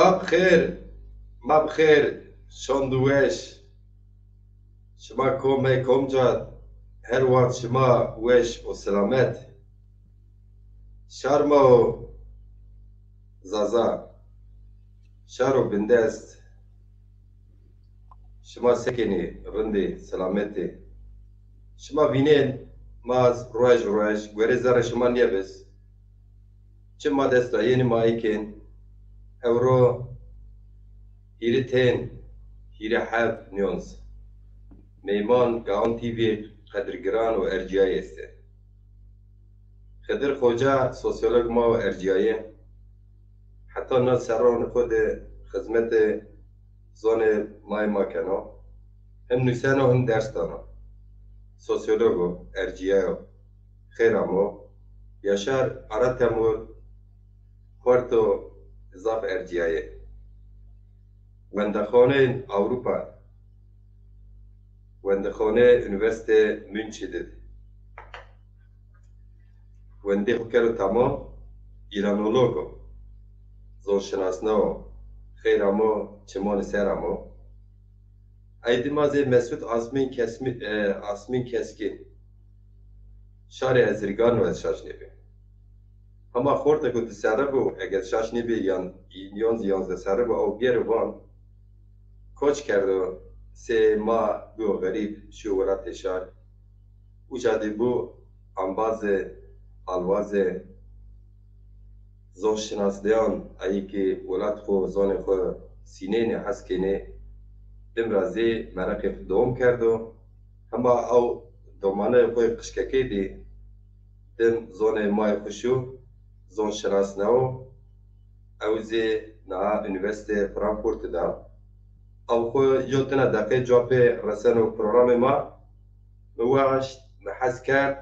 بخیر ما بخیر شندوش شما کم جاد هر وقت شما وش و سلامت شرما و زازا شهر و بندست شما سکنی رندی سلامتی شما بینین ماز روش گوری زر شما نیبس چه ما دستا یعنی ما ایکن اورو هیری تین هیری حب نیونز میمان گاون تیوی قدرگران و ارجیایی است خدر خوجا سوسیولوگ ما و ارجیایی حتی نه سران خود خدمت زون مای ما کنه هم نویسان و هم درس دانا سوسیولوگ و ارجیایی خیرامو یاشار عراتمو خورتو اضافه ارجیایی وندخانه اوروپا وندخانه انوسته مونچیدد وندی خوکرو تمام ایرانولوگو زوشناسنو خیرامو چمان سرامو ایدمازی مسعود آسمین کسکین شار ازرگان و شاشنی بی اما خورده که سره بو اگر شاشنی بی یانزده سره بو او بیره وان کوچ کرده سه ماه بو غریب شورت شار او جادی بو انباز آلواز زوشناس دیان ای که ولاد خو زون خو سینه نه حسکنه دم رازی مرق دوم کرده اما او دومانه خوی قشککی دی دم زون مای خوشو زون شناس نو اوزی نا انوسته فرانکفورت دا او خو یوتنا دقیق جواب رسن و پروگرام ما نواش محس کرد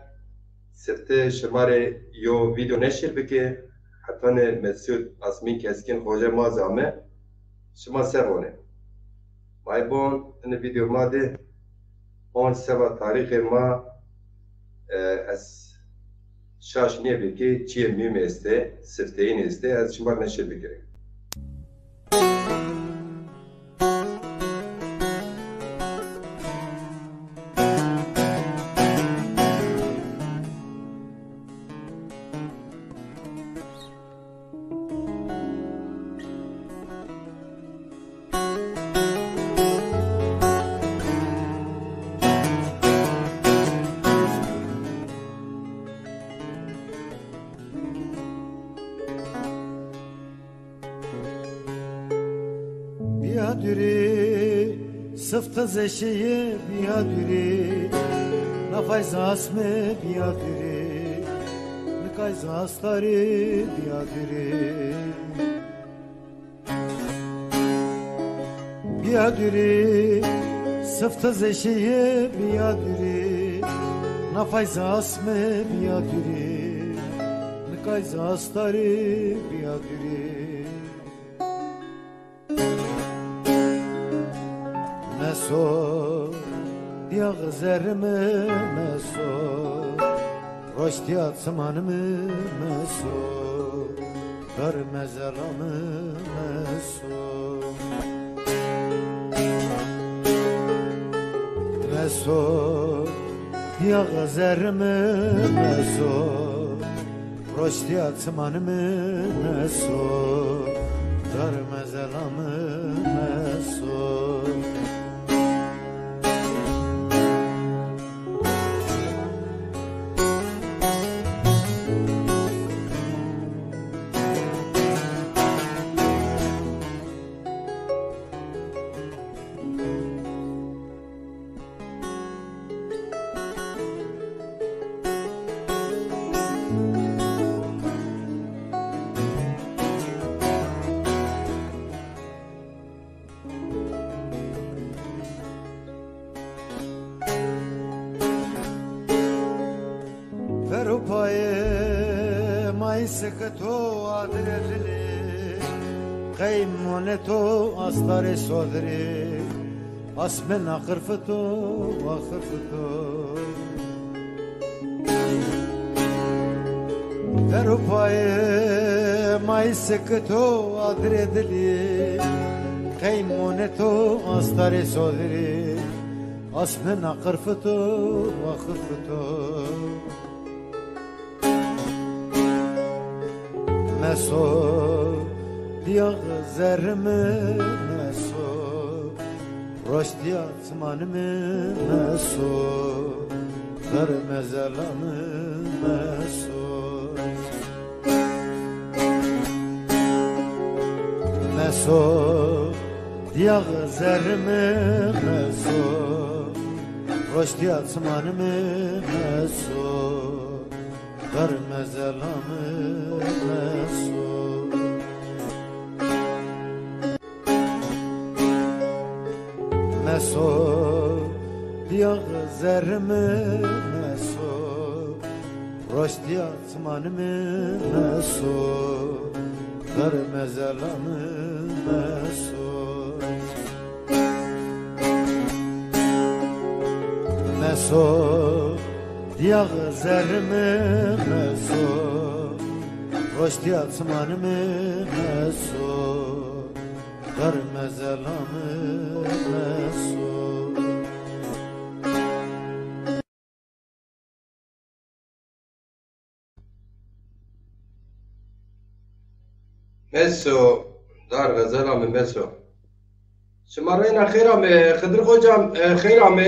سفته شماره یو ویدیو نشر بکه حتی مسعود آسمین کسکین خوجه ما زامه شما سرونه مای بون این ویدیو ما ده اون سبا تاریخ ما از شاش نیه بکی چیه میم استه سفته این استه از شما نشر بکره بیادری سفت زشیه بیادری نفایز اسمه بیادری نکایز استاری بیادری بیادری سفت زشیه بیادری نفایز اسمه بیادری نکایز استاری بیادری مسو دیا غزرمه مسو رشتیات سمانمه مسو در مزرمه مسو مسو دیا غزرمه مسو رشتیات سمانمه مسو در مزرمه مسو پای مای سکتو آدرلی قیمونتو استار سودری اسمن آخرفتو آخرفتو در پای مای سکتو آدردلی قیمونتو آستار سودری اسمن قرفتو و خرفتو مسو دیاغ زرمه مسو رشدیات منمه مسو غرم زلمه مسو مسو دیاغ زرمه مسو رشدیات منمه مسو غرم زلمه مسو مسو دیاغ زرمه مسو رشدیات منمه مسو غرم زلمه مسو مسو دیاغ زرمه مسو رشدیات منمه مسو غرم زلمه مسو مسو دار غزلام مسو شمارين خيرام خضر hocam خيرام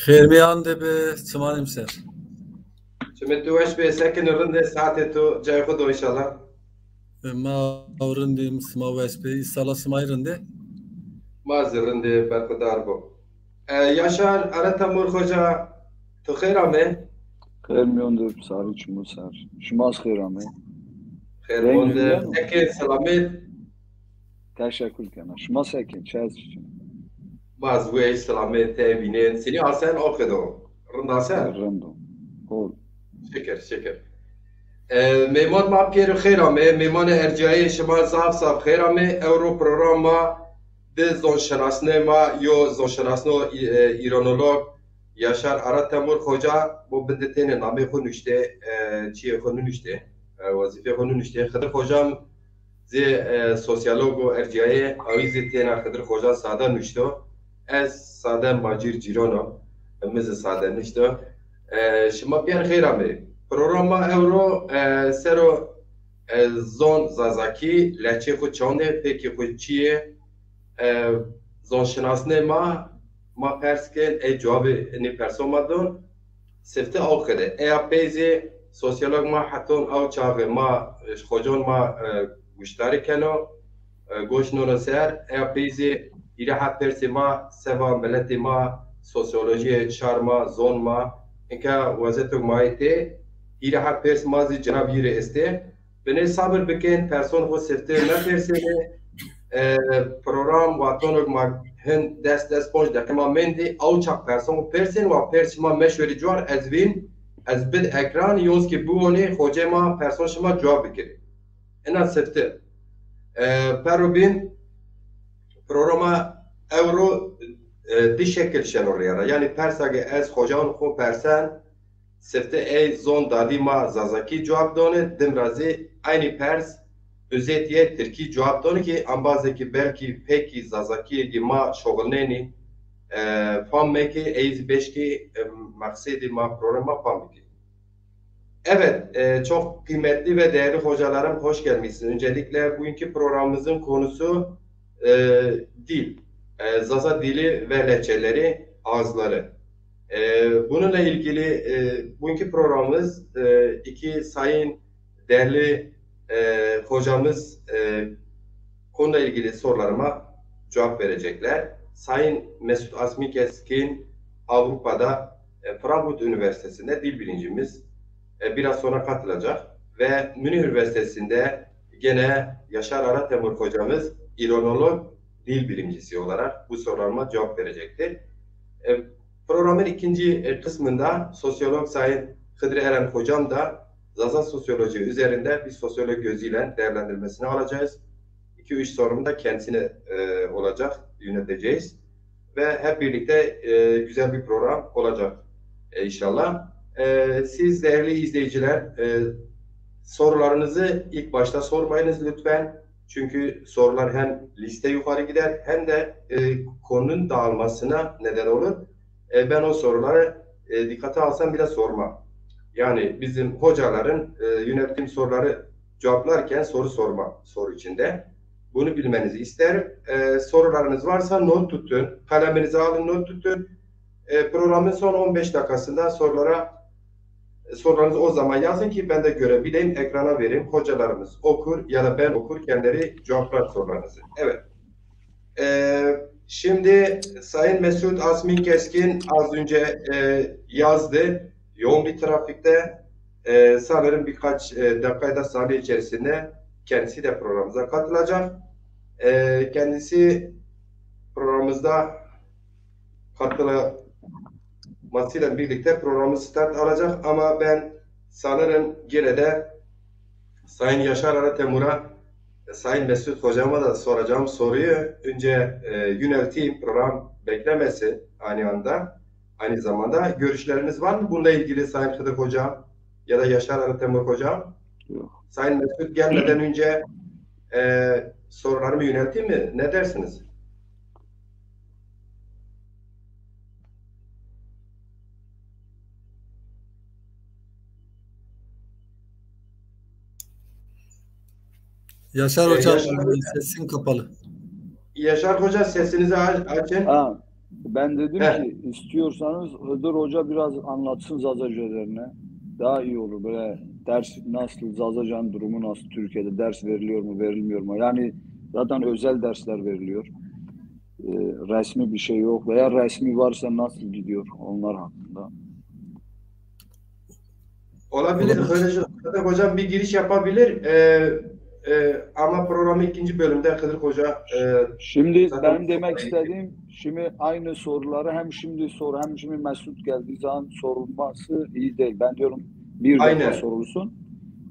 خير بيان به تمام سر شمتو ايش بسكن الرند ساعته تو جاي خدو ان شاء الله ما ورندي سما واسبي صلاة سما يرندي ما زرند برخدار بو ياشار ارتمور hoca تو خيرام خير ميوندر ساري چمو سار شماز خيرامه خير موند اكيد سلامت teşekkür kana şma sakin çaz için باز وی سلامت بینین سنی حسن آخدو رند حسن rando ol شکر میمان ما پیر خیرامه میمان ارجایی شما صاحب خیرامه اورو پروگرام ما ده زونشناسنه ما یو زونشناسنو ایرانولوگ یاشار آراد تمور خوجا بو بدتین نامی خو نوشته چیه خو نوشته وظیفه خو نوشته خدر خوجام زی سوسیولوگ و ارجایی آویزی تینا خدر خوجا ساده نوشته از ساده ماجیر جیرانو مز ساده نشته شما پیر خیرامه پروگرام اورو سرو زون زازاکی لچه خو چانه پکی خو چیه زون شناسنه ما پرسکن ای جواب نی پرسوما دون سفته آخده ای پیزی سوسیولوگ ما حتون او چاقه ما خوجان ما گوشتاری کنو گوش نورو سر ای پیزی ایره حد پرسی ما سوا ملتی ما سوسیولوژی شارما زون ما اینکه وضعیتو مایته ایره حد پرس مازی جناب یره استه بنه صبر بکن پرسون خود سفته نپرسیده پروگرام واتونوگ ما هن دست پونج دقیقه ما مندی او چاق پرسون پرسین و پرسی ما مشوری جوار از وین از بد اکران یونس که بوونه خوجه ما پرسون شما جواب بکره اینا سفته پرو بین پروگرام اورو دی شکل شنوریاره یعنی پرس اگه از خوجان خو پرسن سفته ای زون دادی ما زازاکی جواب دونه دم رازی aynı pers özetiye Türkiye cevap donu ki ambazı ki belki peki zazaki ki ma şoğulneni fam meki eiz beşki maksedi ma programa fam ki. Evet, çok kıymetli ve değerli hocalarım hoş gelmişsiniz. Öncelikle bugünkü programımızın konusu dil, Zaza dili ve lehçeleri, ağızları. Bununla ilgili bugünkü programımız iki sayın değerli hocamız konuyla ilgili sorularıma cevap verecekler. Sayın Mesut Asmi Keskin Avrupa'da Frankfurt Üniversitesi'nde dil bilincimiz biraz sonra katılacak ve Münih Üniversitesi'nde gene Yaşar Aratemur hocamız İranolog dil bilimcisi olarak bu sorularıma cevap verecektir. Programın ikinci kısmında sosyolog Sayın Hıdri Eren hocam da Zaza sosyoloji üzerinde bir sosyolog gözüyle değerlendirmesini alacağız. 2-3 sorum da kendisine olacak, yöneteceğiz. Ve hep birlikte güzel bir program olacak inşallah. Siz değerli izleyiciler, sorularınızı ilk başta sormayınız lütfen. Çünkü sorular hem liste yukarı gider hem de konunun dağılmasına neden olur. Ben o soruları dikkate alsam bile sormam. Yani bizim hocaların yönetim soruları cevaplarken soru sorma soru içinde. Bunu bilmenizi isterim. Sorularınız varsa not tutun. Kaleminizi alın, not tutun. Programın son 15 dakikasında sorularınızı o zaman yazın ki ben de görebileyim, ekrana vereyim. Hocalarımız okur ya da ben okur, kendileri cevaplar sorularınızı. Evet. Şimdi Sayın Mesut Asmin Keskin az önce yazdı. Yoğun bir trafikte. Sanırım birkaç dakikada saniye içerisinde kendisi de programımıza katılacak. Kendisi programımızda katılmasıyla birlikte programı start alacak ama ben sanırım yine de Sayın Yaşar Aratemur'a, Sayın Mesut Hocama da soracağım soruyu önce yönelteyim, program beklemesi aynı zamanda. Görüşleriniz var mı bununla ilgili Sayın Hıdır Hocam ya da Yaşar Aratemur Hocam? Yok. Sayın Mesut gelmeden önce sorularımı yönelteyim mi? Ne dersiniz? Yaşar Hocam Yaşar Hoca, sesin kapalı. Yaşar Hoca sesinizi açın. Ha, ben dedim Heh. ki istiyorsanız Hıdır Hoca biraz anlatsın Zaza üzerine. Daha iyi olur. Böyle ders nasıl, Zazacan durumu nasıl, Türkiye'de ders veriliyor mu, verilmiyor mu? Yani zaten özel dersler veriliyor. Resmi bir şey yok. Veya resmi varsa nasıl gidiyor onlar hakkında. Olabilir. Hıdır Hocam bir giriş yapabilir. Ama programı ikinci bölümde Hıdır Hoca Şimdi zaten ben demek istediğim, şimdi aynı soruları hem şimdi Mesut geldiği zaman sorulması iyi değil. Ben diyorum bir Aynen. defa sorulsun.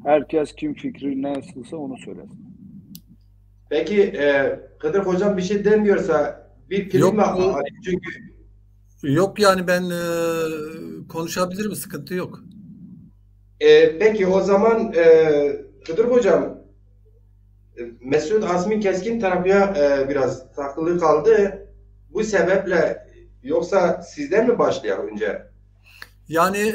Herkes kim fikri nasılsa onu söylesin. Peki Hıdır Hocam bir şey demiyorsa bir kelime alayım çünkü Yok yani ben konuşabilirim, sıkıntı yok. peki o zaman Hıdır Hocam Mesut Asmin Keskin tarafıya biraz takılı kaldı. Bu sebeple yoksa sizden mi başlayalım önce? Yani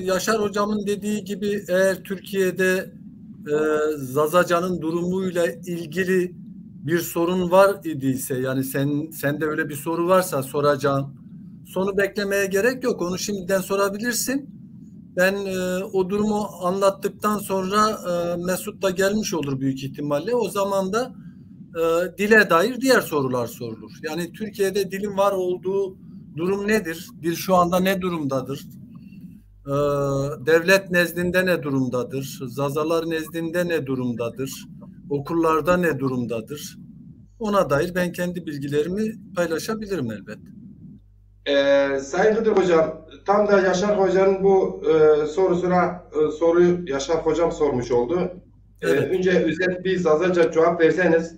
Yaşar Hocam'ın dediği gibi eğer Türkiye'de Zazacan'ın durumuyla ilgili bir sorun var idiyse, yani sende öyle bir soru varsa soracağın, sonu beklemeye gerek yok. Onu şimdiden sorabilirsin. Ben o durumu anlattıktan sonra Mesut da gelmiş olur büyük ihtimalle. O zaman da dile dair diğer sorular sorulur. Yani Türkiye'de dilin var olduğu durum nedir? Dil şu anda ne durumdadır? Devlet nezdinde ne durumdadır? Zazalar nezdinde ne durumdadır? Okullarda ne durumdadır? Ona dair ben kendi bilgilerimi paylaşabilirim elbette. Sayın Hıdır Hocam, tam da Yaşar Hoca'nın bu soruyu Yaşar Hocam sormuş oldu. Evet. Önce özel bir Zazaca cevap verseniz,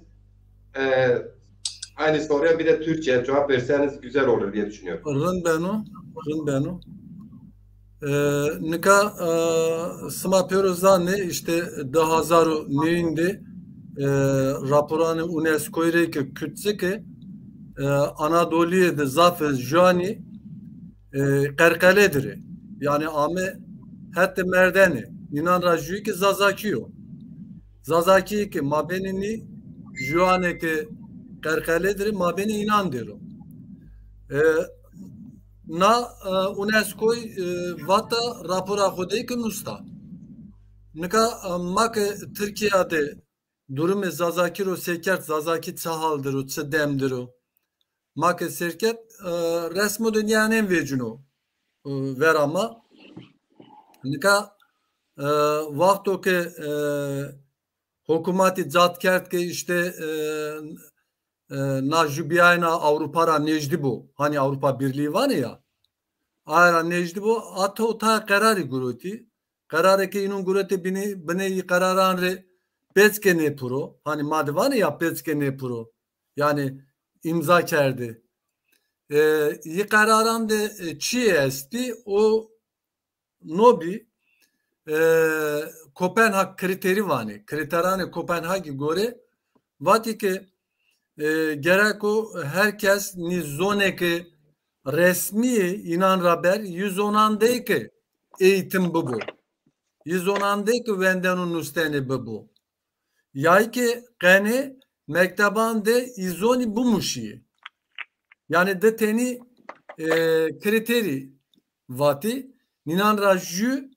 aynı soruya bir de Türkçe cevap verseniz güzel olur diye düşünüyorum. Rın Nika Sma Pirozani işte 2009'de raporanı UNESCO'ya ki küçük Anadolu'ya da zafı Jani Kerkaledir. Yani ame hatta merdani inan rajü ki Zazakiyo. Zazaki ki mabenini Juane ki Kerkaledir mabeni inan diyorum. Na UNESCO vata rapora xodey ki nusta. Nika mak Türkiye'de durumu Zazaki ro sekert Zazaki çahaldır o çedemdir o. Mak serket resmo dünyanın vecino ver ama nika vakto ki hükümeti zat kert ki işte na jubiyayna Avrupa'ra necdi bu. Hani Avrupa Birliği var ya. Ayra necdi bu. Ata ota kararı guruti. Kararı ki inun guruti bini kararan re peçke ne pro. Hani madde var ya peçke ne pro. Yani imza kerdi. Yi kararan de çi esti o nobi Kopenhag kriteri vani. Kriterane Kopenhag'ı göre vati ki gerek o herkes nizoneki resmi inan raber 110'andaki eğitim bu. 110'andaki vendenun üsteni bu. Yay ki kani mektebande izoni bumuşi. Yani de teni kriteri vati ninan rajü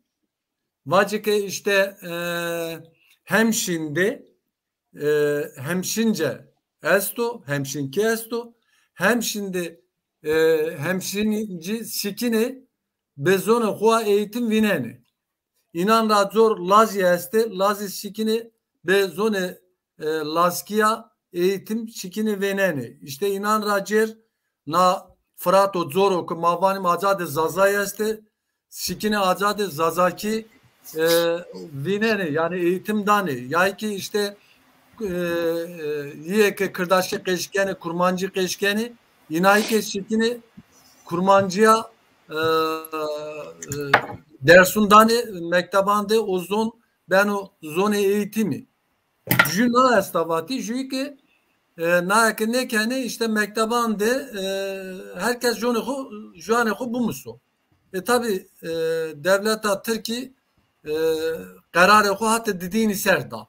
vacike işte hemşinde hemşince esto hemşinki esto hemşinde hemşinci sikini bezona hua eğitim vineni inan razor lazi este lazi sikini bezone laskiya eğitim sikini veneni işte inan racer na frato zoro ku mavanim azade zazay este sikini azade zazaki vineni yani eğitimdani yay ki işte yiyeke kırdaşı keşkeni kurmancı keşkeni inayi keşkini kurmancıya dersundani mektebande o zon ben o zone eğitimi juna estavati jüke naike ne kene işte mektebande herkes jone bu musu tabi devlet Türkiye kararı hatta dediğini serda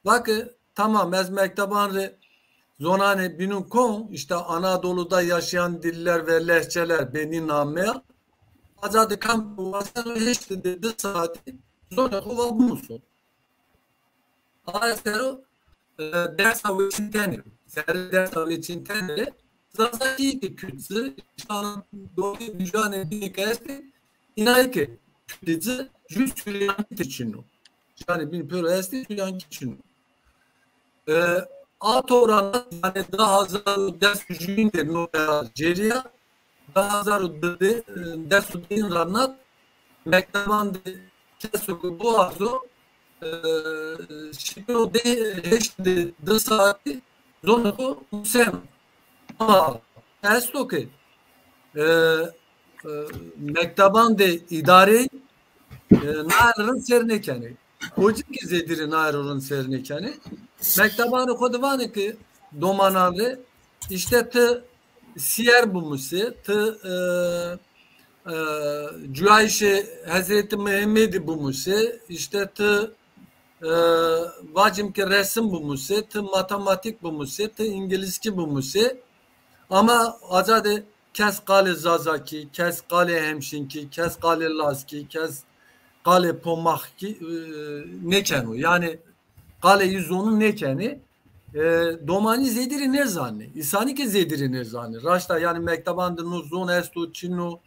bak tamam ez mektebanı zonane binun kon işte Anadolu'da yaşayan diller ve lehçeler beni nameye azadı kampu vasan hiç dedi saati zona kova musu ayetero ders için tenir ders için tenir zaten ki kütse şan doğru mücadele bir kesti inayke kütse just sürüyan için yani bin pür esti sürüyan için at oranı yani daha hazır ders gücünde nokta ceriya daha hazır ders gücünde ranat mekteban kesu bu arzu şimdi de işte de saati zonu sen ama esto ki mekteban de idare narın sernekeni Hocam ki zediri nayrolun sernekeni mektebanı koduvani ki domanarı işte tı siyer bulmuşu tı Cüayşe Hazreti Muhammed'i bulmuşu işte tı vacim ki resim bulmuşu tı matematik bulmuşu tı İngilizce bulmuşu ama azade kes kale zazaki kes kale hemşinki kes kale laski kes kale pomahki ne kenu yani kale yüzünün ne keni domani zediri ne zanni isani ki zediri ne zanni raşta yani mektebandı nuzun estu çinu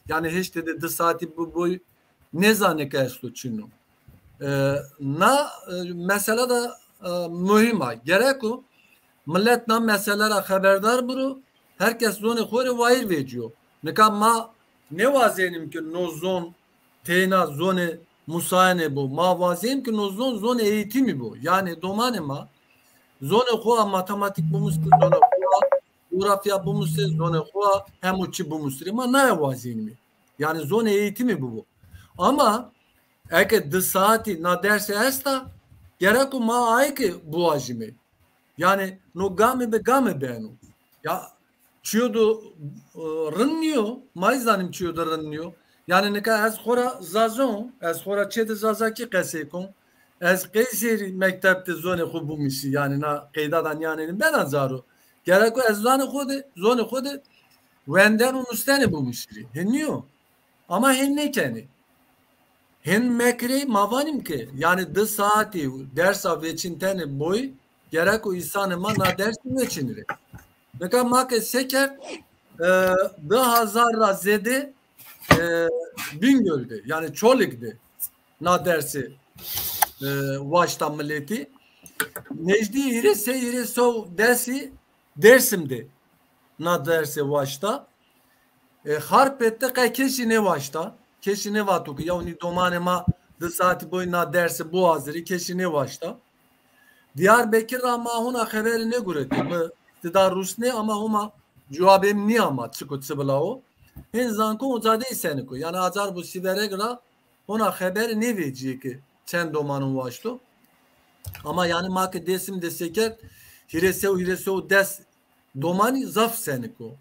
yani hiç dedi de saati bu boy ne zanni ki estu çinu na mesela da mühima gerek o millet na meselelere haberdar buru herkes zonu khore vair veciyor ne ma ne vazenim ki nuzun tena zone musayene bu mavazim ki nozon zone eğitimi bu yani domanema zone khoa matematik bu mustu zone khoa coğrafya bu mustu zone khoa hem uçi bu mustu ama ne vazimi yani zone eğitimi bu ama eğer de saati na derse esta gerek ma ay ki bu ajimi yani no game benu ya çiyodu rınıyor mayzanim çiyodu rınıyor yani ne kadar az khora zazon az khora çete zazaki qasekon az qeyseri mektepte zone khubumisi yani na qeydadan yani ben azaru gerek az zone khode venden unustane bumishri henniyor ama henne keni hen mekri mavanim ki yani de saati ders aveçintene boy gerek o insanı na ders veçinire ne kadar mak seker de hazar zede Bingöl'de yani Çolik'de na dersi Vaş'ta milleti Necdi ire seyire sov dersi Dersim'de na dersi Vaş'ta Harpet'te kay keşine Vaş'ta keşine vatuku yani domanema de saati boy na dersi Boğazırı keşine Vaş'ta Diyarbakır ama ona haberi ne göredi bu iktidar Rusne ama huma cevabim ni ama çıkıt sıbıla o Hen zanko uzade iseni ko yani azar bu sivere gra ona haber ne verecek ki çend domanın vaştu. Ama yani mak desim deseker hiresev des domani zaf seniko.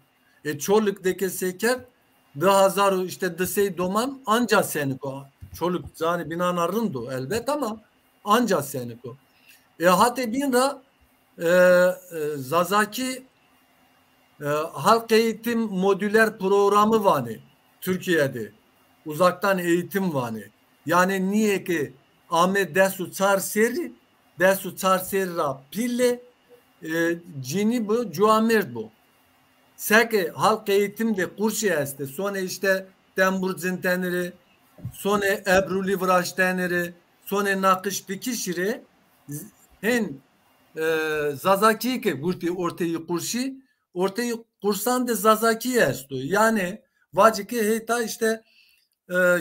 Çoluk deke seker 1000 işte desey doman anca seniko. Çoluk zani binanarındu elbet ama anca seniko. Hate binra Zazaki halk eğitim modüler programı var Türkiye'de. Uzaktan eğitim var. Yani niye ki Ahmet desu çarseri pille cini bu cuamert bu. Seke halk eğitimde kurşi este. Sonra işte tembur zintenleri, sonra ebru livraştenleri, sonra nakış dikişiri hen Zazaki ke gurti ortayı kurşi ortayı kursan de Zazaki estu. Yani vaciki heyta işte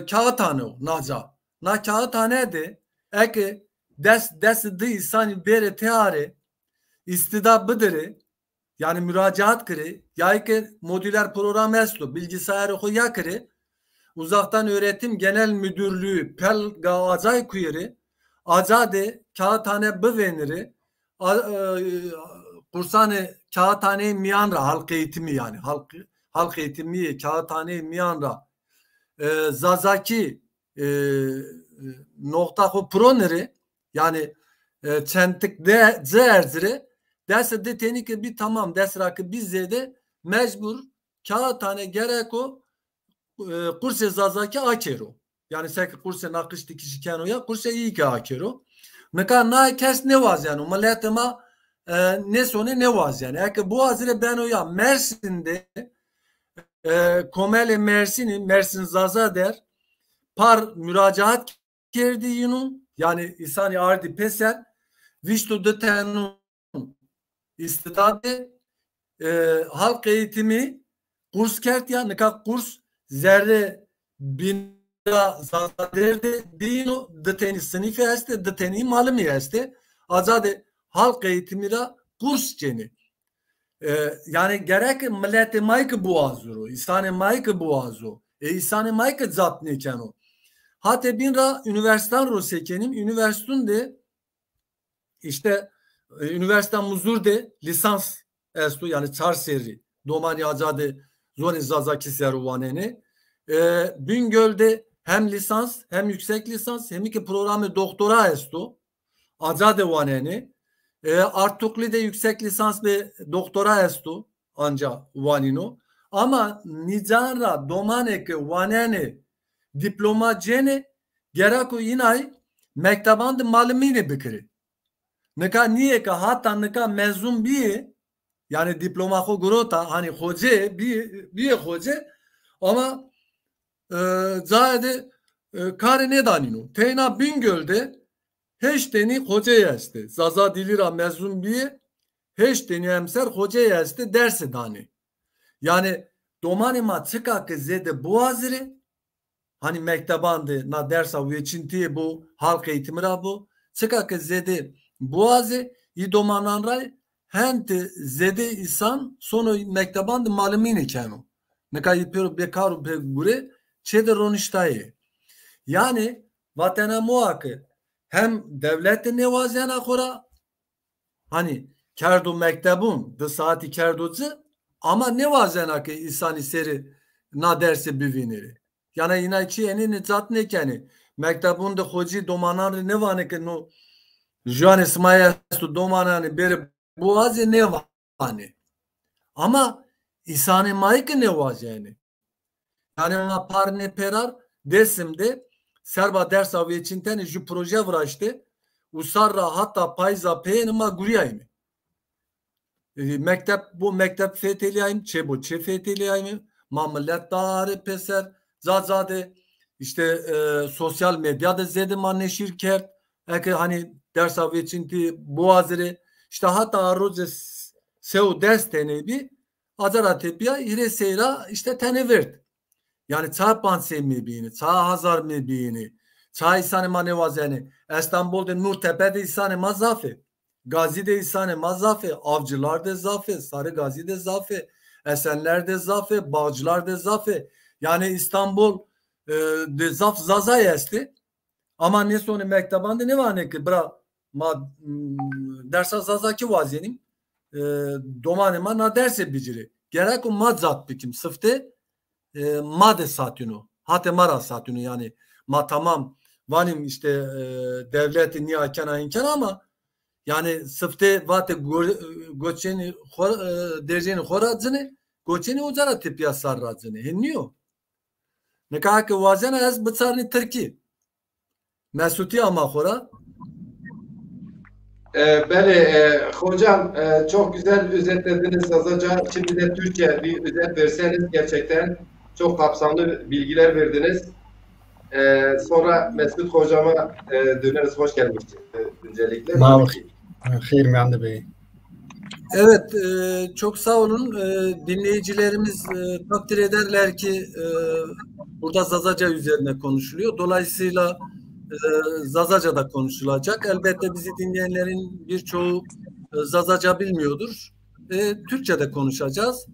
kağıthane naca. Na kağıthane de eke des de insan bere teare istida bıdırı yani müracaat kırı ya ki modüler program estu bilgisayarı koya kırı uzaktan öğretim genel müdürlüğü pel gavacay kuyeri acade kağıthane bıveniri kursane kağıthane miyanra halk eğitimi yani halk eğitimi kağıthane miyanra Zazaki nokta ko proneri yani çentik de zerzire derse de tenike bir tamam desrakı bizde de mecbur kağıthane gerek o kurse Zazaki akero yani seki kurse nakış dikişi kenoya kurse iyi ki akero meka na kes ne vaz yani milletema ne sonu ne vaz yani eke bu azire ben o ya Mersin'de Komele Mersin Zaza der par müracaat kerdi yunun yani isani ardi peser viştu de tenun istidadı halk eğitimi kurs kert ya nika kurs zerre binra Zaza derdi dino de teni sınıfı este de teni malımı este azade halk eğitimira kurs ceni yani gerek millete mayke boğazuru, İsane mayke boğazu, İsane mayke zat ne keno. Hatta binra üniversiten rosekenim, üniversitede işte üniversiten muzurde lisans estu yani çarseri, domani acade zoni Zazaki servaneni. Bingöl'de hem lisans hem yüksek lisans hem ki programı doktora estu acade vaneni. Artukli'de yüksek lisans ve doktora estu anca vanino ama nicanra domaneke vaneni diploma cene gerako inay mektabandı malumine bikri nika niye ka hatta nika mezun bir yani diploma ko grota hani hoca bir hoca ama zade kare ne danino teyna Bingöl'de heşteni hoca yeste. Zaza dilira mezun bir heşteni emser hoca yeste dersi dani. Yani domanima çıka ki zede boğazırı hani mektebandı na dersa veçintiye bu halk eğitimira bu çıka ki zede boğazı i domananray hente zede insan sonu mektebandı malumini kenu. Neka yipero bekaru be gure çede roniştayı. Yani vatana muhakkı hem devlette nevazena kora hani kerdu mektebun de saati kerducu ama nevazena ki insan seri na derse biviniri. Yani yine ki eni zat ne keni mektebun de hoci domanan ne vane ki no Juan İsmail stu domanan beri boğazı ne vane ama İsa'nın mayıkı ne vazeni yani ona parne perar desimde serba ders avı içinden ju proje vraştı. Usarra hatta payza peynima guriyayım. Mektep fetheliyayım. Çebo fetheliyayım. Mamillettarı peser. Zade işte sosyal medyada zedim anne şirket. Hani ders avı içindi boğazırı. İşte hatta arroze seu destene bir azara tepiya ire seyra işte tenevert. Yani çağ panse mebini, çağ hazar mebini, çağ İsane manevazeni, İstanbul'da Nurtepe'de İsane mazafe, Gazi'de İsane mazafe, Avcılar'da zafe, Sarıgazi'de zafe, Esenler'de zafe, Bağcılar'da zafe. Yani İstanbul de zaf zaza yesti ama ne sonu mektabanda ne var ne ki bra ma dersa zaza ki vazenim domanema na derse biciri gerek o madzat bikim sıfte made satunu hate mara satunu yani ma tamam vanim işte devleti niyakena imkan ama yani sıfte vate goçeni dereceni horadzını goçeni ozara tipiya sarradzını henniyor ne kadar ki vazena az bıtsarni Türkiye Mesuti ama hora Hocam çok güzel özetlediniz Zazaca. Şimdi de Türkçe bir özet verseniz gerçekten çok kapsamlı bilgiler verdiniz. Sonra Mesut Hocama döneriz. Hoş gelmiş öncelikle. Hayır Mendi Bey. Evet, çok sağ olun. Dinleyicilerimiz takdir ederler ki burada Zazaca üzerine konuşuluyor. Dolayısıyla Zazaca da konuşulacak. Elbette bizi dinleyenlerin birçoğu Zazaca bilmiyordur. Türkçe de konuşacağız.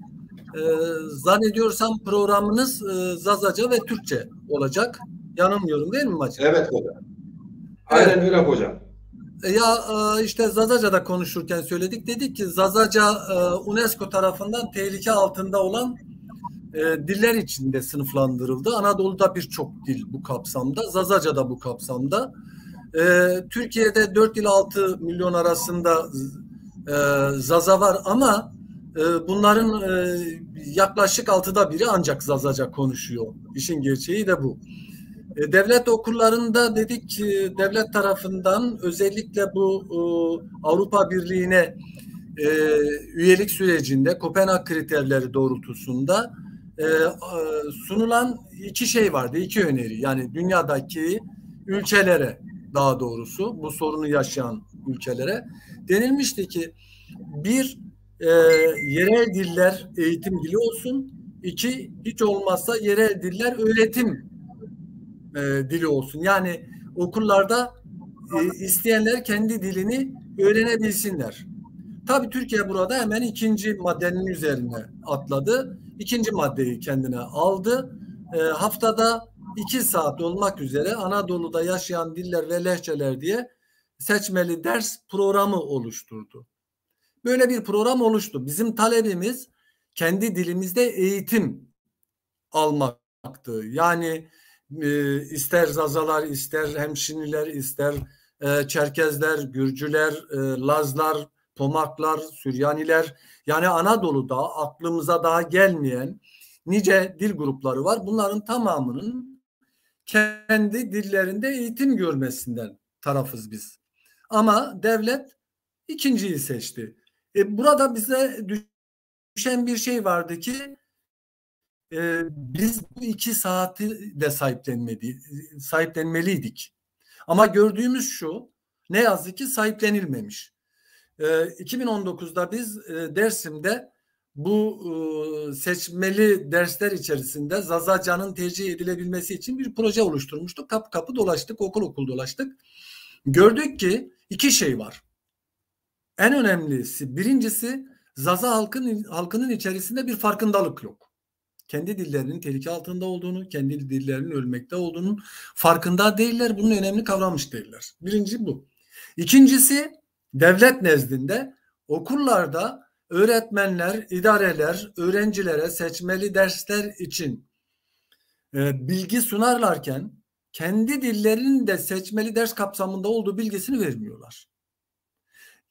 Zannediyorsam programınız Zazaca ve Türkçe olacak. Yanılmıyorum değil mi Macit? Evet hocam. Aynen öyle hocam. Ya işte Zazaca'da konuşurken söyledik. Dedik ki Zazaca UNESCO tarafından tehlike altında olan diller içinde sınıflandırıldı. Anadolu'da birçok dil bu kapsamda. Zazaca da bu kapsamda. Türkiye'de 4 ile 6 milyon arasında Zaza var ama bunların yaklaşık 6'da biri ancak Zazaca konuşuyor. İşin gerçeği de bu. Devlet okullarında dedik ki devlet tarafından özellikle bu Avrupa Birliği'ne üyelik sürecinde Kopenhag kriterleri doğrultusunda sunulan iki şey vardı, iki öneri. Yani dünyadaki ülkelere daha doğrusu bu sorunu yaşayan ülkelere denilmişti ki bir yerel diller eğitim dili olsun, iki hiç olmazsa yerel diller öğretim dili olsun. Yani okullarda isteyenler kendi dilini öğrenebilsinler. Tabii Türkiye burada hemen ikinci maddenin üzerine atladı. İkinci maddeyi kendine aldı. Haftada 2 saat olmak üzere Anadolu'da yaşayan diller ve lehçeler diye seçmeli ders programı oluşturdu. Böyle bir program oluştu. Bizim talebimiz kendi dilimizde eğitim almaktı. Yani ister Zazalar, ister Hemşiniler, ister Çerkezler, Gürcüler, Lazlar, Pomaklar, Süryaniler, yani Anadolu'da aklımıza daha gelmeyen nice dil grupları var. Bunların tamamının kendi dillerinde eğitim görmesinden tarafız biz. Ama devlet ikinciyi seçti. Burada bize düşen bir şey vardı ki biz bu 2 saati de sahiplenmeliydik. Ama gördüğümüz şu, ne yazık ki sahiplenilmemiş. 2019'da biz Dersim'de bu seçmeli dersler içerisinde Zazaca'nın tercih edilebilmesi için bir proje oluşturmuştuk. Kapı kapı dolaştık, okul okul dolaştık. Gördük ki 2 şey var. En önemlisi, birincisi Zaza halkının içerisinde bir farkındalık yok. Kendi dillerinin tehlike altında olduğunu, kendi dillerinin ölmekte olduğunun farkında değiller. Bunun önemini kavramış değiller. Birinci bu. İkincisi, devlet nezdinde okullarda öğretmenler, idareler, öğrencilere seçmeli dersler için bilgi sunarlarken kendi dillerinin de seçmeli ders kapsamında olduğu bilgisini vermiyorlar.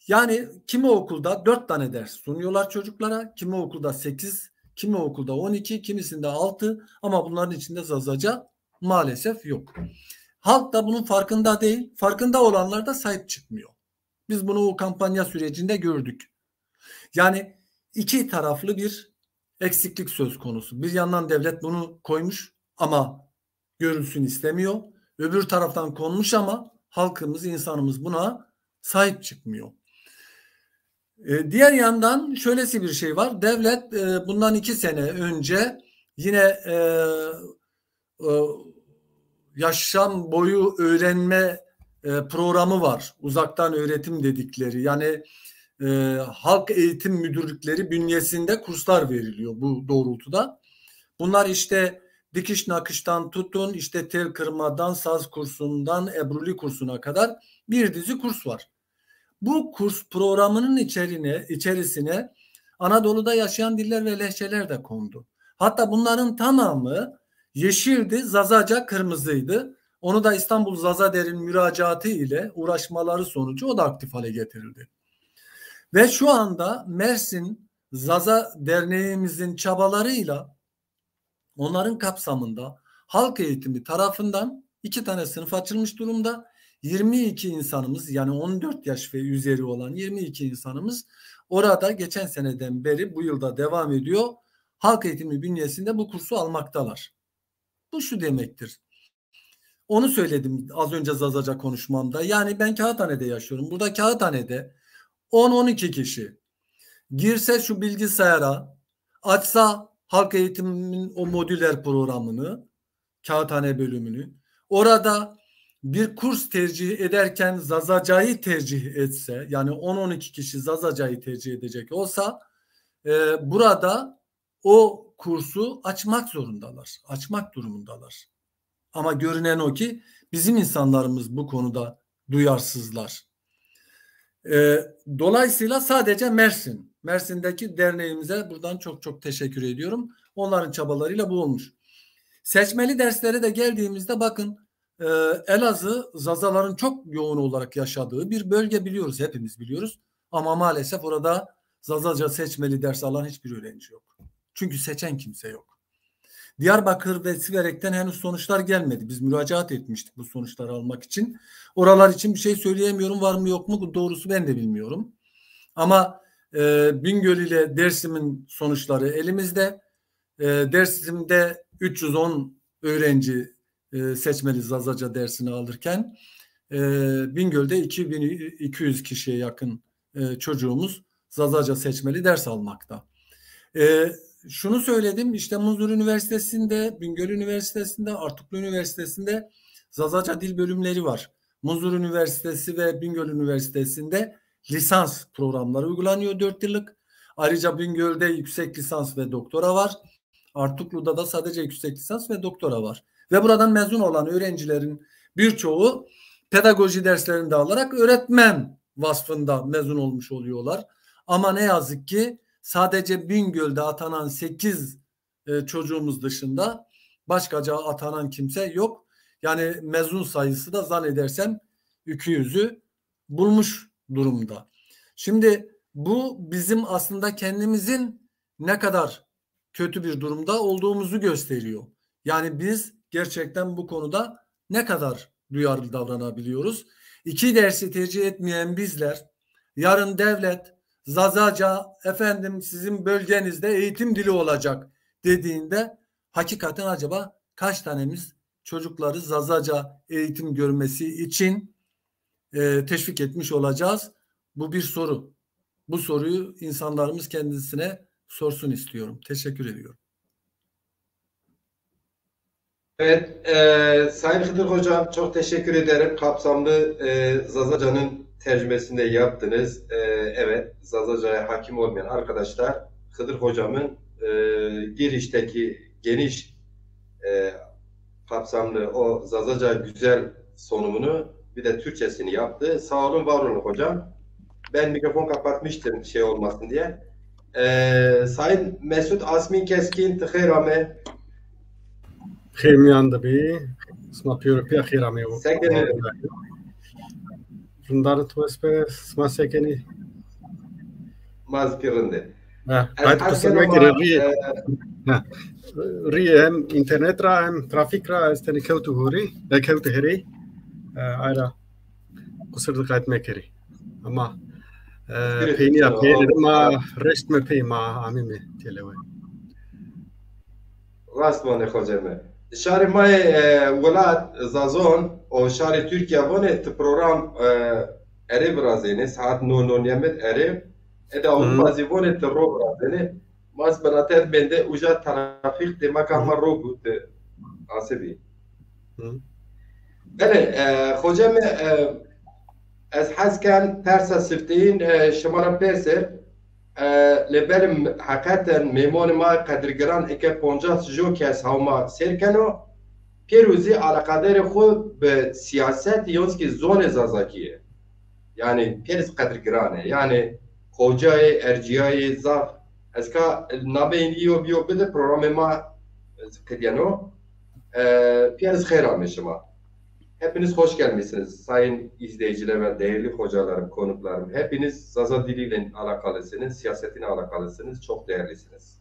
Yani kimi okulda 4 tane ders sunuyorlar çocuklara, kimi okulda 8, kimi okulda 12, kimisinde 6 ama bunların içinde Zazaca maalesef yok. Halk da bunun farkında değil, farkında olanlar da sahip çıkmıyor. Biz bunu o kampanya sürecinde gördük. Yani 2 taraflı bir eksiklik söz konusu. Bir yandan devlet bunu koymuş ama görülsün istemiyor. Öbür taraftan konmuş ama halkımız, insanımız buna sahip çıkmıyor. Diğer yandan şöylesi bir şey var. Devlet bundan 2 sene önce yine yaşam boyu öğrenme programı var. Uzaktan öğretim dedikleri. Yani halk eğitim müdürlükleri bünyesinde kurslar veriliyor bu doğrultuda. Bunlar işte dikiş nakıştan tutun işte tel kırmadan, saz kursundan, ebruli kursuna kadar bir dizi kurs var. Bu kurs programının içerisine Anadolu'da yaşayan diller ve lehçeler de kondu. Hatta bunların tamamı yeşildi, Zazaca kırmızıydı. Onu da İstanbul Zazader'in müracaatı ile uğraşmaları sonucu o da aktif hale getirildi. Ve şu anda Mersin Zaza Derneğimizin çabalarıyla onların kapsamında halk eğitimi tarafından 2 tane sınıf açılmış durumda. 22 insanımız yani 14 yaş ve üzeri olan 22 insanımız orada geçen seneden beri bu yılda devam ediyor. Halk eğitimi bünyesinde bu kursu almaktalar. Bu şu demektir. Onu söyledim az önce Zazaca konuşmamda. Yani ben Kağıthane'de yaşıyorum. Burada Kağıthane'de 10-12 kişi girse şu bilgisayara, açsa halk eğitiminin o modüler programını, Kağıthane bölümünü, orada bir kurs tercih ederken Zazaca'yı tercih etse, yani 10-12 kişi Zazaca'yı tercih edecek olsa burada o kursu açmak zorundalar, açmak durumundalar. Ama görünen o ki bizim insanlarımız bu konuda duyarsızlar. Dolayısıyla sadece Mersin'deki derneğimize buradan çok çok teşekkür ediyorum. Onların çabalarıyla bu olmuş. Seçmeli derslere de geldiğimizde bakın Elazığ Zazaların çok yoğun olarak yaşadığı bir bölge biliyoruz. Hepimiz biliyoruz. Ama maalesef orada Zazaca seçmeli ders alan hiçbir öğrenci yok. Çünkü seçen kimse yok. Diyarbakır ve Siverek'ten henüz sonuçlar gelmedi. Biz müracaat etmiştik bu sonuçları almak için. Oralar için bir şey söyleyemiyorum. Var mı yok mu? Doğrusu ben de bilmiyorum. Ama Bingöl ile Dersim'in sonuçları elimizde. Dersim'de 310 öğrenci seçmeli Zazaca dersini alırken Bingöl'de 2200 kişiye yakın çocuğumuz Zazaca seçmeli ders almakta. Şunu söyledim, işte Muzur Üniversitesi'nde, Bingöl Üniversitesi'nde, Artuklu Üniversitesi'nde Zazaca dil bölümleri var. Muzur Üniversitesi ve Bingöl Üniversitesi'nde lisans programları uygulanıyor 4 yıllık. Ayrıca Bingöl'de yüksek lisans ve doktora var. Artuklu'da da sadece yüksek lisans ve doktora var. Ve buradan mezun olan öğrencilerin birçoğu pedagoji derslerini de alarak öğretmen vasfında mezun olmuş oluyorlar. Ama ne yazık ki sadece Bingöl'de atanan 8 çocuğumuz dışında başkaca atanan kimse yok. Yani mezun sayısı da zannedersem 200'ü bulmuş durumda. Şimdi bu bizim aslında kendimizin ne kadar kötü bir durumda olduğumuzu gösteriyor. Yani biz gerçekten bu konuda ne kadar duyarlı davranabiliyoruz? 2 dersi tercih etmeyen bizler yarın devlet Zazaca efendim sizin bölgenizde eğitim dili olacak dediğinde hakikaten acaba kaç tanemiz çocukları Zazaca eğitim görmesi için teşvik etmiş olacağız? Bu bir soru. Bu soruyu insanlarımız kendisine sorsun istiyorum. Teşekkür ediyorum. Evet, Sayın Hıdır Hocam çok teşekkür ederim. Kapsamlı Zazaca'nın tercümesini de yaptınız. Evet, Zazaca'ya hakim olmayan arkadaşlar Hıdır Hocam'ın girişteki geniş kapsamlı o Zazaca güzel sunumunu bir de Türkçesini yaptı. Sağ olun, var olun hocam. Ben mikrofon kapatmıştım şey olmasın diye. Sayın Mesut Asmin Keskin tıkhayrame. خير میان دبی اسما پیورپیا خیرامه و Sekene. Rundarı tuespe sma sekeni. Mazkirinde. Hayat kusama kere ri hem internet ra hem trafik ra esteni kevtu hori kevtu heri ayra kusırdı kayıt mekeri ama peyni ya peyni ma rest me pey ma amimi telewe. Rastmane hocam. شهر ما ولاد زازون او شهر ترکیه ونه تو پروگرام اره برازینه ساعت 9 یمت اره ادا اون بازی ونه تو رو برازینه ماز بناتر بنده اوجا ترافیق دما کام رو بود آسیبی بله hocam از حس کن پرسا سفتین شما را پرسر لبرم حقیقتا میمون ما قدرگران اکه 50 جو کس هما سرکنو پیروزی علاقادر خود به سیاست یونس که زون زازاکیه یعنی پیرز قدرگرانه یعنی خوجای ارجیای زاف از که نبینیو بیو بده پروگرام ما کدیانو پیرز خیران شما. Hepiniz hoş gelmişsiniz sayın izleyiciler ve değerli hocalarım, konuklarım. Hepiniz Zaza diliyle alakalısınız, siyasetine alakalısınız, çok değerlisiniz.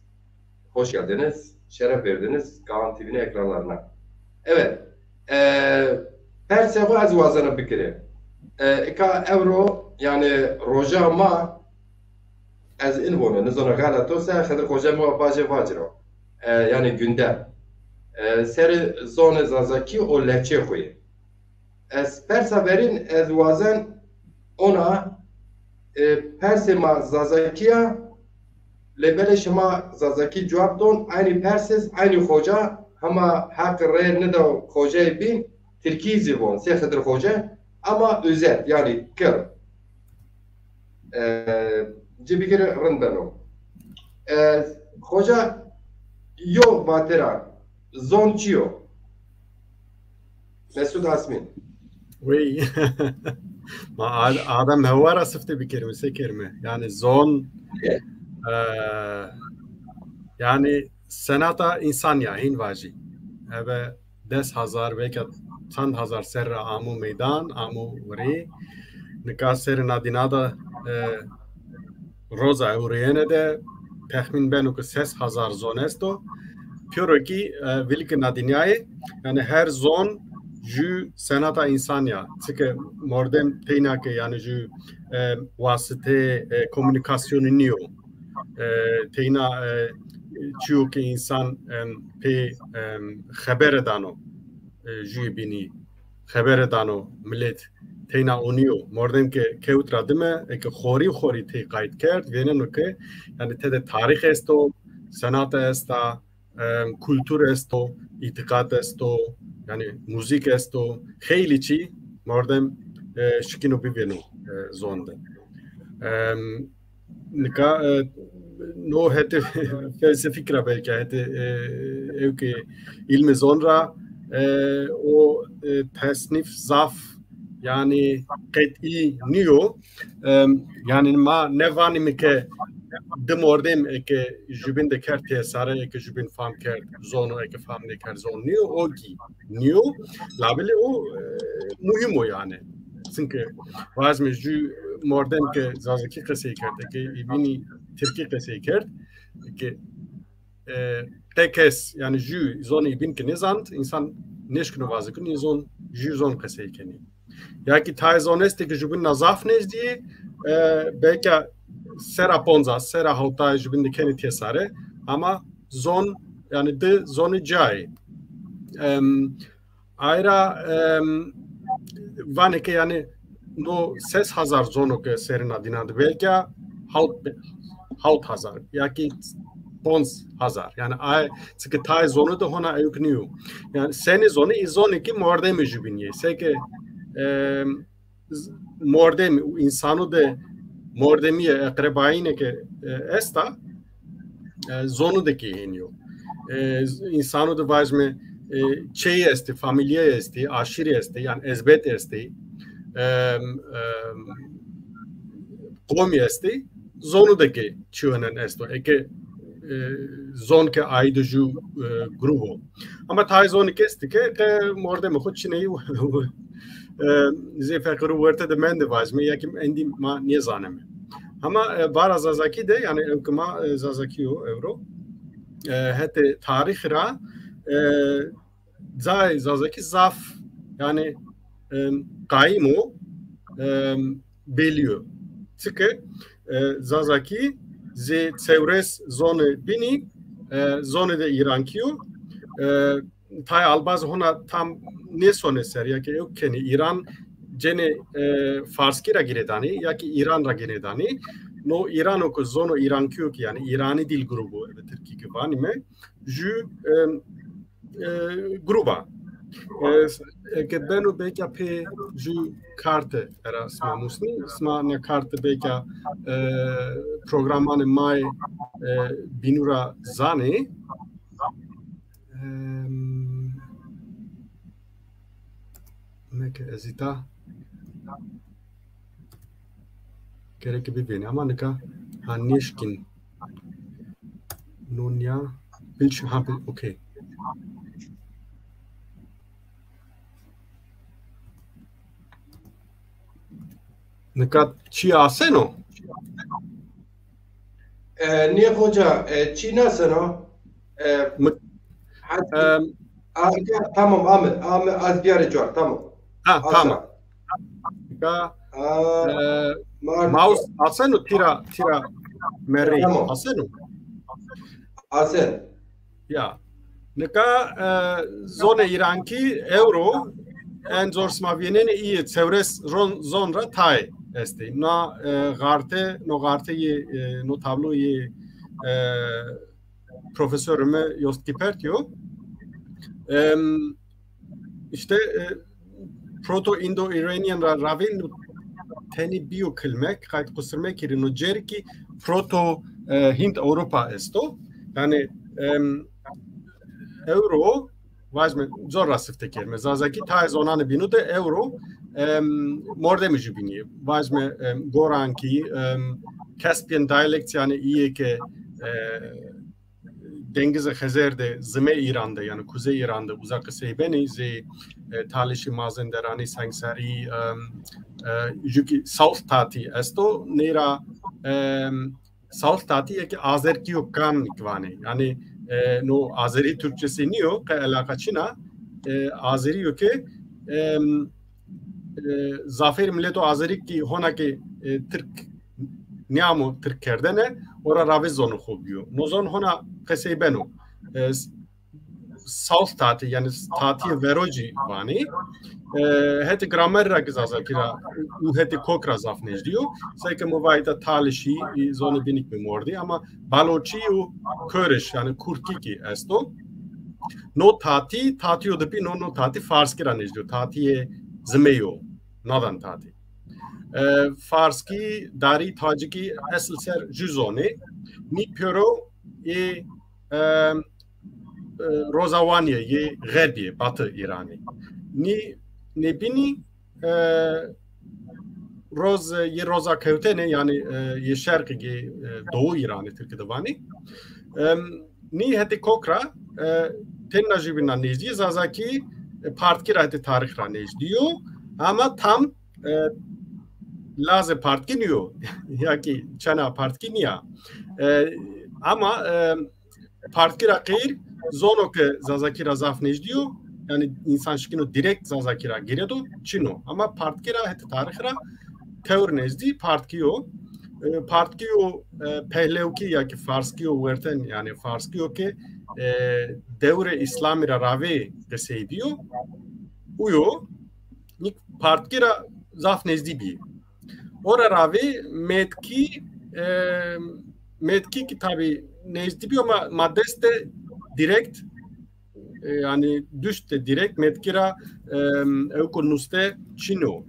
Hoş geldiniz, şeref verdiniz Kaan TV'nin ekranlarına. Evet, persevo az vazana bikiri. Eka evro yani roja ma az invono nizona galato se xadir hoca ma baje vajro. Yani gündem. Seri zone zazaki o lehçe koyu. Ez perseverin ez vazen ona persema zazakiya lebele şema zazaki cevap don aynı perses aynı hoca ama hak re ne de hocayı bin Türkiye zivon sehedir hoca ama özet yani kır cebikere rındano hoca yo vatera zon çiyo Mesut Asmin Oui. Adam hevara sıftı bir kelime. Yani zon yani senata insan ya hinvaji. Eve 10,000 belki 10,000 serra amu meydan amu veri. Nikas serina dinada roza euriyene de tahmin benu ki 6,000 zon esto. Piro ki vilki na dünyayı yani her zon Jü senata insanya, çünkü mordem teyna ki yani jü vasıte komünikasyonu niyo, teyna çiyo ki insan pe haber dano, jü bini haber dano millet teyna oniyo, mordem ki keutra dime, ki khori te kayıt kert, venen ki yani tede tarih esto, senata esta, kültür esto, itikat esto. Yani müzik esto خیلی چی مردم شکینو ببینو زونده نکا نو هته فلسفی کرا belki hete evki ilmi zonra o tasnif zaf yani qat'i niyo yani ma nevani mike de mordem ke jubin de kert sare ke jubin fam kert zono ke fam ne kert zon niyo o ki niyo labile o muhim o yani çünkü vazme ju mordem ke zazaki qese kert ke ibini Türkiye qese kert ke tekes yani ju zonu ibin ke nezant insan neşkino vazıkın zon ju zon qese keni ya ki tay zoneste ke jubin nazaf nezdi belki sera ponza, sera hauta jubinde keni tesare ama zon yani de zonu cay. Ayrıca vaneke yani no 6,000 zono ke serina dinad belki haut hazar ya ki 10,000 yani ay çünkü tay zonu da hona ayukniyor. Yani seni zonu izoni ki mordem jubinye. Seke mordem insanu de mordemiye akrabayine ke esta zonu de ki heniyor. İnsanu da vazme çey esti, familye esti, aşiri esti, yani ezbet esti, komi esti, zonu da ki çönen esto. Eke zon ke aydı ju grubu. Ama tay zonu kesti ke mordemi khud çineyi زی فکر ورته د من د واجمه یکی اندی ما نه زانم اما بار زازاکی ده yani ما زازاکی اورو هته تاریخ را زازاکی zaf yani kaimu biliyor çünkü zazaki ze çevres zonu bini zonu de İrankiyo tay albaz hona tam ne soneser ya ki yok keni İran jene Farski ra giredani ya ki İran ra giredani no İran o zono İran ki yok yani İrani dil grubu evet Türkiye ki vani me ju gruba Că benu beca pe ju carte era sma musni, sma na carte beca programane mai binura zane. Neke ezita. Kere que bibene amanica hanishkin. Nunya bilch hampel okay. Neka çi aseno? Niye hoca Çin'e sana tamam Ahmet az bir yere cevap tamam. Ha tamam. Neka mouse aseno tira meri Tamam. aseno. Asen. Ya. Neka zone İranki euro en zor smavienene iyi çevres zonra tay este. Na garte no tabloyu profesörüme Yostipertio. İşte Proto-Indo-Iranian ravin teni bio kılmek, kayıt kusırmak yerine cerki Proto-Hint Avrupa esto. Yani euro vazme zor rasifte kelime. Zazaki taiz onanı binu de euro mordemici bini. Vazme Goranki Caspian dialect yani iyi ki Dengiz-i Xezer'de zime İran'da yani Kuzey İran'da uzak seybeni ze talişi mazenderani sangsari juki South Tati esto nera South Tati ki Azerkiyo kan ikvane yani no Azeri Türkçesi niyo ka alakaçina Azeri yo ki Zafer Milleto Azeri ki hona ki Türk niamo Türk kerdene ora ravizonu hobiyo nozon hona keseybeno South Tati yani Tati veroji vani heti gramer ra kizazakira heti kokra zafnej diyor sayke movayta talişi zonu binik mi mordi ama balochiu köreş yani kurkiki esto no Tati odapi no Tati Farski ranej diyor Tatiye zmeyo nadan Tati Farski dari Taciki asıl ser juzone ni pyro Rozavaniye ye Gherbiye Batı İran'ı ni bini Roza Kevtene yani ye şerqi ye Doğu İran'ı Türkiye'de vani ni heti kokra tenna jibina nejdi zazaki partki rahti tarih ra nejdiyo ama tam Laze partki niyo ya ki çana partki niya ama partki ra kayır zono ke zazakira zaf nejdiyo yani insan şikino direkt zazakira giredo çino ama partkira heti tarihra tevr nejdi partkiyo pehlevki ya ki farskiyo verten yani farskiyo ke devre İslamira rave deseydiyo uyo nik partkira zaf nejdi bi ora rave metki ki tabi nejdi bi ama maddeste direkt yani düşte direkt metkira eukonuste Çino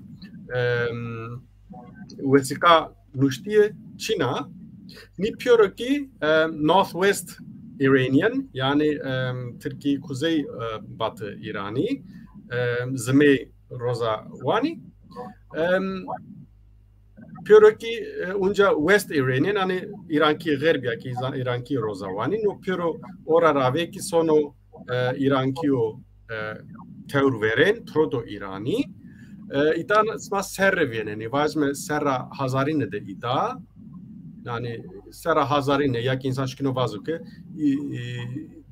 vesika nuştiye Çina ni piyoro ki Northwest Iranian yani Türkiye Kuzey Batı İrani zime Rozavani piyoro ki unca West Iranian yani İranki Gherbiya ki İranki Rozavani no piyoro ora rave ki sono İrankiyo tevr veren proto İrani İdan sma serre vieneni vazme serra hazarine de ida yani serra hazarine ya ki insan şkino vazuke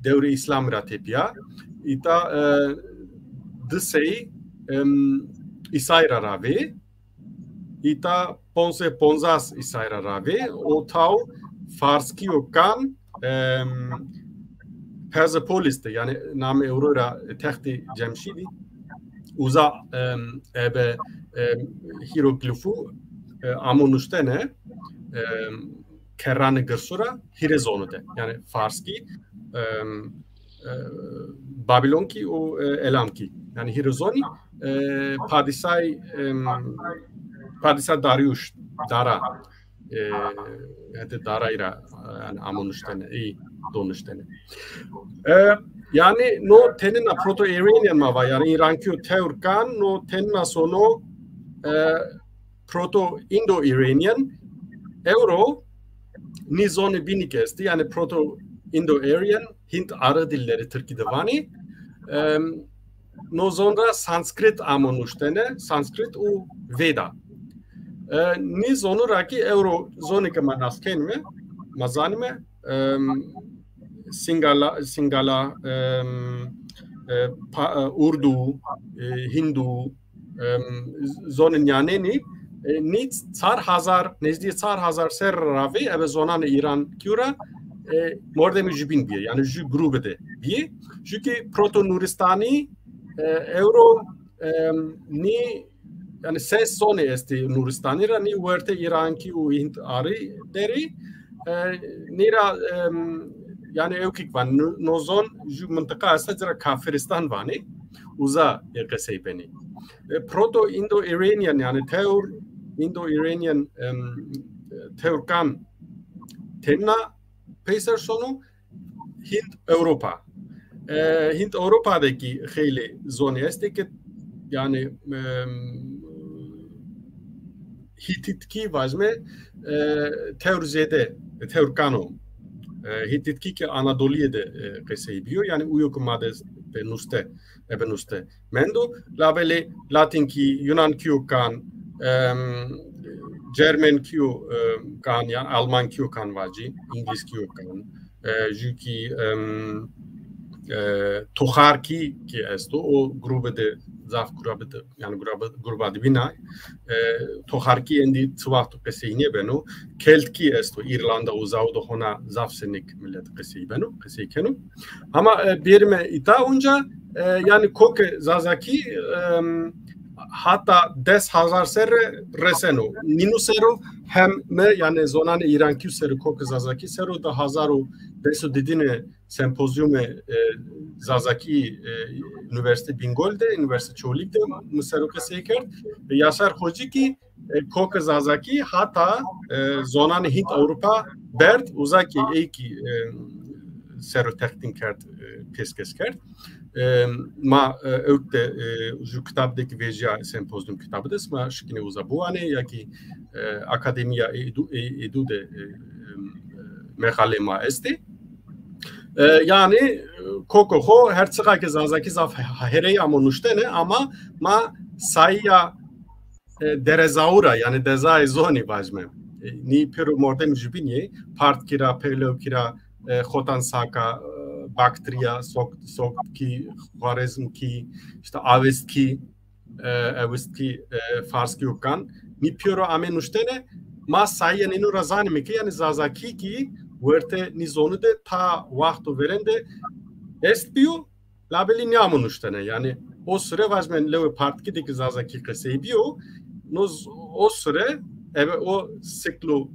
devri İslam ratepia ita dısei İsayra rave ita ponse ponzas İsayra rave o tav farskiyo kan Persepolis'te yani name Aurora tehti Cemşidi uza ebe hieroglifu amonuştene kerrane gırsura hirezonute yani Farski Babilonki u Elamki. Yani Hirizoni Padişah Dariush Dara Dara'yla yani amonuştene iyi donuştene. Yani no tenina Proto-Iranian mava yani İranki Teurkan no tenina sono Proto-Indo-Iranian Euro ni zone binik esti yani Proto-Indo-Aryan Hint arı dilleri Türkiye'de vani no sonra Sanskrit amonuştene Sanskrit u Veda ni zonuraki Euro zonike manasken mi mazanime Singala Urdu Hindu zonin yaneni نیت 4000 نزدیک 4000 سر راوی اب زونان ایران کیورا مورد میجبین بیه یعنی جو گروه بده بیه جو که پروتو نورستانی اورو نی یعنی سه زونه است نورستانی را نی ورته ایران کی و هند آری دری نیرا یعنی اوکیک وان نوزون جو منطقه است جرا کافرستان وانی اوزا یکسی بنی پروتو ایندو ایرانیان یعنی تور Indo-Iranian Teurkan temna peser sonu Hint Avrupa. Hint Avrupa'daki kheyli zone esti ki yani Hititki vazme Teurzede Teurkano Hititki ki Anadolu'da kısaybiyor yani uyukumade benuste ebenuste. Mendo labeli Latinki Yunan Kyukan German Q kan yani Alman Q kan vaji, İngiliz Q kan, çünkü Toharki ki esto o grubede zaf grubede yani grubade bina Toharki endi tsvahto keseyne beno Keltki esto İrlanda uzao do hona zaf senik millet kesey beno kesey kenu ama birme ita unca yani koke zazaki hatta 10,000 ser reseno ninusero hem me yani zonan İran ki sero kokazaki sero da hazaru beso dedine sempozyume zazaki üniversite Bingol'de üniversite Çolik'te musero keseker Yaşar Hoca ki kokazaki hatta zonan Hint Avrupa bert uzaki eki sero teknikkert peskeskert ma ökte ju kitapdaki veja sempozyum kitabı da sma şkine uzabuane ya ki akademiya edu de mehalema esti yani kokoho her çıkaki zazaki zaf herey amonuştene ama ma sayya derezaura yani dezay zoni vajme ni peru mordem jubinye part kira pelo kira khotan saka Baktriya, Sokki, Khwarezmki, işte Avestki, Farski ukan, mi pioro amenuştene, ma sayya ninu razanime ki yani zazaki ki verte nizonu de ta vaktu verende estbiyo labeli ne amenuştene yani o süre vazmen leve partkideki zazaki kesebiyo o süre eve o siklu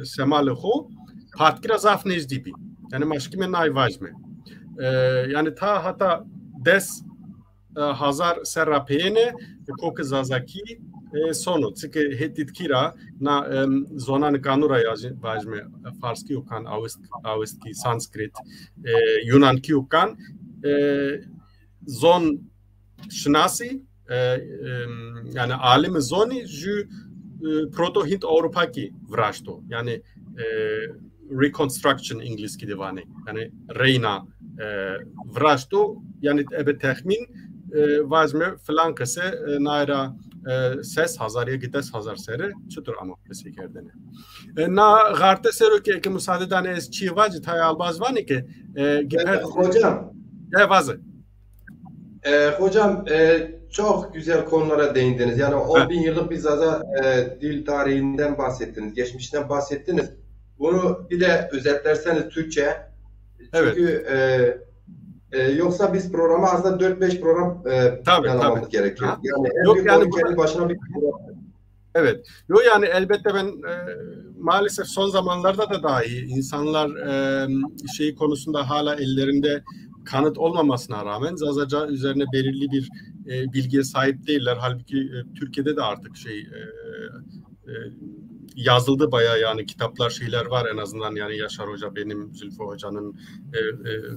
semale ho partkira zaf nezdibi yani maşkime nay vazme yani ta hatta 10,000 serapene koke zazaki sono çünkü hetitkira na zonan kanura vazme farski ukan avestki sanskrit yunanki ukan zon şnasi yani alimi zoni ju proto Hint Avrupaki vrasto yani reconstruction İngilizce divane yani Reyna vrasto yani ebe tahmin vazme falan kese naira 10,000 ya 10,000 sere çutur ama pesi kerdene na garte sero ki müsaade dane es çivac tayal bazvani ki hocam vazı hocam çok güzel konulara değindiniz yani 10.000 yıllık bir zaza dil tarihinden bahsettiniz geçmişten bahsettiniz. Bunu bir de özetlerseniz Türkçe. Çünkü yoksa biz programı aslında 4-5 program planlamamız gerekiyor. Yani en büyük yani kendi başına bir program. Evet. Yani elbette ben maalesef son zamanlarda da dahi insanlar şey konusunda hala ellerinde kanıt olmamasına rağmen Zazaca üzerine belirli bir bilgiye sahip değiller. Halbuki Türkiye'de de artık yazıldı bayağı, yani kitaplar, şeyler var en azından, yani Yaşar Hoca, benim, Zülfü Hoca'nın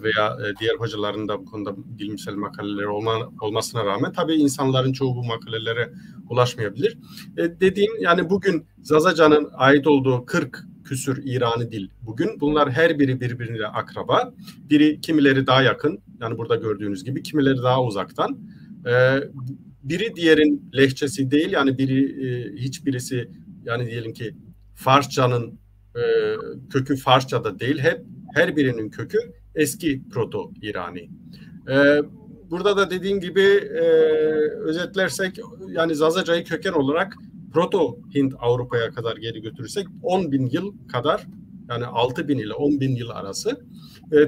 veya diğer hocaların da bu konuda bilimsel makaleleri olmasına rağmen tabii insanların çoğu bu makalelere ulaşmayabilir. Dediğim, yani bugün Zazaca'nın ait olduğu 40 küsür İrani dil bugün. Bunlar her biri birbirine akraba. Kimileri daha yakın, yani burada gördüğünüz gibi, kimileri daha uzaktan. Biri diğerin lehçesi değil, yani hiçbirisi, yani diyelim ki Farsçanın kökü Farsçada değil, her birinin kökü eski Proto-İrani. Burada da dediğim gibi özetlersek, yani Zazaca'yı köken olarak Proto-Hint Avrupa'ya kadar geri götürürsek 10.000 yıl kadar, yani 6.000 ile 10.000 yıl arası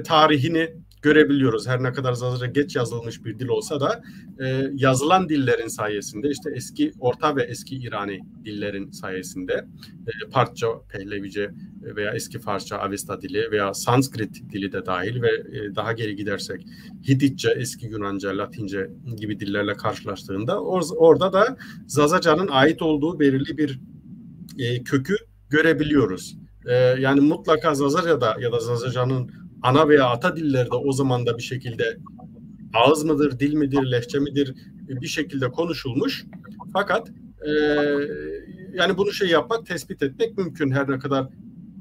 tarihini görebiliyoruz. Her ne kadar Zazaca geç yazılmış bir dil olsa da yazılan dillerin sayesinde, işte eski Orta ve eski İrani dillerin sayesinde, Partça, Pehlevice veya eski Farsça, Avesta dili veya Sanskrit dili de dahil ve daha geri gidersek Hititçe, eski Yunanca, Latince gibi dillerle karşılaştığında orada da Zazaca'nın ait olduğu belirli bir kökü görebiliyoruz. Yani mutlaka Zazaca'da ya da Zazaca'nın ana veya ata dilleri de o zaman da bir şekilde ağız mıdır, dil midir, lehçe midir bir şekilde konuşulmuş. Fakat yani bunu yapmak, tespit etmek mümkün. Her ne kadar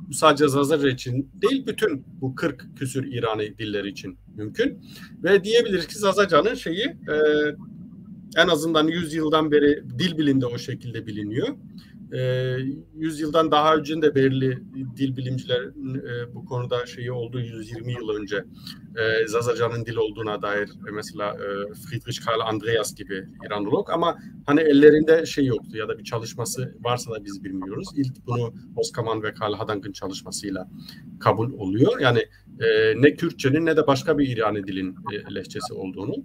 bu sadece Zazaca için değil, bütün bu 40 küsür İrani dilleri için mümkün. Ve diyebiliriz ki Zazaca'nın en azından 100 yıldan beri dil bilimde o şekilde biliniyor. 100 yıldan daha önce de belirli dil bilimciler bu konuda olduğu 120 yıl önce Zazaca'nın dil olduğuna dair, mesela Friedrich Karl Andreas gibi İranolog, ama hani ellerinde yoktu ya da bir çalışması varsa da biz bilmiyoruz. İlk bunu Oskaman ve Karl Hadank'ın çalışmasıyla kabul oluyor. Yani ne Kürtçenin ne de başka bir İrani dilin lehçesi olduğunu.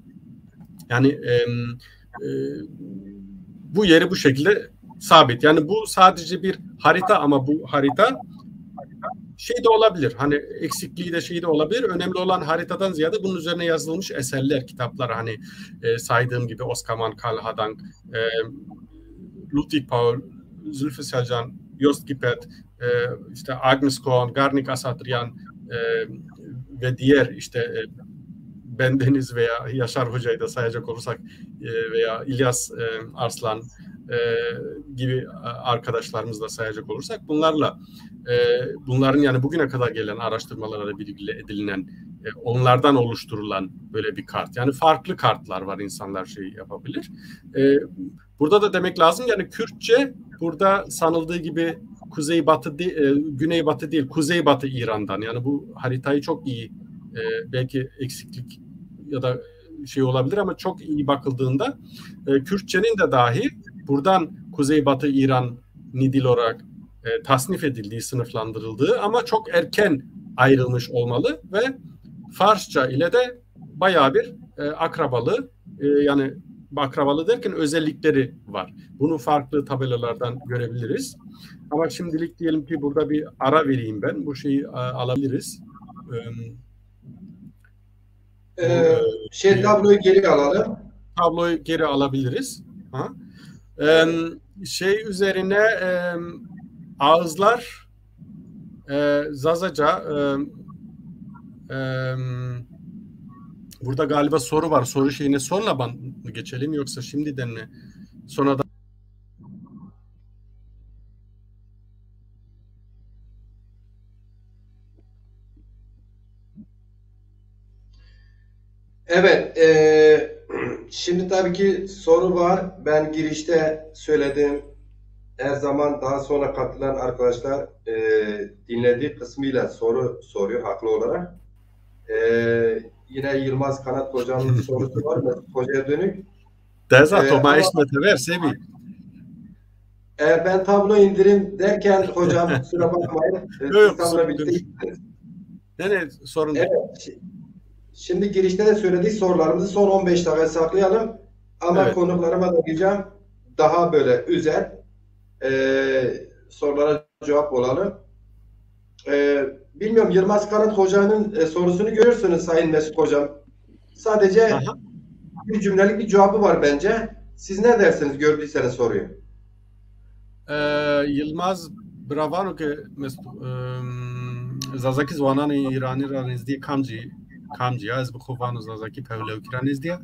Yani bu yeri bu şekilde sabit. Yani bu sadece bir harita, ama bu harita de olabilir. Hani eksikliği de de olabilir. Önemli olan haritadan ziyade bunun üzerine yazılmış eserler, kitaplar, hani saydığım gibi Oskaman, Karl Hadank, Ludwig Paul, Zülfü Selcan, Jost Gippert, işte Agnes Korn, Garnik Asatryan ve diğer bendeniz veya Yaşar Hoca'yı da sayacak olursak veya İlyas Arslan gibi arkadaşlarımızla sayacak olursak, bunların yani bugüne kadar gelen araştırmalara bilgi edinilen, onlardan oluşturulan böyle bir kart. Yani farklı kartlar var, insanlar yapabilir. Burada da demek lazım, yani Kürtçe burada sanıldığı gibi güneybatı değil, kuzeybatı İran'dan. Yani bu haritayı çok iyi, belki eksiklik ya da olabilir ama çok iyi bakıldığında Kürtçenin de dahi buradan kuzeybatı İran dil olarak tasnif edildiği, sınıflandırıldığı ama çok erken ayrılmış olmalı ve Farsça ile de bayağı bir akrabalı, yani akrabalı derken özellikleri var. Bunu farklı tabelalardan görebiliriz. Ama şimdilik diyelim ki burada bir ara vereyim ben. Bu alabiliriz. Tabloyu geri alalım. Tabloyu geri alabiliriz. Üzerine ağızlar Zazaca, burada galiba soru var. Soru sonra geçelim, yoksa şimdiden mi? Sonra da Evet, şimdi tabii ki soru var. Ben girişte söyledim. Her zaman daha sonra katılan arkadaşlar dinlediği kısmıyla soru soruyor haklı olarak. Yine Yılmaz Kanat Hocam'ın sorusu var mı? Hocaya dönük. Ben tablo indirim derken hocam kusura bakmayın. Sorun değil. Evet. Şimdi girişte de söylediği sorularımızı son 15 dakika saklayalım. Ama konuklarıma da diyeceğim, daha böyle özel sorulara cevap olalım. Bilmiyorum, Yılmaz Kanat Hoca'nın sorusunu görürsünüz Sayın Mesut Hocam. Sadece Aha. bir cümlelik bir cevabı var bence. Siz ne dersiniz gördüyseniz soruyu? Yılmaz Bravano ki Zazaki zwanani İranî ra nêzdî kamcî ya ez bi xwe Zazaki pevlewkî ra nêzdiya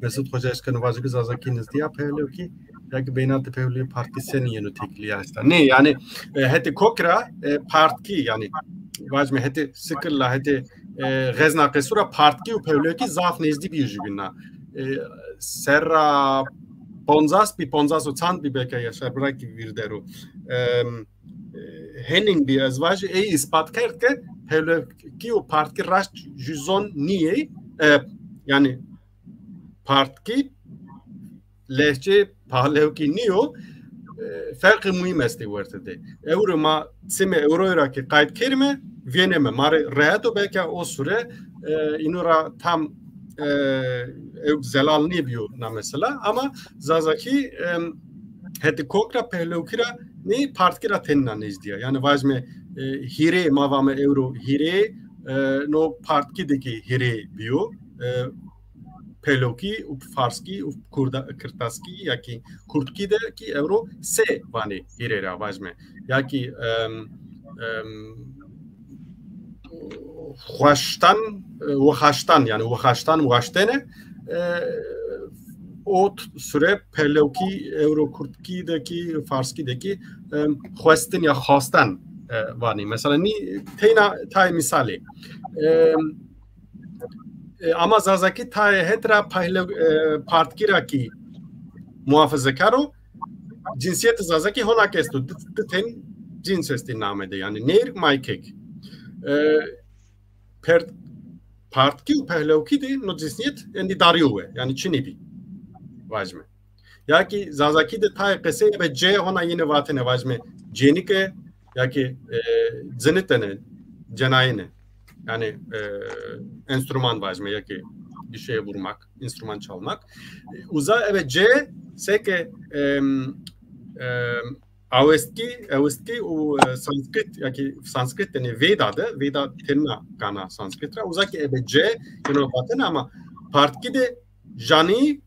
Mesut Hoca eşkenî Zazaki nêzdiya pevlewkî yekî beynatê pevlewê partî seniyên û tekliya hesta. Ne yani hetê kokra partî yani vajme hetê sikirla hetê Xezna Qesûra partî û pevlewkî zaf nêzdî bî ji bîna. Serra 50 çand bir belki yaşar bırak gibi bir dero. Henning bir azvaj ispat kert ki ki o partki raşt juzon niye yani partki lehçe pahalevki niyo farkı mühim esti vertede. Euro ma sime euroyra ki kayıt kerime vieneme mare rahato belki o süre inura tam zelal ne biyo na mesela ama Zazaki heti kokra pehlevkira ne partkira tenna nezdiya yani vajme hire mavame euro hire no partkideki hire biyo pehlevki up farski up kurda kırtaski ya ki kurtkideki euro se vani hire ra vajme ya ki Vahaştan yani Vahaştene o süre Perlevki Euro Kurtki'deki Farski'deki Xwestin ya Xastan vani. Mesela ni teyna tay misali. Ama Zazaki tay hetra partkira ki muhafazakaro cinsiyet Zazaki honak estu. Ten cins esti namede yani ner maykek. Partki u pehlevki de no cinsiyet endi dariuve yani Çinibi vajme. Ya ki Zazaki de tay qese ve C ona yine vatene vajme cenike ya ki zenitene cenayine yani enstrüman vajme ya ki bir şeye vurmak, enstrüman çalmak. Uza evet C seke Avestki u Sanskrit ya ki Sanskrit yani Veda tenna kana Sanskritra uzaki ebece yani vatene ama partki de jani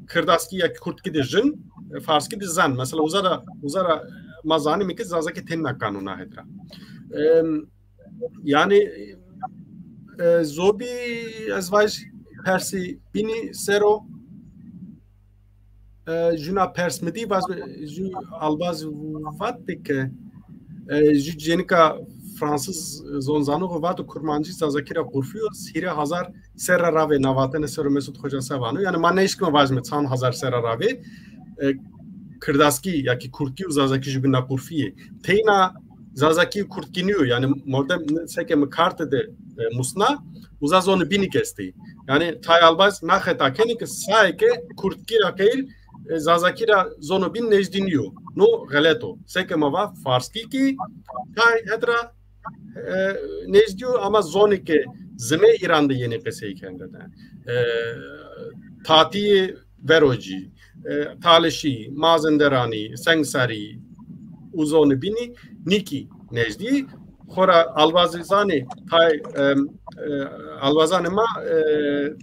Kırdaski ya Kurtki de jin Farski de zan mesela uzara mazani mi ki Zazaki tenna kanuna hedra yani zobi azvaj persi bini sero juna persmedi vaz ju albaz vattik ju jenika Fransız zonzano vat kurmancı Zazakira kurfios hire hazar serra rave navatene ser Mesut Hoca savano yani maneşkma vazme çan hazar serra rave Kırdaski ya ki Kurtki Zazaki jubina kurfiye teyna Zazaki Kurtkiniyor yani modem seke mi karte de musna uzaz onu bini kesti yani tay albaz naheta kenik saike Kurtkira keil Zazakira zono bin nejdiniyor no galeto seke mava farski ki tay hedra nejdiyor ama zonike zime İran'da yeni kesey kendine tatiye veroji Talişi, Mazenderani, Sengsari, uzonu bini, Niki nejdi. Xora Alvazani, Alvazani ma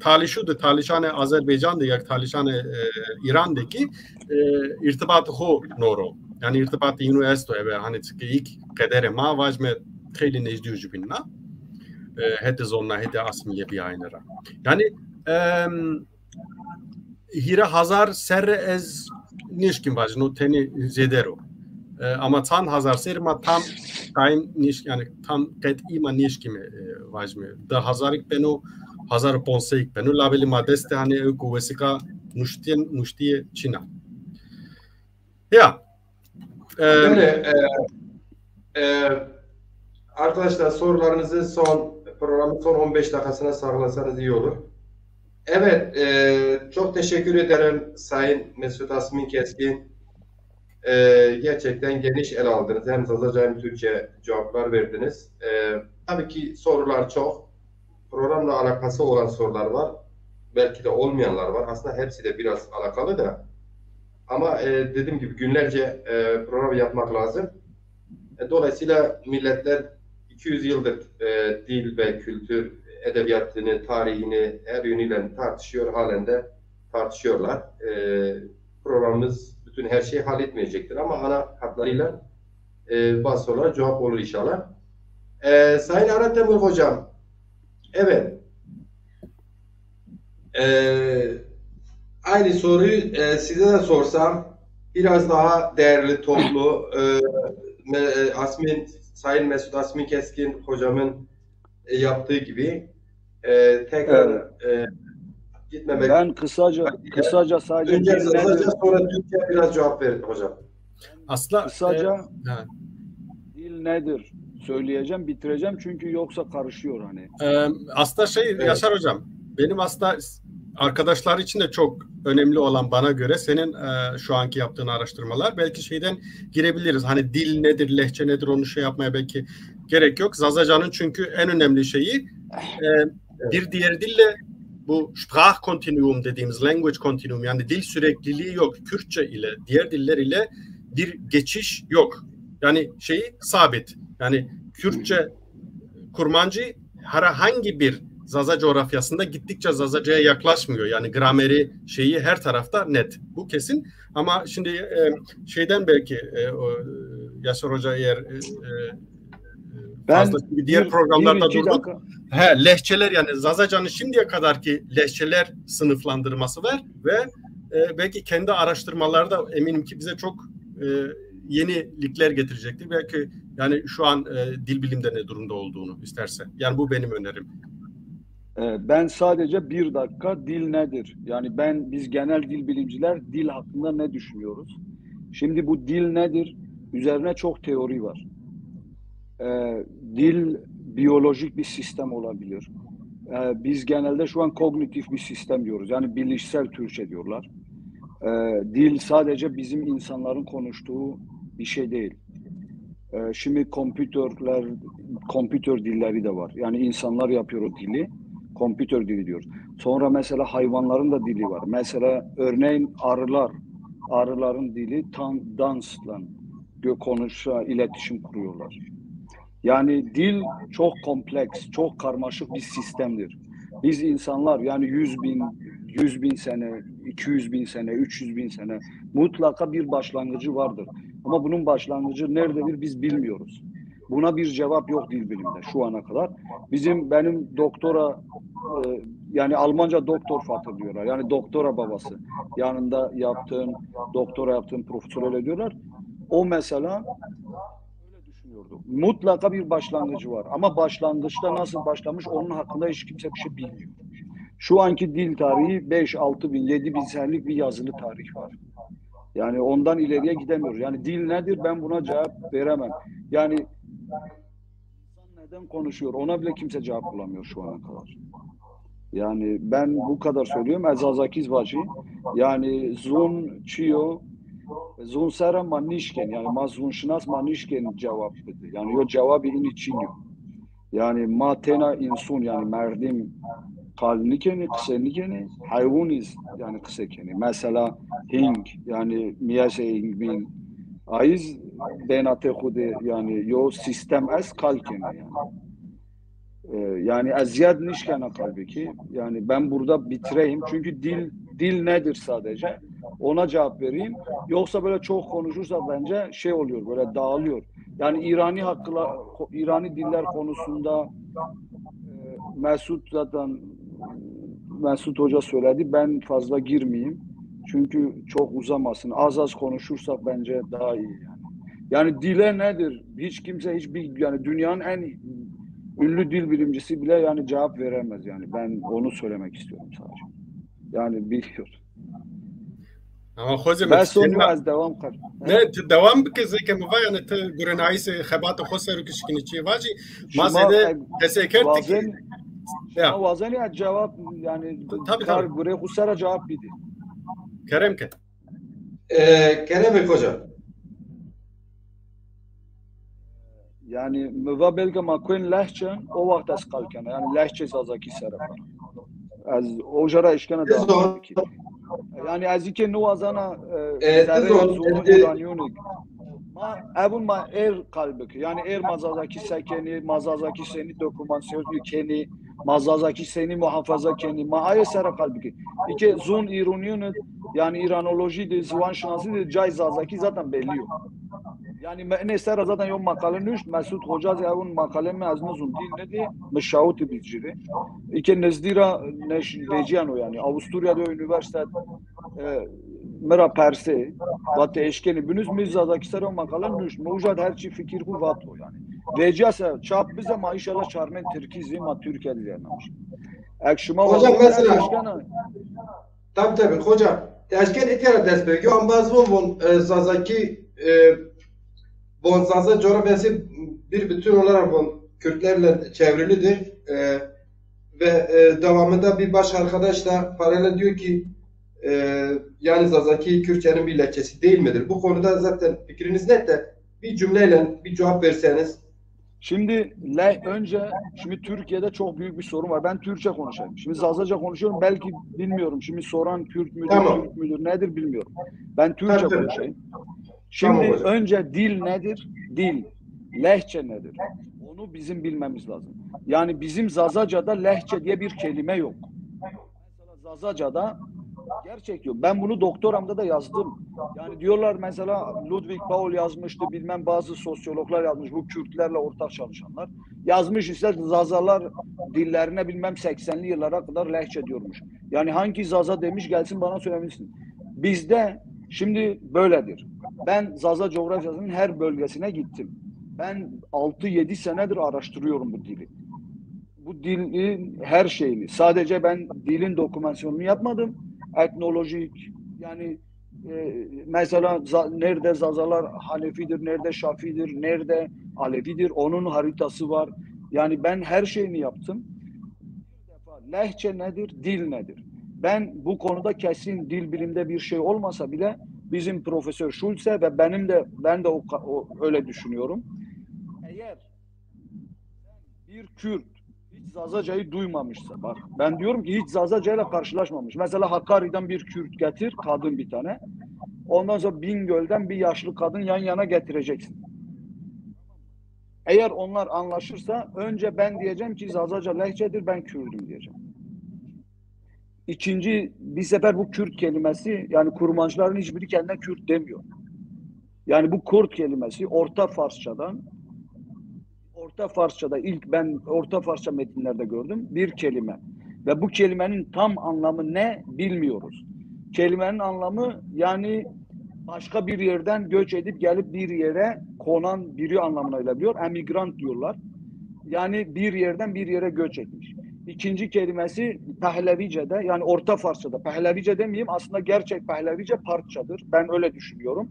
talişudu, talişane Azerbaycan'da yak talişane İran'daki irtibatı ho noro. Yani irtibatı yinu esto eve hani ilk kadere ma vajme kheli nejdi ujubinna. Hete zonna hete asmiye bir aynara. Yani hire hazar serre ez nişkin vaj no teni zedero ama tan hazar serma tam kain niş yani tam qet'i ma nişkime vajme da hazarik beno hazar ponseyik beno labeli madeste hani kuvesika nuştiye Çina ya yani arkadaşlar sorularınızı programın son 15 dakikasına saklasanız iyi olur. Evet, çok teşekkür ederim Sayın Mesut Asmin Keskin. Gerçekten geniş el aldınız. Hem Zazaca hem Türkçe cevaplar verdiniz. Tabii ki sorular çok. Programla alakası olan sorular var. Belki de olmayanlar var. Aslında hepsi de biraz alakalı da. Ama dediğim gibi günlerce program yapmak lazım. Dolayısıyla milletler 200 yıldır dil ve kültür edebiyatını, tarihini her yönüyle tartışıyor, halen de tartışıyorlar. Programımız bütün her şeyi halletmeyecektir ama ana hatlarıyla bazı sorulara cevap olur inşallah. Sayın Arat Temur Hocam, evet. Aynı soruyu size de sorsam, biraz daha değerli toplu, Sayın Mesut Asmin Keskin hocamın yaptığı gibi tekrar gitmemek. Ben kısaca sadece önce sonra Türkiye biraz cevap verin hocam. Aslında kısaca dil nedir söyleyeceğim, bitireceğim çünkü yoksa karışıyor hani. Aslında Evet. Yaşar hocam, benim aslında arkadaşlar için de çok önemli olan bana göre senin şu anki yaptığın araştırmalar, belki şeyden girebiliriz. Hani dil nedir, lehçe nedir, onu şey yapmaya belki gerek yok. Zazacan'ın çünkü en önemli şeyi bir diğer dille bu Sprachkontinuum dediğimiz language continuum, yani dil sürekliliği yok. Kürtçe ile diğer diller ile bir geçiş yok. Yani şeyi sabit. Yani Kürtçe, Kurmancı herhangi bir Zaza coğrafyasında gittikçe Zazaca'ya yaklaşmıyor. Yani grameri şeyi her tarafta net. Bu kesin. Ama şimdi şeyden belki Yaşar Hoca eğer fazla diğer programlarda durduk. Lehçeler, yani Zazaca'nın şimdiye kadarki lehçeler sınıflandırması var ve belki kendi araştırmalarda eminim ki bize çok yenilikler getirecektir. Belki yani şu an dil bilimde ne durumda olduğunu isterse. Yani bu benim önerim. Ben sadece bir dakika dil nedir? Yani biz genel dil bilimciler dil hakkında ne düşünüyoruz? Şimdi bu dil nedir? Üzerine çok teori var. Dil biyolojik bir sistem olabilir. Biz genelde şu an kognitif bir sistem diyoruz. Yani bilişsel Türkçe diyorlar. Dil sadece bizim insanların konuştuğu bir şey değil. Şimdi kompütör dilleri de var. Yani insanlar yapıyor o dili. Kompütör dili diyoruz. Sonra mesela hayvanların da dili var. Mesela örneğin arıların dili dansla iletişim kuruyorlar. Yani dil çok kompleks, çok karmaşık bir sistemdir. Biz insanlar yani 100 bin sene, 200 bin sene, 300 bin sene mutlaka bir başlangıcı vardır. Ama bunun başlangıcı nerededir biz bilmiyoruz. Buna bir cevap yok dil biliminde şu ana kadar. Benim doktora yani Almanca doktor Fatih diyorlar. Yani doktora babası. Yanında doktora yaptığım profesör öyle diyorlar. O mesela öyle düşünüyordu. Mutlaka bir başlangıcı var. Ama başlangıçta nasıl başlamış onun hakkında hiç kimse bir şey bilmiyor. Şu anki dil tarihi 5-6 bin, 7 bin senelik bir yazılı tarih var. Yani ondan ileriye gidemiyoruz. Yani dil nedir? Ben buna cevap veremem. Yani insan neden konuşuyor? Ona bile kimse cevap bulamıyor şu ana kadar. Yani ben bu kadar söylüyorum. Ezazakiz vacı. Yani zun çiyo zun sera manişken yani ma zun şinas manişken cevap dedi. Yani o cevabı in için yok. Yani ma tena insun yani merdim kalnikeni kısenikeni hayvaniz yani kısekeni. Mesela hing yani miyase hing bin aiz benate hude yani yo sistem es kalkeni yani. Yani eziyad nişkene kalbi ki yani ben burada bitireyim çünkü dil nedir sadece ona cevap vereyim yoksa böyle çok konuşursa bence şey oluyor böyle dağılıyor yani İrani diller konusunda Mesut Hoca söyledi ben fazla girmeyeyim çünkü çok uzamasın az konuşursak bence daha iyi yani dile nedir hiç kimse yani dünyanın en ünlü dil bilimcisi bile yani cevap veremez yani. Ben onu söylemek istiyorum sadece. Yani biliyor. Ama hocam ben sonu az devam kar. Ne devam bikeze ke muva yani te gurenayse khabat khosar kishkinichi vaji mazede tesekertik ya vazeni ya cevap yani kar gure khosara cevap bidi. Kerem ke. Kerem hocam. Yani müva belge makuen lehçen o vakit az kalken yani lehçe zazaki serafa az o jara işkene devam ki yani az iki nuvazana zerre ma abun er kalbeki yani mazazaki sekeni mazazaki seni dokümansiyon keni Mazazaki seni muhafaza kendi. Mahaya sera kalbi. İki zon ironiyonu yani İranoloji de zivan şansı de cay zazaki zaten belli yok. Yani ne sera zaten yok makale nüş Mesut Hoca zavun makale mi az nuzun din ne de meşaut bizciri. İki nezdira neş veciano yani Avusturya'da üniversite mera perse vate eşkeni bünüz mizadaki sera makale nüş mevcud her çi fikir ku vato yani. Veciyasa çap bize ma inşallah çarmen Türkiye ma Türkiye'de yani. Ekşima Hocam mesela eşkena tabii hocam eşken etiyara dest bekliyor ama bazı bu zazaki Bonzaza coğrafyası bir bütün olarak Kürtlerle çevrilidir ve devamında bir baş arkadaş da paralel diyor ki yani Zazaki Kürtçenin bir lehçesi değil midir? Bu konuda zaten fikriniz net de bir cümleyle bir cevap verseniz. Şimdi şimdi Türkiye'de çok büyük bir sorun var. Ben Türkçe konuşayım. Şimdi Zazaca konuşuyorum. Belki bilmiyorum. Şimdi soran Kürt müdür, Tamam. Türk müdür, nedir bilmiyorum. Ben Türkçe Tabii. konuşayım. Şimdi Tamam hocam. önce dil nedir? Dil. Lehçe nedir? Onu bizim bilmemiz lazım. Yani bizim Zazaca'da lehçe diye bir kelime yok. Mesela Zazaca'da gerçek yok. Ben bunu doktoramda da yazdım. Yani diyorlar mesela Ludwig Paul yazmıştı, bilmem bazı sosyologlar yazmış, bu Kürtlerle ortak çalışanlar. Yazmış işte Zazalar dillerine bilmem 80'li yıllara kadar lehçe diyormuş. Yani hangi Zaza demiş gelsin bana söylemişsin. Bizde şimdi böyledir. Ben Zaza coğrafyasının her bölgesine gittim. Ben 6-7 senedir araştırıyorum bu dili. Bu dilin her şeyini. Sadece ben dilin dokümasyonunu yapmadım. Etnolojik yani mesela nerede Zazalar Hanefidir, nerede Şafidir, nerede Alevidir onun haritası var. Yani ben her şeyini yaptım. Bir defa lehçe nedir, dil nedir? Ben bu konuda kesin dil bilimde bir şey olmasa bile bizim Profesör Schulze ve ben de öyle düşünüyorum. Eğer bir Kürt hiç Zazaca'yı duymamışsa, bak ben diyorum ki hiç Zazaca'yla karşılaşmamış. Mesela Hakkari'den bir Kürt getir, kadın bir tane. Ondan sonra Bingöl'den bir yaşlı kadın yan yana getireceksin. Eğer onlar anlaşırsa önce ben diyeceğim ki Zazaca lehçedir, ben Kürt'üm diyeceğim. İkinci bir sefer bu Kürt kelimesi yani kurmancıların hiçbiri kendine Kürt demiyor. Yani bu Kürt kelimesi Orta Farsça'da ilk ben Orta Farsça metinlerde gördüm bir kelime. Ve bu kelimenin tam anlamı ne bilmiyoruz. Kelimenin anlamı yani başka bir yerden göç edip gelip bir yere konan biri anlamına geliyor. Emigrant diyorlar. Yani bir yerden bir yere göç etmiş. İkinci kelimesi Pehlevice'de yani Orta Farsça'da. Pehlevice demeyeyim aslında gerçek Pehlevice Partçadır. Ben öyle düşünüyorum.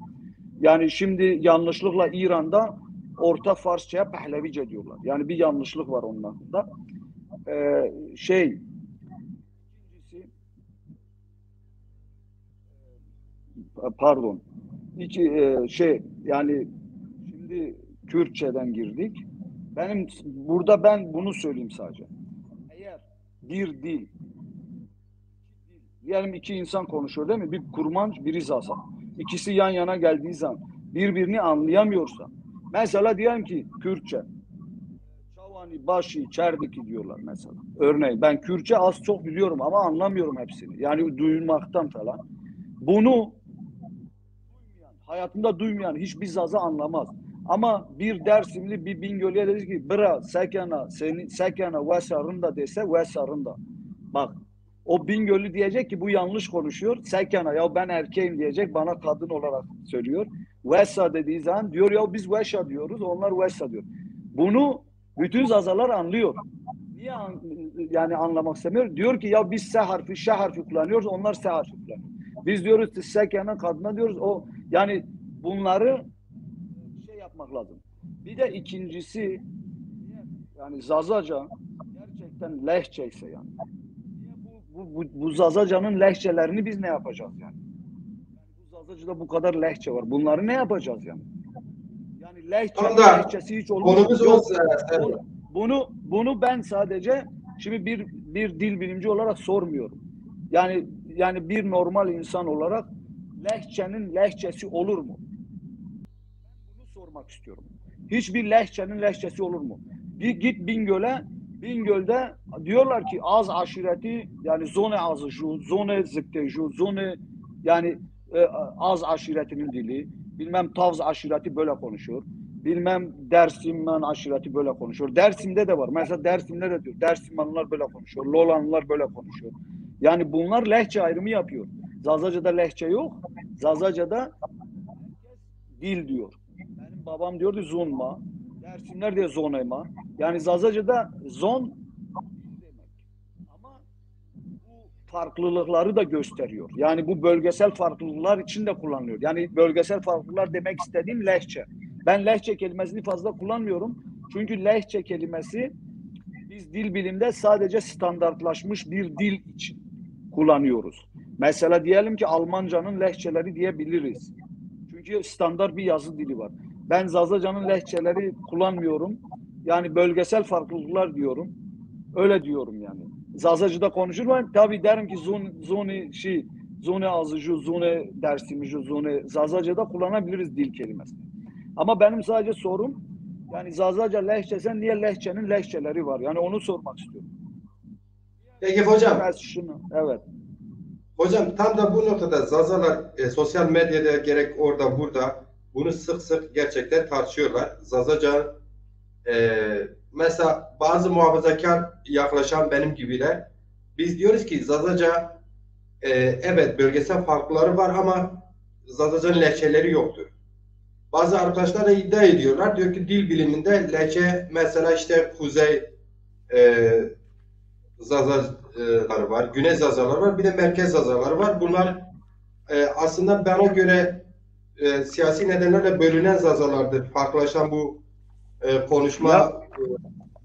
Yani şimdi yanlışlıkla İran'da Orta Farsça'ya Pehlevice diyorlar. Yani bir yanlışlık var onun hakkında. Yani şimdi Kürtçeden girdik. Burada ben bunu söyleyeyim sadece. Eğer bir dil diyelim iki insan konuşuyor değil mi? Bir kurmanç, biri Zaza. İkisi yan yana geldiği zaman birbirini anlayamıyorsa mesela diyelim ki Kürtçe Çavani, Başı, Çerdiki diyorlar mesela. Örneğin ben Kürtçe az çok biliyorum ama anlamıyorum hepsini. Yani duymaktan falan. Bunu hayatında duymayan hiçbir Zaza anlamaz. Ama bir Dersimli bir Bingöl'e dedi ki bıra sekana vesarında dese vesarında. Bak o Bingöl'ü diyecek ki bu yanlış konuşuyor. Sekana ya ben erkeğim diyecek bana kadın olarak söylüyor. Vesa dediği zaman diyor ya biz Veşa diyoruz onlar Vesa diyor. Bunu bütün Zazalar anlıyor. Niye yani anlamak istemiyor? Diyor ki ya biz S harfi, Ş harfi kullanıyoruz onlar S harfi kullanıyor. Biz diyoruz sekana kadına diyoruz o yani bunları yapmak lazım. Bir de ikincisi yani Zazaca gerçekten lehçe ise yani bu Zazaca'nın lehçelerini biz ne yapacağız yani? Bu Zazaca'da bu kadar lehçe var. Bunları ne yapacağız yani? Yani lehçesi hiç olmuş yok. Bunu ben sadece şimdi bir dil bilimci olarak sormuyorum. Yani bir normal insan olarak lehçenin lehçesi olur mu? Sormak istiyorum. Hiçbir lehçenin lehçesi olur mu? Git Bingöl'e Bingöl'de diyorlar ki az aşireti yani zone azı şu, zone zıkkı şu, zone yani az aşiretinin dili. Bilmem Tavz aşireti böyle konuşuyor. Bilmem Dersimman aşireti böyle konuşuyor. Dersim'de de var. Mesela Dersim'de de diyor. Dersimmanlılar böyle konuşuyor. Lolanlılar böyle konuşuyor. Yani bunlar lehçe ayrımı yapıyor. Zazaca'da lehçe yok. Zazaca'da dil diyor. Benim babam diyordu zonma. Dersimler diye zonema. Yani Zazaca'da zon demek. Ama bu farklılıkları da gösteriyor. Yani bu bölgesel farklılıklar için de kullanılıyor. Yani bölgesel farklılıklar demek istediğim lehçe. Ben lehçe kelimesini fazla kullanmıyorum. Çünkü lehçe kelimesi biz dil bilimde sadece standartlaşmış bir dil için kullanıyoruz. Mesela diyelim ki Almancanın lehçeleri diyebiliriz. Çünkü standart bir yazı dili var. Ben Zazaca'nın lehçeleri kullanmıyorum. Yani bölgesel farklılıklar diyorum. Öyle diyorum yani. Zazaca'da konuşurken tabii derim ki zone azıcı, zone dersimici, zone Zazaca'da kullanabiliriz dil kelimesini. Ama benim sadece sorum yani Zazaca lehçesen niye lehçenin lehçeleri var? Yani onu sormak istiyorum. Peki hocam. Evet. Hocam tam da bu noktada Zazalar sosyal medyada gerek orada burada bunu sık sık gerçekten tartışıyorlar. Zazaca mesela bazı muhafazakar yaklaşan benim gibiler biz diyoruz ki Zazaca evet bölgesel farkları var ama Zazaca'nın lehçeleri yoktur. Bazı arkadaşlar da iddia ediyorlar. Diyor ki dil biliminde lehçe mesela işte kuzey Zazaları var, güney Zazaları var, bir de merkez Zazaları var. Bunlar aslında bana göre siyasi nedenlerle bölünen Zazalardır. Farklılaşan bu konuşma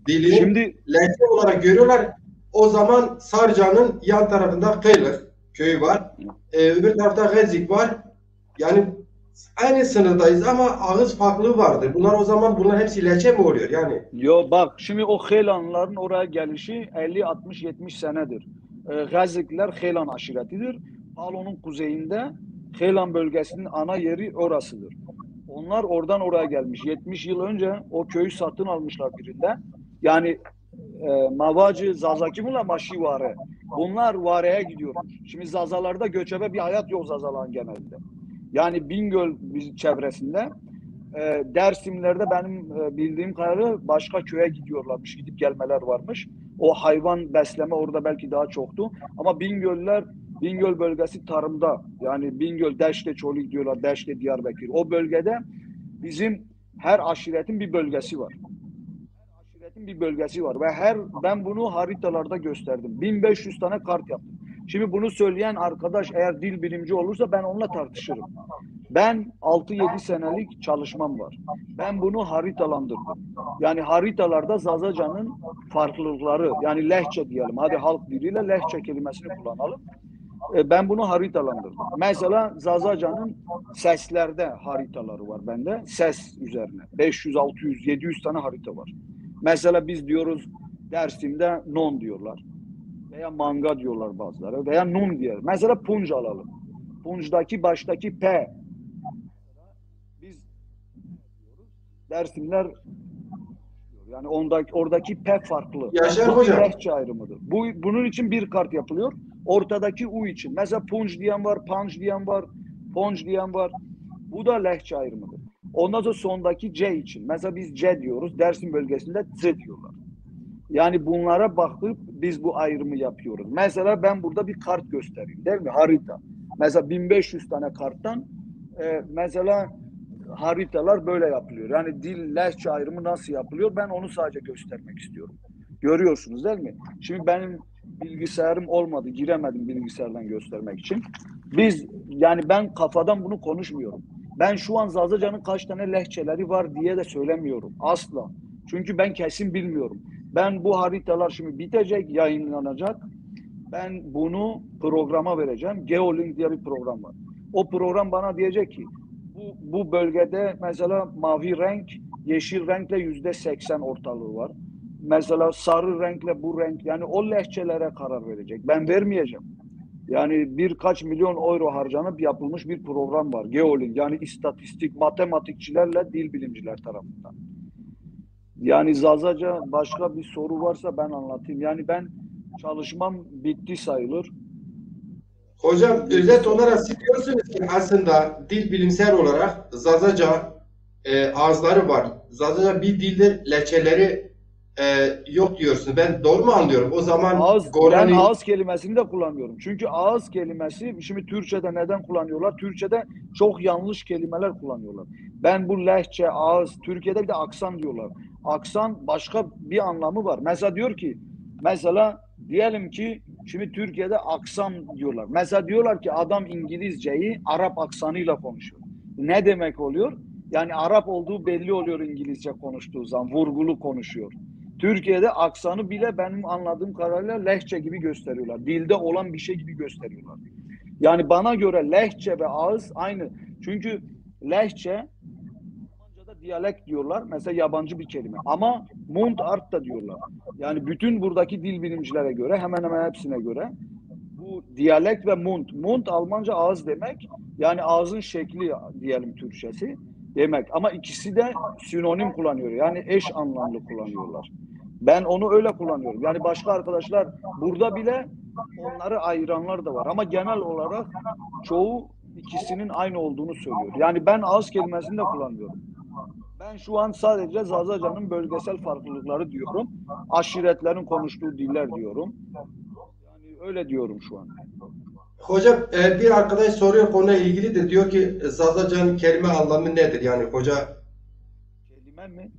dilini Şimdi lehçe olarak görüyorlar. O zaman Sarca'nın yan tarafında Kıyılık köyü var. Öbür tarafta Gezik var. Yani aynı sınırdayız ama ağız farklılığı vardır. Bunlar hepsi lehçe mi oluyor yani? Yo bak şimdi o Helanların oraya gelişi 50 60 70 senedir. Gazikler Helan aşiretidir. Palo'nun kuzeyinde Helan bölgesinin ana yeri orasıdır. Onlar oradan oraya gelmiş. 70 yıl önce o köyü satın almışlar birinde. Yani Mavacı, Zazakimula, Maşivare. Bunlar Vare'ye gidiyormuş. Şimdi Zazalarda göçebe bir hayat yok Zazaların genelde. Yani Bingöl çevresinde Dersimler'de benim bildiğim kadarıyla başka köye gidiyorlarmış. Gidip gelmeler varmış. O hayvan besleme orada belki daha çoktu. Ama Bingöl bölgesi tarımda. Yani Bingöl, Deşke, Çolik diyorlar. Deşke, Diyarbakır. O bölgede bizim her aşiretin bir bölgesi var. Bir bölgesi var ve ben bunu haritalarda gösterdim. 1500 tane kart yaptım. Şimdi bunu söyleyen arkadaş eğer dil bilimci olursa ben onunla tartışırım. Ben 6-7 senelik çalışmam var. Ben bunu haritalandırdım. Yani haritalarda Zazaca'nın farklılıkları yani lehçe diyelim. Hadi halk diliyle lehçe kelimesini kullanalım. Ben bunu haritalandırdım. Mesela Zazaca'nın seslerde haritaları var bende. Ses üzerine. 500, 600, 700 tane harita var. Mesela biz diyoruz Dersim'de non diyorlar. Veya manga diyorlar bazıları. Veya nun diyor. Mesela punç alalım. Punç'daki baştaki P. Biz diyoruz. Dersimler yani oradaki P farklı. Yaşar bu hocam. Lehçe ayrımıdır. Bunun için bir kart yapılıyor. Ortadaki U için. Mesela punç diyen var, punch diyen var, ponç diyen var. Bu da lehçe ayrımıdır. Ondan sonra sondaki C için. Mesela biz C diyoruz. Dersim bölgesinde Z diyorlar. Yani bunlara bakıp biz bu ayrımı yapıyoruz. Mesela ben burada bir kart göstereyim değil mi? Harita. Mesela 1500 tane karttan mesela haritalar böyle yapılıyor. Yani dil, lehçe ayrımı nasıl yapılıyor? Ben onu sadece göstermek istiyorum. Görüyorsunuz değil mi? Şimdi benim bilgisayarım olmadı. Giremedim bilgisayardan göstermek için. Ben kafadan bunu konuşmuyorum. Ben şu an Zazaca'nın kaç tane lehçeleri var diye de söylemiyorum. Asla. Çünkü ben kesin bilmiyorum. Ben bu haritalar şimdi bitecek, yayınlanacak. Ben bunu programa vereceğim. Geolink diye bir program var. O program bana diyecek ki bu bölgede mesela mavi renk, yeşil renkle %80 ortalığı var. Mesela sarı renkle bu renk yani o lehçelere karar verecek. Ben vermeyeceğim. Yani birkaç milyon euro harcanıp yapılmış bir program var. Geolink yani istatistik, matematikçilerle dil bilimciler tarafından. Yani Zazaca başka bir soru varsa ben anlatayım. Yani ben çalışmam bitti sayılır. Hocam özet olarak siz diyorsunuz ki aslında dil bilimsel olarak Zazaca ağızları var. Zazaca bir dildir, lehçeleri yok diyorsunuz. Ben doğru mu anlıyorum? O zaman Ben Gorani ağız kelimesini de kullanıyorum. Çünkü ağız kelimesi şimdi Türkçe'de neden kullanıyorlar? Türkçe'de çok yanlış kelimeler kullanıyorlar. Ben bu lehçe, ağız, Türkiye'de bir de aksan diyorlar. Aksan başka bir anlamı var. Mesela diyelim ki şimdi Türkiye'de aksan diyorlar. Mesela diyorlar ki adam İngilizceyi Arap aksanıyla konuşuyor. Ne demek oluyor? Yani Arap olduğu belli oluyor İngilizce konuştuğu zaman. Vurgulu konuşuyor. Türkiye'de aksanı bile benim anladığım kadarıyla lehçe gibi gösteriyorlar. Dilde olan bir şey gibi gösteriyorlar. Yani bana göre lehçe ve ağız aynı. Çünkü lehçe Almanca'da diyalekt diyorlar. Mesela yabancı bir kelime. Ama Mundart da diyorlar. Yani bütün buradaki dil bilimcilere göre hemen hemen hepsine göre bu diyalekt ve Mund Almanca ağız demek. Yani ağzın şekli diyelim Türkçesi demek. Ama ikisi de sinonim kullanıyor. Yani eş anlamlı kullanıyorlar. Ben onu öyle kullanıyorum. Yani başka arkadaşlar burada bile onları ayıranlar da var. Ama genel olarak çoğu ikisinin aynı olduğunu söylüyor. Yani ben ağız kelimesini de kullanıyorum. Ben şu an sadece Zazaca'nın bölgesel farklılıkları diyorum. Aşiretlerin konuştuğu diller diyorum. Yani öyle diyorum şu an. hocam bir arkadaş soruyor konuyla ilgili de diyor ki Zazaca'nın kelime anlamı nedir? Yani hoca Kelime mi?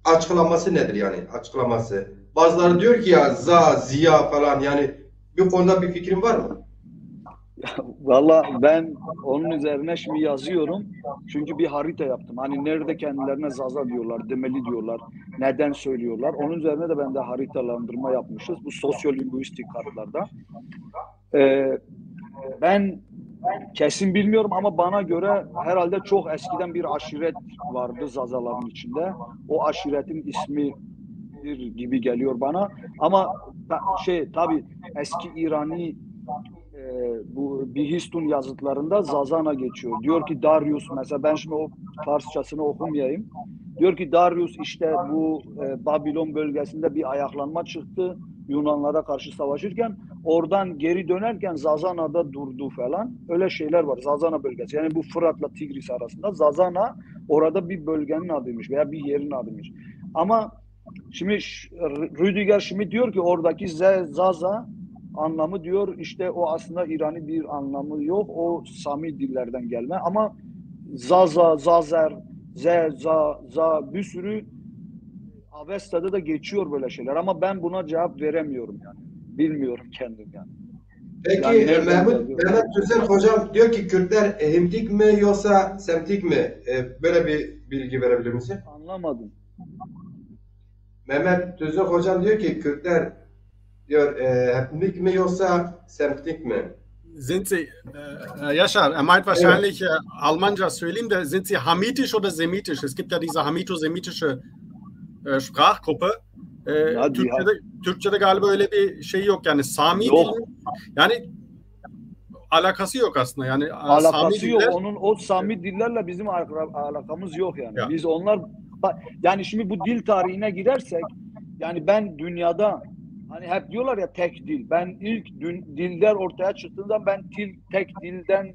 açıklaması nedir yani açıklaması? Bazıları diyor ki ya ziya falan yani bu konuda bir fikrin var mı? Valla ben onun üzerine şimdi yazıyorum. Çünkü bir harita yaptım. Hani nerede kendilerine Zaza diyorlar, demeli diyorlar, neden söylüyorlar. Onun üzerine de ben de haritalandırma yapmışız. Bu sosyolingüistik kartlarda. Ben kesin bilmiyorum ama bana göre herhalde çok eskiden bir aşiret vardı Zazaların içinde. O aşiretin ismi gibi geliyor bana. Ama tabii eski İrani bu Bihistun yazıtlarında Zazana geçiyor. Diyor ki Darius, mesela ben şimdi o Farsçasını okumayayım. Diyor ki Darius işte bu Babilon bölgesinde bir ayaklanma çıktı. Yunanlara karşı savaşırken oradan geri dönerken Zazana'da durdu falan. Öyle şeyler var. Zazana bölgesi. Yani bu Fırat'la Tigris arasında Zazana orada bir bölgenin adıymış veya bir yerin adıymış. Ama şimdi Rüdiger şimdi diyor ki oradaki Zaza anlamı diyor işte o aslında İrani bir anlamı yok. O Sami dillerden gelme ama Zaza, Zazer, Za bir sürü Avesta'da da geçiyor böyle şeyler ama ben buna cevap veremiyorum yani. Bilmiyorum kendim yani. Peki Yani Mehmet Tüzel hocam diyor ki Kürtler hemtik mi yoksa semtik mi? Böyle bir bilgi verebilir misin? Anlamadım. Mehmet Tüzel hocam diyor ki Kürtler diyor hemtik mi yoksa semtik mi? Sind Sie, Yaşar, meint wahrscheinlich Almanca söyleyeyim de, sind Sie hamitisch oder semitisch? Es gibt ja diese hamito-semitische Sprachgruppe. Türkçe'de galiba öyle bir şey yok yani Sami yok. Dili, yani alakası yok aslında yani alakası Sami yok. Diller, O Sami dillerle bizim alakamız yok yani. Ya. Biz onlar yani şimdi bu dil tarihine girersek yani ben dünyada hani hep diyorlar ya tek dil. Ben ilk diller ortaya çıktığında ben tek dilden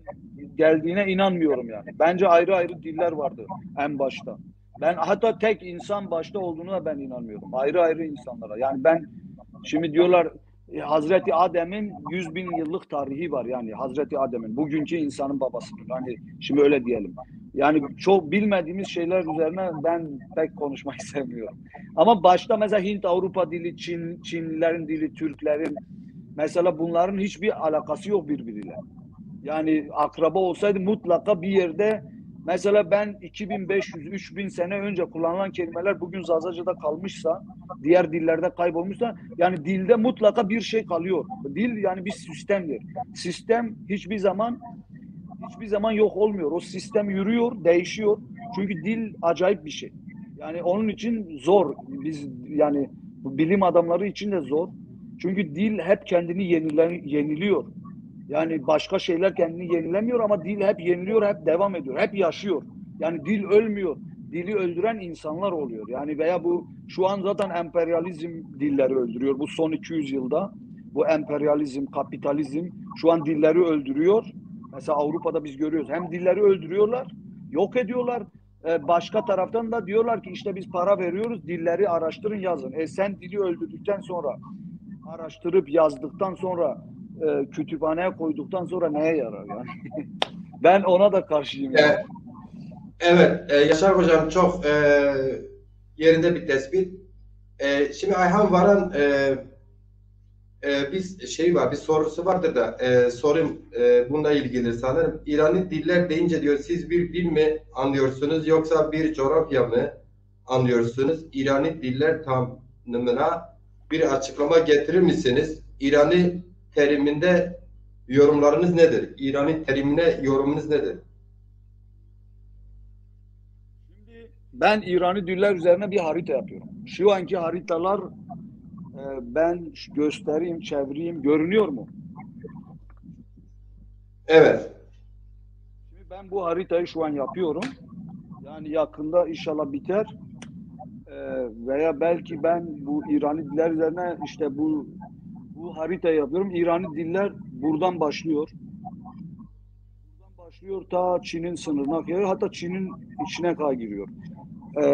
geldiğine inanmıyorum yani. Bence ayrı ayrı diller vardı en başta. Ben hatta tek insan başta olduğunu da ben inanmıyorum. Ayrı ayrı insanlara. Yani ben şimdi diyorlar Hazreti Adem'in 100.000 yıllık tarihi var yani Hazreti Adem'in bugünkü insanın babasının hani şimdi öyle diyelim. Yani çok bilmediğimiz şeyler üzerine ben pek konuşmayı sevmiyorum. Ama başta mesela Hint Avrupa dili, Çinlilerin dili, Türklerin mesela bunların hiçbir alakası yok birbiriyle. Yani akraba olsaydı mutlaka bir yerde mesela ben 2500-3000 sene önce kullanılan kelimeler bugün Zazaca'da kalmışsa, diğer dillerde kaybolmuşsa yani dilde mutlaka bir şey kalıyor. Dil yani bir sistemdir. Sistem hiçbir zaman yok olmuyor. O sistem yürüyor, değişiyor. Çünkü dil acayip bir şey. Yani onun için zor. Biz yani bilim adamları için de zor. Çünkü dil hep kendini yeniliyor. Yani başka şeyler kendini yenilemiyor ama dil hep yeniliyor, hep devam ediyor, hep yaşıyor. Yani dil ölmüyor. dili öldüren insanlar oluyor. Yani veya bu şu an zaten emperyalizm dilleri öldürüyor. Bu son 200 yılda bu emperyalizm, kapitalizm şu an dilleri öldürüyor. Mesela Avrupa'da biz görüyoruz. Hem dilleri öldürüyorlar, yok ediyorlar. Başka taraftan da diyorlar ki işte biz para veriyoruz, dilleri araştırın, yazın. Sen dili öldürdükten sonra, araştırıp yazdıktan sonra, kütüphaneye koyduktan sonra neye yarar yani? Ben ona da karşıyım. Yani. Evet, Yaşar Hocam çok yerinde bir tespit. Şimdi Ayhan Varan bir sorusu vardır da sorayım bununla ilgili sanırım. İrani diller deyince diyor siz bir dil mi anlıyorsunuz yoksa bir coğrafya mı anlıyorsunuz? İrani diller tanımına bir açıklama getirir misiniz? İrani teriminde yorumlarınız nedir? İrani terimine yorumunuz nedir? Ben İrani diller üzerine bir harita yapıyorum. Şu anki haritalar ben göstereyim, çevireyim. Görünüyor mu? Evet. Şimdi ben bu haritayı şu an yapıyorum. Yani yakında inşallah biter. Veya belki ben bu İrani diller üzerine işte bu haritayı yapıyorum. İrani diller buradan başlıyor. Buradan başlıyor ta Çin'in sınırına geliyor. Hatta Çin'in içine kadar giriyor.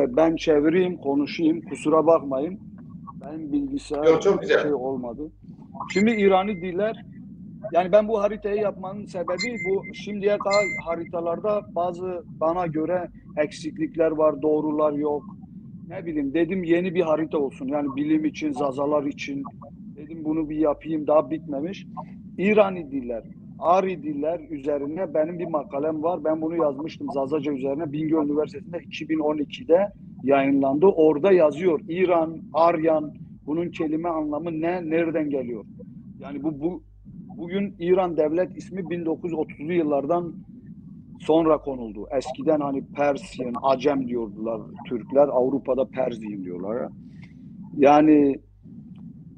Ben çevireyim, konuşayım. Kusura bakmayın. Benim bilgisayar çok güzel. Şey olmadı. Şimdi İrani diller, yani ben bu haritayı yapmanın sebebi bu, şimdiye kadar haritalarda bazı bana göre eksiklikler var, doğrular yok. Ne bileyim, dedim yeni bir harita olsun. Yani bilim için, zazalar için. Dedim bunu bir yapayım, daha bitmemiş. İrani diller, Ari diller üzerine benim bir makalem var. Ben bunu yazmıştım Zazaca üzerine. Bingöl Üniversitesi'nde 2012'de yayınlandı. Orada yazıyor. İran, Aryan, bunun kelime anlamı ne, nereden geliyor? Yani bugün İran devlet ismi 1930'lu yıllardan sonra konuldu. Eskiden hani Persyen, Acem diyordular Türkler. Avrupa'da Perziyim diyorlar. Yani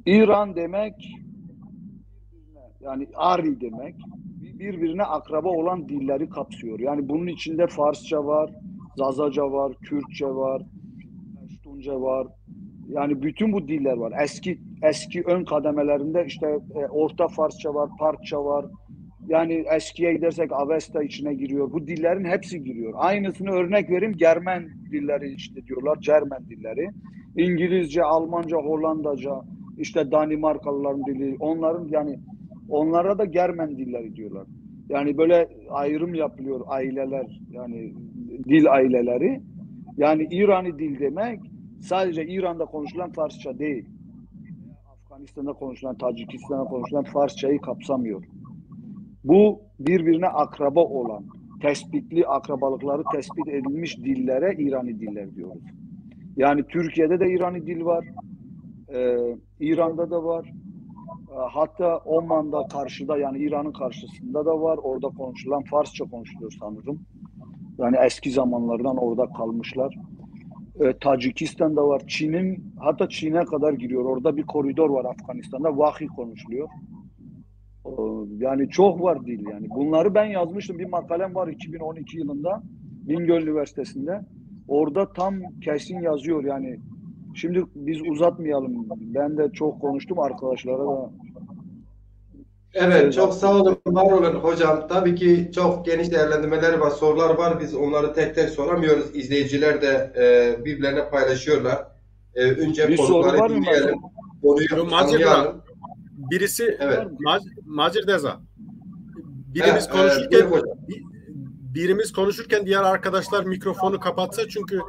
İran demek, yani Ari demek, birbirine akraba olan dilleri kapsıyor. Yani bunun içinde Farsça var, Zazaca var, Kürtçe var, Peştunca var. Yani bütün bu diller var. Eski ön kademelerinde işte Orta Farsça var, Parkça var. Yani eskiye gidersek Avesta içine giriyor. Bu dillerin hepsi giriyor. Aynısını örnek vereyim. Germen dilleri işte diyorlar. Cermen dilleri. İngilizce, Almanca, Hollandaca, işte Danimarkalıların dili. Onlara da Germen dilleri diyorlar. Yani böyle ayrım yapılıyor aileler. Yani dil aileleri. Yani İrani dil demek sadece İran'da konuşulan Farsça değil. Afganistan'da konuşulan, Tacikistan'da konuşulan Farsçayı kapsamıyor. Bu birbirine akraba olan, tespitli akrabalıkları tespit edilmiş dillere İrani diller diyoruz. Yani Türkiye'de de İrani dil var, İran'da da var. Hatta Oman'da karşıda, yani İran'ın karşısında da var. Orada konuşulan Farsça konuşuluyor sanırım. Yani eski zamanlardan orada kalmışlar. Tacikistan'da var. Hatta Çin'e kadar giriyor. Orada bir koridor var Afganistan'da. Vahi konuşuluyor. Yani çok var dil yani. Bunları ben yazmıştım. Bir makalem var 2012 yılında Bingöl Üniversitesi'nde. Orada tam kesin yazıyor yani. Şimdi biz uzatmayalım. Ben de çok konuştum arkadaşlara da. Evet, çok sağ olun, var olun hocam. Tabii ki çok geniş değerlendirmeler var, sorular var. Biz onları tek tek soramıyoruz. İzleyiciler de birbirlerine paylaşıyorlar. Önce bir konukları dinleyelim. Konuyu tanıyalım. Birisi evet. Macir Deza. Birimiz konuşurken diğer arkadaşlar mikrofonu kapatsa, çünkü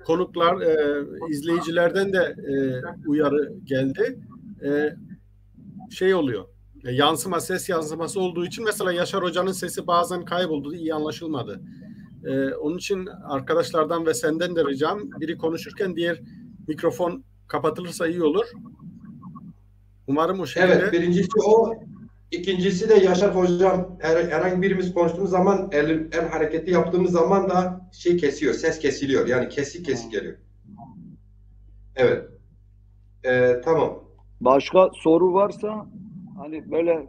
konuklar, izleyicilerden de uyarı geldi. Şey oluyor. Ses yansıması olduğu için mesela Yaşar Hoca'nın sesi bazen kayboldu, iyi anlaşılmadı. Onun için arkadaşlardan ve senden de ricam, biri konuşurken diğer mikrofon kapatılırsa iyi olur. Umarım o şekilde. Evet, birincisi o. İkincisi de Yaşar Hocam, herhangi birimiz konuştuğumuz zaman el hareketi yaptığımız zaman da kesiyor, ses kesiliyor. Yani kesik geliyor. Evet. Tamam. Başka soru varsa hani böyle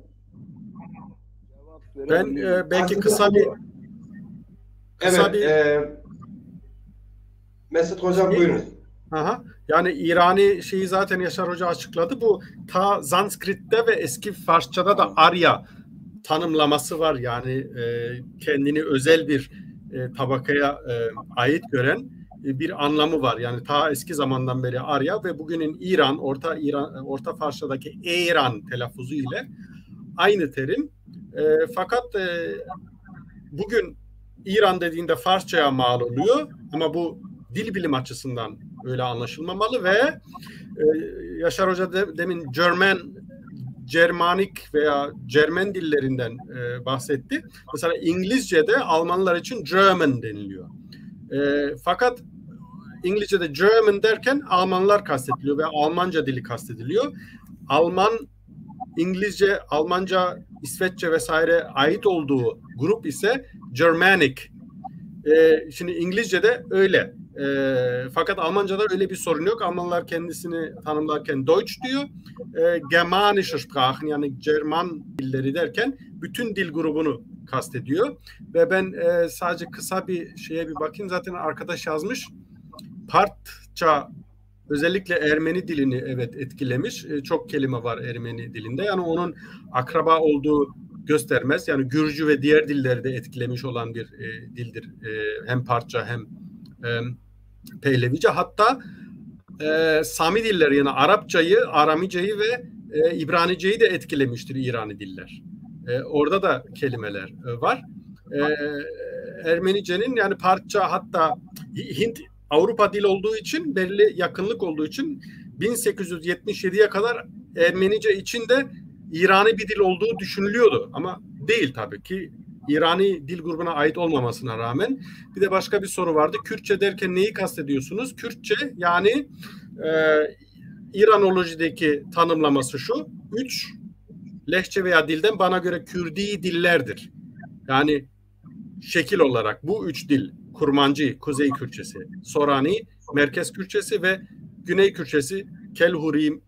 cevap ben belki kısa bir Mesut Hocam buyurun. Aha. Yani İrani şeyi zaten Yaşar Hoca açıkladı. Bu ta Sanskrit'te ve eski Farsça'da da Arya tanımlaması var. Yani kendini özel bir tabakaya ait gören bir anlamı var. Yani ta eski zamandan beri Arya ve bugünün İran, Orta Farsça'daki İran telaffuzu ile aynı terim. Fakat bugün İran dediğinde Farsça'ya mal oluyor ama bu dil bilim açısından öyle anlaşılmamalı ve Yaşar Hoca demin Germanik veya Cermen dillerinden bahsetti. Mesela İngilizce'de Almanlar için German deniliyor. Fakat İngilizce'de German derken Almanlar kastediliyor ve Almanca dili kastediliyor. İngilizce, Almanca, İsveççe vesaire ait olduğu grup ise Germanic. Şimdi İngilizce'de öyle. Fakat Almanca'da öyle bir sorun yok. Almanlar kendisini tanımlarken Deutsch diyor. Germanische Sprachen yani Cerman dilleri derken bütün dil grubunu kastediyor. Ve ben sadece kısa bir şeye bir bakayım. Zaten arkadaş yazmış. Partça özellikle Ermeni dilini evet etkilemiş. Çok kelime var Ermeni dilinde. Yani onun akraba olduğu göstermez. Yani Gürcü ve diğer dilleri de etkilemiş olan bir dildir. Hem Partça hem Pehlevice. Hatta Sami dilleri yani Arapçayı, Aramiceyi ve İbraniceyi de etkilemiştir İrani diller. Orada da kelimeler var. Ermenicenin yani Partça hatta Hint Avrupa dil olduğu için belli yakınlık olduğu için 1877'ye kadar Ermenice için de İrani bir dil olduğu düşünülüyordu. Ama değil tabii ki. İrani dil grubuna ait olmamasına rağmen. Bir de başka bir soru vardı. Kürtçe derken neyi kastediyorsunuz? Kürtçe yani İranolojideki tanımlaması şu. 3 lehçe veya dilden bana göre Kürdi dillerdir. Yani şekil olarak bu 3 dil Kurmancı, Kuzey Kürtçesi, Sorani, Merkez Kürtçesi ve Güney Kürtçesi Kelhuri,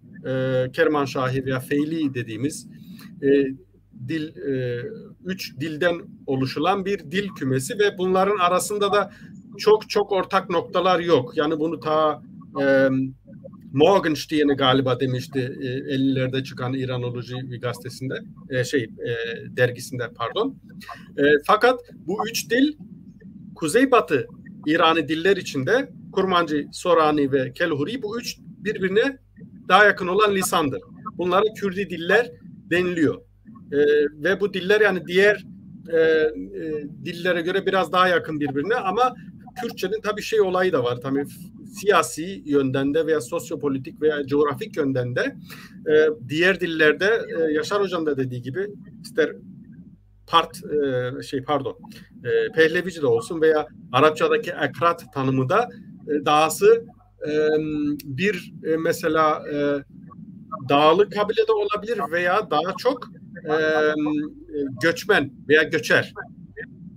Kermanşahi veya Feyli dediğimiz dil 3 dilden oluşulan bir dil kümesi ve bunların arasında da çok ortak noktalar yok. Yani bunu ta Morgenstern'i galiba demişti 50'lerde çıkan İranoloji bir gazetesinde dergisinde pardon. Fakat bu 3 dil Kuzeybatı İrani diller içinde Kurmancı, Sorani ve Kelhuri bu 3 birbirine daha yakın olan lisandır. Bunlara Kürdi diller deniliyor. Ve bu diller yani diğer dillere göre biraz daha yakın birbirine ama Kürtçenin tabii olayı da var. Tabii siyasi yönden de veya sosyopolitik veya coğrafik yönden de diğer dillerde Yaşar Hocam da dediği gibi ister Pehlevici de olsun veya Arapçadaki ekrat tanımı da dahası bir mesela dağlı kabile de olabilir veya daha çok göçmen veya göçer.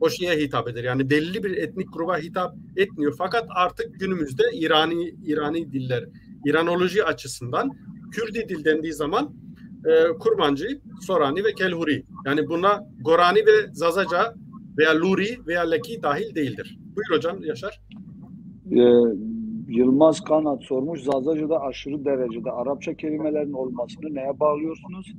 O şeye hitap eder. Yani belli bir etnik gruba hitap etmiyor. Fakat artık günümüzde İrani diller, İranoloji açısından Kürdi dil dendiği zaman Kurmancı, Sorani ve Kelhuri. Yani buna Gorani ve Zazaca veya Luri veya Leki dahil değildir. Buyur hocam Yaşar. Yılmaz Kanat sormuş. Zazaca'da aşırı derecede Arapça kelimelerin olmasını neye bağlıyorsunuz?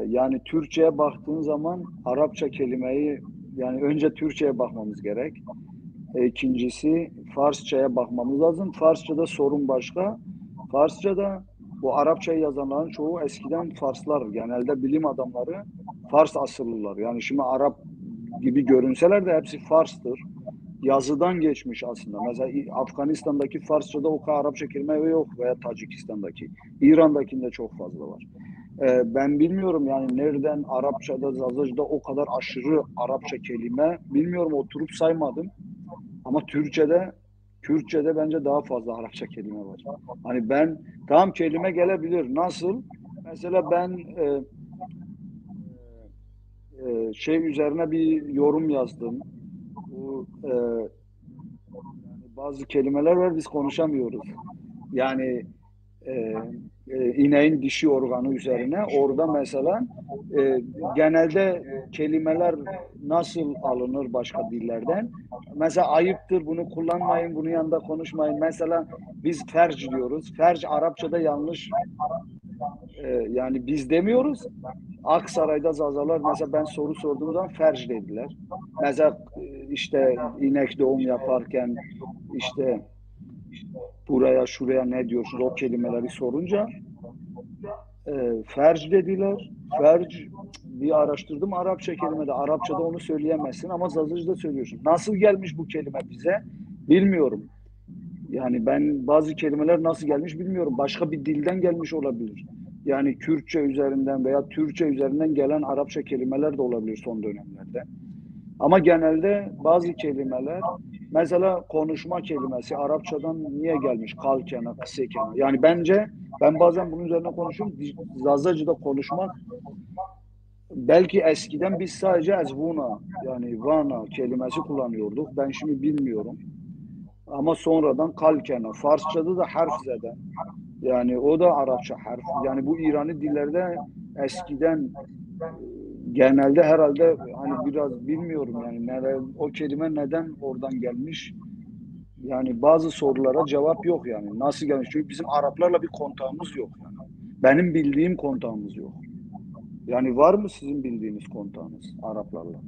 Yani Türkçe'ye baktığın zaman Arapça kelimeyi yani önce Türkçe'ye bakmamız gerek. İkincisi Farsça'ya bakmamız lazım. Farsça'da sorun başka. Farsça'da bu Arapçayı yazanların çoğu eskiden Farslar. Genelde bilim adamları Fars asıllılar. Yani şimdi Arap gibi görünseler de hepsi Fars'tır. Yazıdan geçmiş aslında. Mesela Afganistan'daki Farsça'da o kadar Arapça kelime yok veya Tacikistan'daki. İran'dakinde çok fazla var. Ben bilmiyorum yani nereden Arapça'da, Zazaca'da o kadar aşırı Arapça kelime bilmiyorum oturup saymadım. Ama Kürtçe'de bence daha fazla Arapça kelime var. Hani ben tam kelime gelebilir. Nasıl? Mesela ben üzerine bir yorum yazdım. Bu yani bazı kelimeler var biz konuşamıyoruz. Yani ineğin dişi organı üzerine. Orada mesela genelde kelimeler nasıl alınır başka dillerden? Mesela ayıptır, bunu kullanmayın, bunun yanında konuşmayın. Mesela biz ferc diyoruz. Ferc Arapçada yanlış. Yani biz demiyoruz. Aksaray'da zazalar mesela ben soru sorduğum zaman ferc dediler. Mesela işte inek doğum yaparken işte buraya şuraya ne diyorsunuz o kelimeleri sorunca ferc dediler. Ferc bir araştırdım Arapça kelimede. Arapçada onu söyleyemezsin ama Zazacı'da söylüyorsun. Nasıl gelmiş bu kelime bize? Bilmiyorum. Yani ben bazı kelimeler nasıl gelmiş bilmiyorum. Başka bir dilden gelmiş olabilir. Yani Kürtçe üzerinden veya Türkçe üzerinden gelen Arapça kelimeler de olabilir son dönemlerde. Ama genelde bazı kelimeler, mesela konuşma kelimesi Arapçadan niye gelmiş? Kalkena, kısekena. Yani bence ben bazen bunun üzerine konuşuyorum. Zazacı'da konuşmak belki eskiden biz sadece ezvuna yani vana kelimesi kullanıyorduk. Ben şimdi bilmiyorum. Ama sonradan kalkena. Farsçada da harf zeden. Yani o da Arapça harf. Yani bu İrani dillerde eskiden genelde herhalde hani biraz bilmiyorum yani o kelime neden oradan gelmiş. Yani bazı sorulara cevap yok yani. Nasıl gelmiş? Çünkü bizim Araplarla bir kontağımız yok yani. Benim bildiğim kontağımız yok. Yani var mı sizin bildiğiniz kontağınız Araplarla?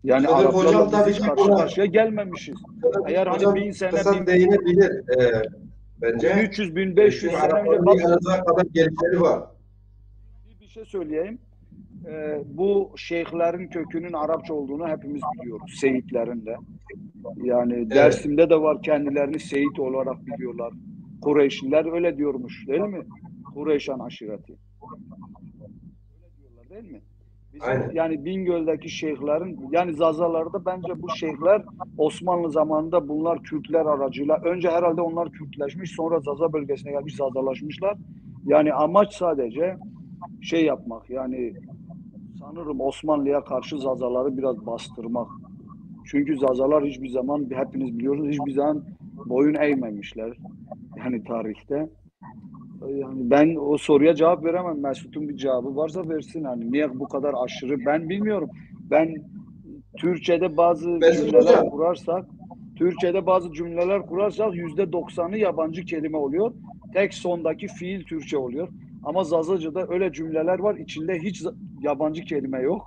Yani Kadir hocam Araplarla biz tabii hiç ki karşı buna karşıya gelmemişiz. Eğer hani hocam 1000 sene, kısa değinebilir bence. 1300, 1500 Çünkü sene önce Arapların bak yanınıza kadar gelişleri var. bir şey söyleyeyim. Bu şeyhlerin kökünün Arapça olduğunu hepimiz biliyoruz. Seyitlerin de. Yani Evet. Dersim'de de var kendilerini Seyit olarak biliyorlar. Kureyşliler öyle diyormuş değil mi? Kureyşan aşireti. Öyle diyorlar değil mi? Bizim Aynen. yani Bingöl'deki şeyhlerin yani Zazalarda bence bu şeyhler Osmanlı zamanında bunlar Kürtler aracıyla önce herhalde onlar Kürtleşmiş sonra Zaza bölgesine gelmiş Zazalaşmışlar. Yani amaç sadece şey yapmak yani sanırım Osmanlı'ya karşı Zazaları biraz bastırmak. Çünkü Zazalar hiçbir zaman hepiniz biliyorsunuz hiçbir zaman boyun eğmemişler. Yani tarihte. Yani ben o soruya cevap veremem. Mesut'un bir cevabı varsa versin. Hani niye bu kadar aşırı ben bilmiyorum. Ben Türkçe'de bazı Mesut cümleler hocam. kurarsak %90'ı yabancı kelime oluyor. Tek sondaki fiil Türkçe oluyor. Ama Zazacı'da öyle cümleler var. İçinde hiç yabancı kelime yok.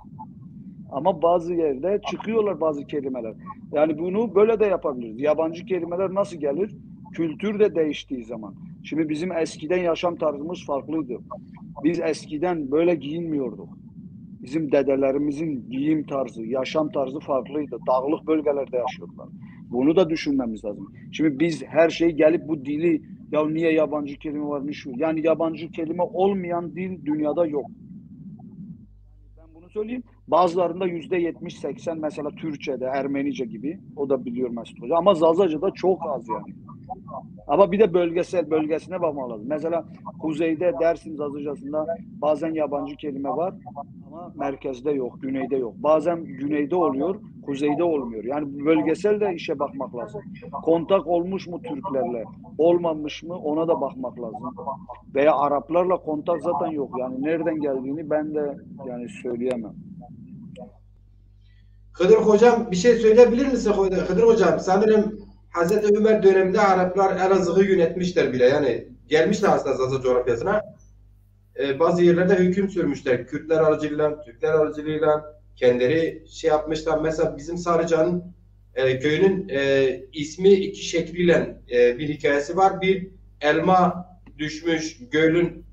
Ama bazı yerde çıkıyorlar bazı kelimeler. Yani bunu böyle de yapabiliriz. Yabancı kelimeler nasıl gelir? Kültür de değiştiği zaman. Şimdi bizim eskiden yaşam tarzımız farklıydı. Biz eskiden böyle giyinmiyorduk. Bizim dedelerimizin giyim tarzı, yaşam tarzı farklıydı. Dağlık bölgelerde yaşıyordular. Bunu da düşünmemiz lazım. Şimdi biz her şeyi gelip bu dili ya niye yabancı kelime varmış? Yani yabancı kelime olmayan dil dünyada yok. Ben bunu söyleyeyim. Bazılarında %70-80 mesela Türkçe'de, Ermenice gibi. O da biliyor Mesut Hoca. Ama Zazacı'da çok az yani. Ama bir de bölgesine bakmak lazım. Mesela kuzeyde Dersim Zazacası'nda bazen yabancı kelime var ama merkezde yok, güneyde yok. Bazen güneyde oluyor, kuzeyde olmuyor. Yani bölgesel de işe bakmak lazım. Kontak olmuş mu Türklerle, olmamış mı ona da bakmak lazım. Veya Araplarla kontak zaten yok. Yani nereden geldiğini ben de yani söyleyemem. Kadir hocam bir şey söyleyebilir misin Kadir hocam? Sanırım Hazreti Ömer döneminde Araplar Elazığ'ı yönetmişler bile. Yani gelmişler aslında Zaza coğrafyasına. Bazı yerlerde hüküm sürmüşler. Kürtler aracılığıyla, Türkler aracılığıyla kendileri şey yapmışlar. Mesela bizim Sarıcan'ın köyünün ismi iki şekliyle bir hikayesi var. Bir elma düşmüş, gölün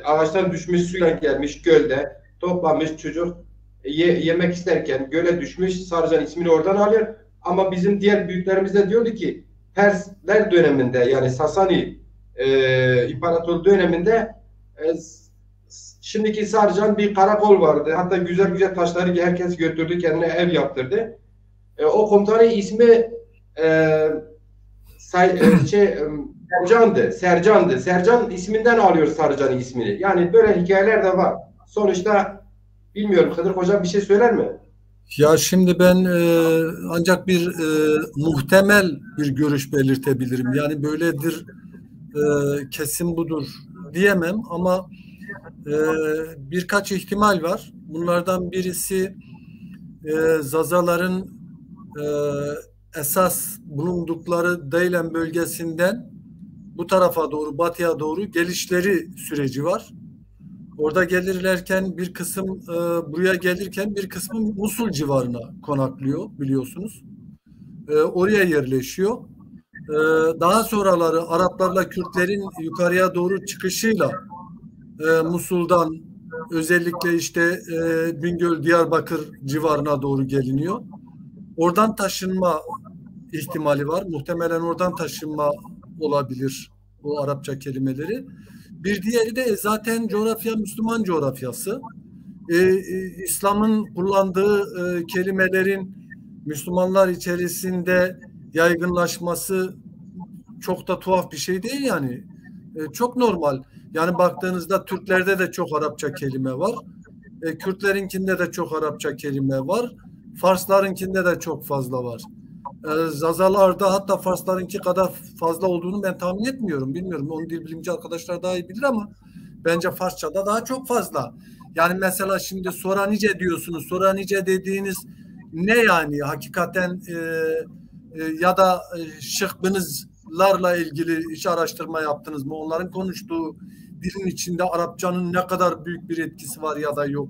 ağaçtan düşmüş suyla gelmiş gölde. Toplamış çocuk yemek isterken göle düşmüş. Sarıcan ismini oradan alıyor. Ama bizim diğer büyüklerimiz de diyordu ki Persler döneminde yani Sasani İmparatorluğu döneminde şimdiki Sarıcan bir karakol vardı. Hatta güzel güzel taşları herkes götürdü, kendine ev yaptırdı. O komutanın ismi Sercan'dı. Sercan isminden alıyor Sarıcan'ın ismini. Yani böyle hikayeler de var. Sonuçta bilmiyorum. Kadir Hocam bir şey söyler mi? Ya şimdi ben ancak bir muhtemel bir görüş belirtebilirim. Yani böyledir kesin budur diyemem ama birkaç ihtimal var. Bunlardan birisi Zazaların esas bulundukları Deylen bölgesinden bu tarafa doğru, batıya doğru gelişleri süreci var. Orada gelirlerken bir kısım buraya gelirken bir kısmı Musul civarına konaklıyor biliyorsunuz. Oraya yerleşiyor. Daha sonraları Araplarla Kürtlerin yukarıya doğru çıkışıyla Musul'dan özellikle işte Bingöl, Diyarbakır civarına doğru geliniyor. Oradan taşınma ihtimali var. Muhtemelen oradan taşınma olabilir bu Arapça kelimeleri. Bir diğeri de zaten coğrafya Müslüman coğrafyası. İslam'ın kullandığı kelimelerin Müslümanlar içerisinde yaygınlaşması çok da tuhaf bir şey değil yani. Çok normal. Yani baktığınızda Türklerde de çok Arapça kelime var. Kürtlerinkinde de çok Arapça kelime var. Farslarınkinde de çok fazla var. Zazalarda hatta Farslarınki kadar fazla olduğunu ben tahmin etmiyorum. Bilmiyorum. Onu dil bilimci arkadaşlar daha iyi bilir ama bence Farsçada daha çok fazla. Yani mesela şimdi Soranice diyorsunuz. Soranice dediğiniz ne yani? Hakikaten ya da Şıkbınızlarla ilgili hiç araştırma yaptınız mı? Onların konuştuğu dilin içinde Arapçanın ne kadar büyük bir etkisi var ya da yok.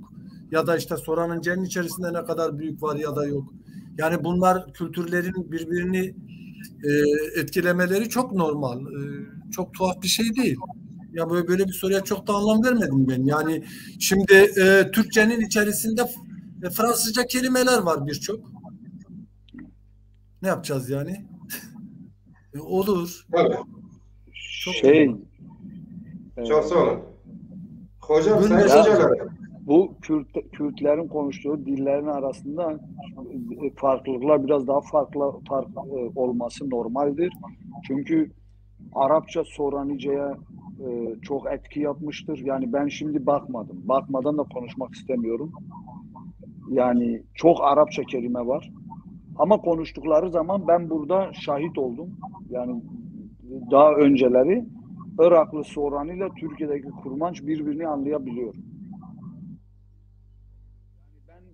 Ya da işte Soranınce'nin içerisinde ne kadar büyük var ya da yok. Yani bunlar kültürlerin birbirini etkilemeleri çok normal. Çok tuhaf bir şey değil. Ya böyle bir soruya çok da anlam vermedim ben. Yani şimdi Türkçenin içerisinde Fransızca kelimeler var birçok. Ne yapacağız yani? Olur. Tabii. Çok sağ olun. Hocam sayın hocalar. Bu Kürtlerin konuştuğu dillerin arasında farklılıklar biraz daha farklı olması normaldir. Çünkü Arapça Soranice'ye çok etki yapmıştır. Yani ben şimdi bakmadım. Bakmadan da konuşmak istemiyorum. Yani çok Arapça kelime var. Ama konuştukları zaman ben burada şahit oldum. Yani daha önceleri Iraklı Sorani ile Türkiye'deki Kurmanç birbirini anlayabiliyor.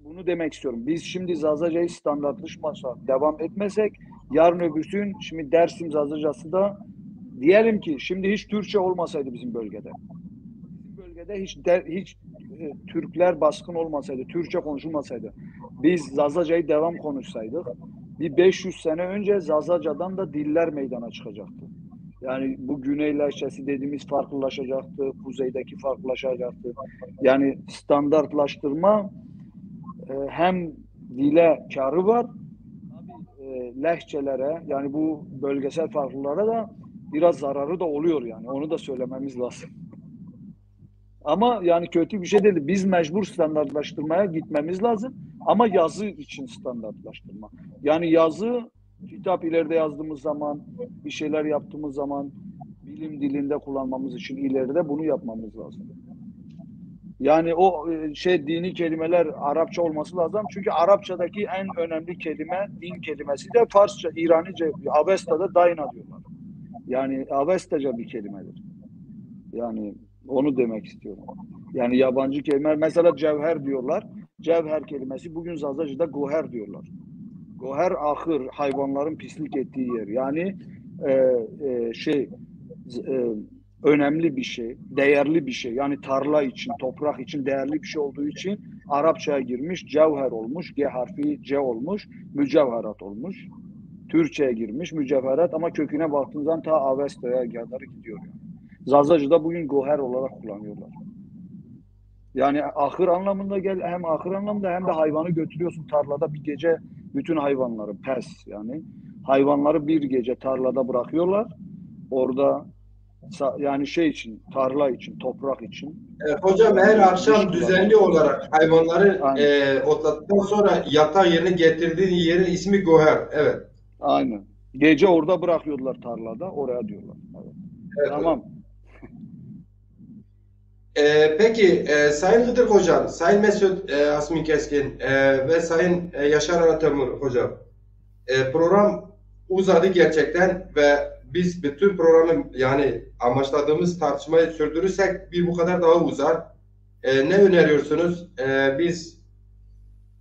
Bunu demek istiyorum. Biz şimdi Zazaca'yı standartlaşmasa devam etmesek yarın öbür gün şimdi Dersim Zazacası da diyelim ki şimdi hiç Türkçe olmasaydı bizim bölgede. Bizim bölgede hiç Türkler baskın olmasaydı, Türkçe konuşulmasaydı. Biz Zazaca'yı devam konuşsaydık bir 500 sene önce Zazaca'dan da diller meydana çıkacaktı. Yani bu Güney Lehçesi dediğimiz farklılaşacaktı, kuzeydeki farklılaşacaktı. Yani standartlaştırma hem dile karı var, lehçelere yani bu bölgesel farklılıklara da biraz zararı da oluyor yani. Onu da söylememiz lazım. Ama yani kötü bir şey değil. Biz mecbur standartlaştırmaya gitmemiz lazım. Ama yazı için standartlaştırma. Yani yazı, kitap ileride yazdığımız zaman, bir şeyler yaptığımız zaman bilim dilinde kullanmamız için ileride bunu yapmamız lazım. Yani o dini kelimeler Arapça olması lazım. Çünkü Arapçadaki en önemli kelime, din kelimesi de Farsça, İranice, Avesta'da Dayna diyorlar. Yani Avestaca bir kelimedir. Yani onu demek istiyorum. Yani yabancı kelimeler, mesela cevher diyorlar. Cevher kelimesi bugün Zazacı'da goher diyorlar. Goher ahır, hayvanların pislik ettiği yer. Yani önemli bir şey, değerli bir şey. Yani tarla için, toprak için değerli bir şey olduğu için Arapçaya girmiş, cevher olmuş, G harfi C olmuş, mücevherat olmuş. Türkçe'ye girmiş, mücevherat ama köküne baktığınızdan ta Avesta'ya kadar gidiyor. Yani. Zazacı'da bugün goher olarak kullanıyorlar. Yani ahır anlamında hem ahır anlamında hem de hayvanı götürüyorsun tarlada bir gece bütün hayvanları pes yani. Hayvanları bir gece tarlada bırakıyorlar. Orada yani için, tarla için, toprak için. Hocam her akşam düzenli olarak hayvanları otladıktan sonra yatağı yerine getirdiği yerin ismi goher. Evet. Aynen. Gece orada bırakıyorlar tarlada. Oraya diyorlar. Evet. Tamam. Peki Sayın Hıdır Hocam, Sayın Mesut Asmin Keskin ve Sayın Yaşar Anatemur Hocam, program uzadı gerçekten ve biz bütün programı yani amaçladığımız tartışmayı sürdürürsek bir bu kadar daha uzar. Ne öneriyorsunuz? Biz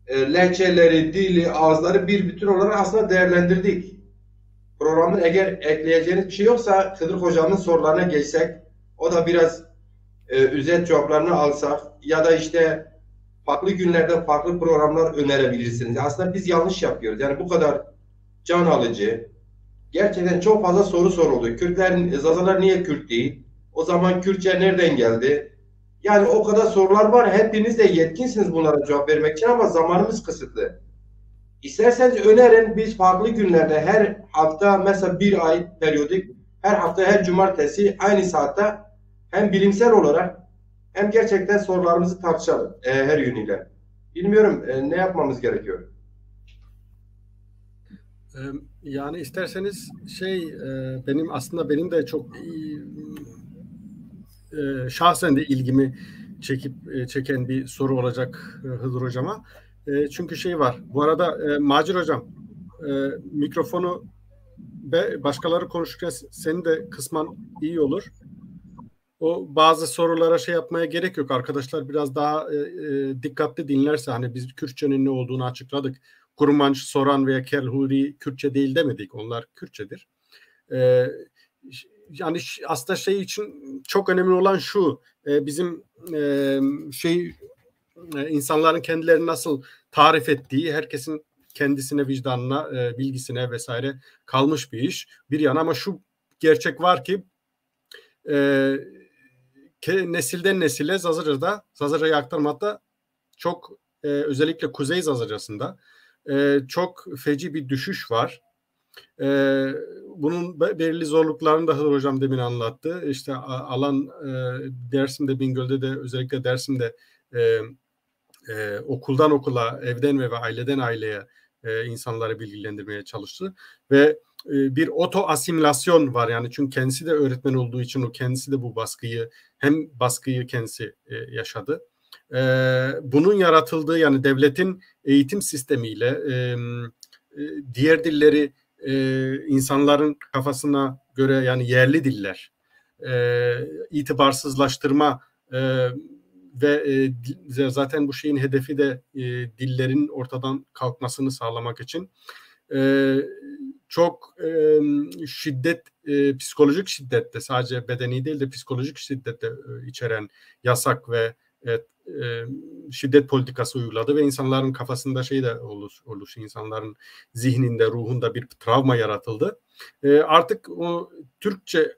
lehçeleri, dili, ağızları bir bütün olarak aslında değerlendirdik. Programın eğer ekleyeceğiniz bir şey yoksa Hıdır Hocam'ın sorularına geçsek, o da biraz özet cevaplarını alsak ya da işte farklı günlerde farklı programlar önerebilirsiniz. Aslında biz yanlış yapıyoruz. Yani bu kadar can alıcı, gerçekten çok fazla soru soruldu. Kürtler, Zazalar niye Kürt değil? O zaman Kürtçe nereden geldi? Yani o kadar sorular var. Hepiniz de yetkinsiniz bunlara cevap vermek için ama zamanımız kısıtlı. İsterseniz önerin, biz farklı günlerde her hafta mesela bir ay periyodik her hafta her cumartesi aynı saatte hem bilimsel olarak hem gerçekten sorularımızı tartışalım her yönüyle. Bilmiyorum ne yapmamız gerekiyor. Yani isterseniz benim de çok şahsen de ilgimi çeken bir soru olacak Hıdır Hocam'a. Çünkü şey var. Bu arada Macir Hocam mikrofonu başkaları konuşurken seni de kısman iyi olur. O bazı sorulara şey yapmaya gerek yok. Arkadaşlar biraz daha dikkatli dinlerse, hani biz Kürtçenin ne olduğunu açıkladık. Kurmanç, Soran veya Kelhuri Kürtçe değil demedik. Onlar Kürtçedir. Yani aslında şey için çok önemli olan şu, bizim insanların kendilerini nasıl tarif ettiği, herkesin kendisine, vicdanına, bilgisine vesaire kalmış bir iş bir yana, ama şu gerçek var ki nesilden nesile Zazaca'yı aktarmakta çok özellikle Kuzey Zazaca'sında çok feci bir düşüş var. Bunun belirli zorluklarını da Hıdır Hocam demin anlattı. İşte alan Dersim'de, Bingöl'de de, özellikle Dersim'de okuldan okula, evden eve, aileden aileye insanları bilgilendirmeye çalıştı ve bir oto asimilasyon var, yani çünkü kendisi de öğretmen olduğu için o kendisi de bu baskıyı kendisi yaşadı. Bunun yaratıldığı, yani devletin eğitim sistemiyle diğer dilleri insanların kafasına göre, yani yerli diller itibarsızlaştırma ve zaten bu şeyin hedefi de dillerin ortadan kalkmasını sağlamak için çok psikolojik şiddette, sadece bedeni değil de psikolojik şiddette içeren yasak ve şiddet politikası uyguladı ve insanların kafasında şey de oluşu, insanların zihninde, ruhunda bir travma yaratıldı. Artık o Türkçe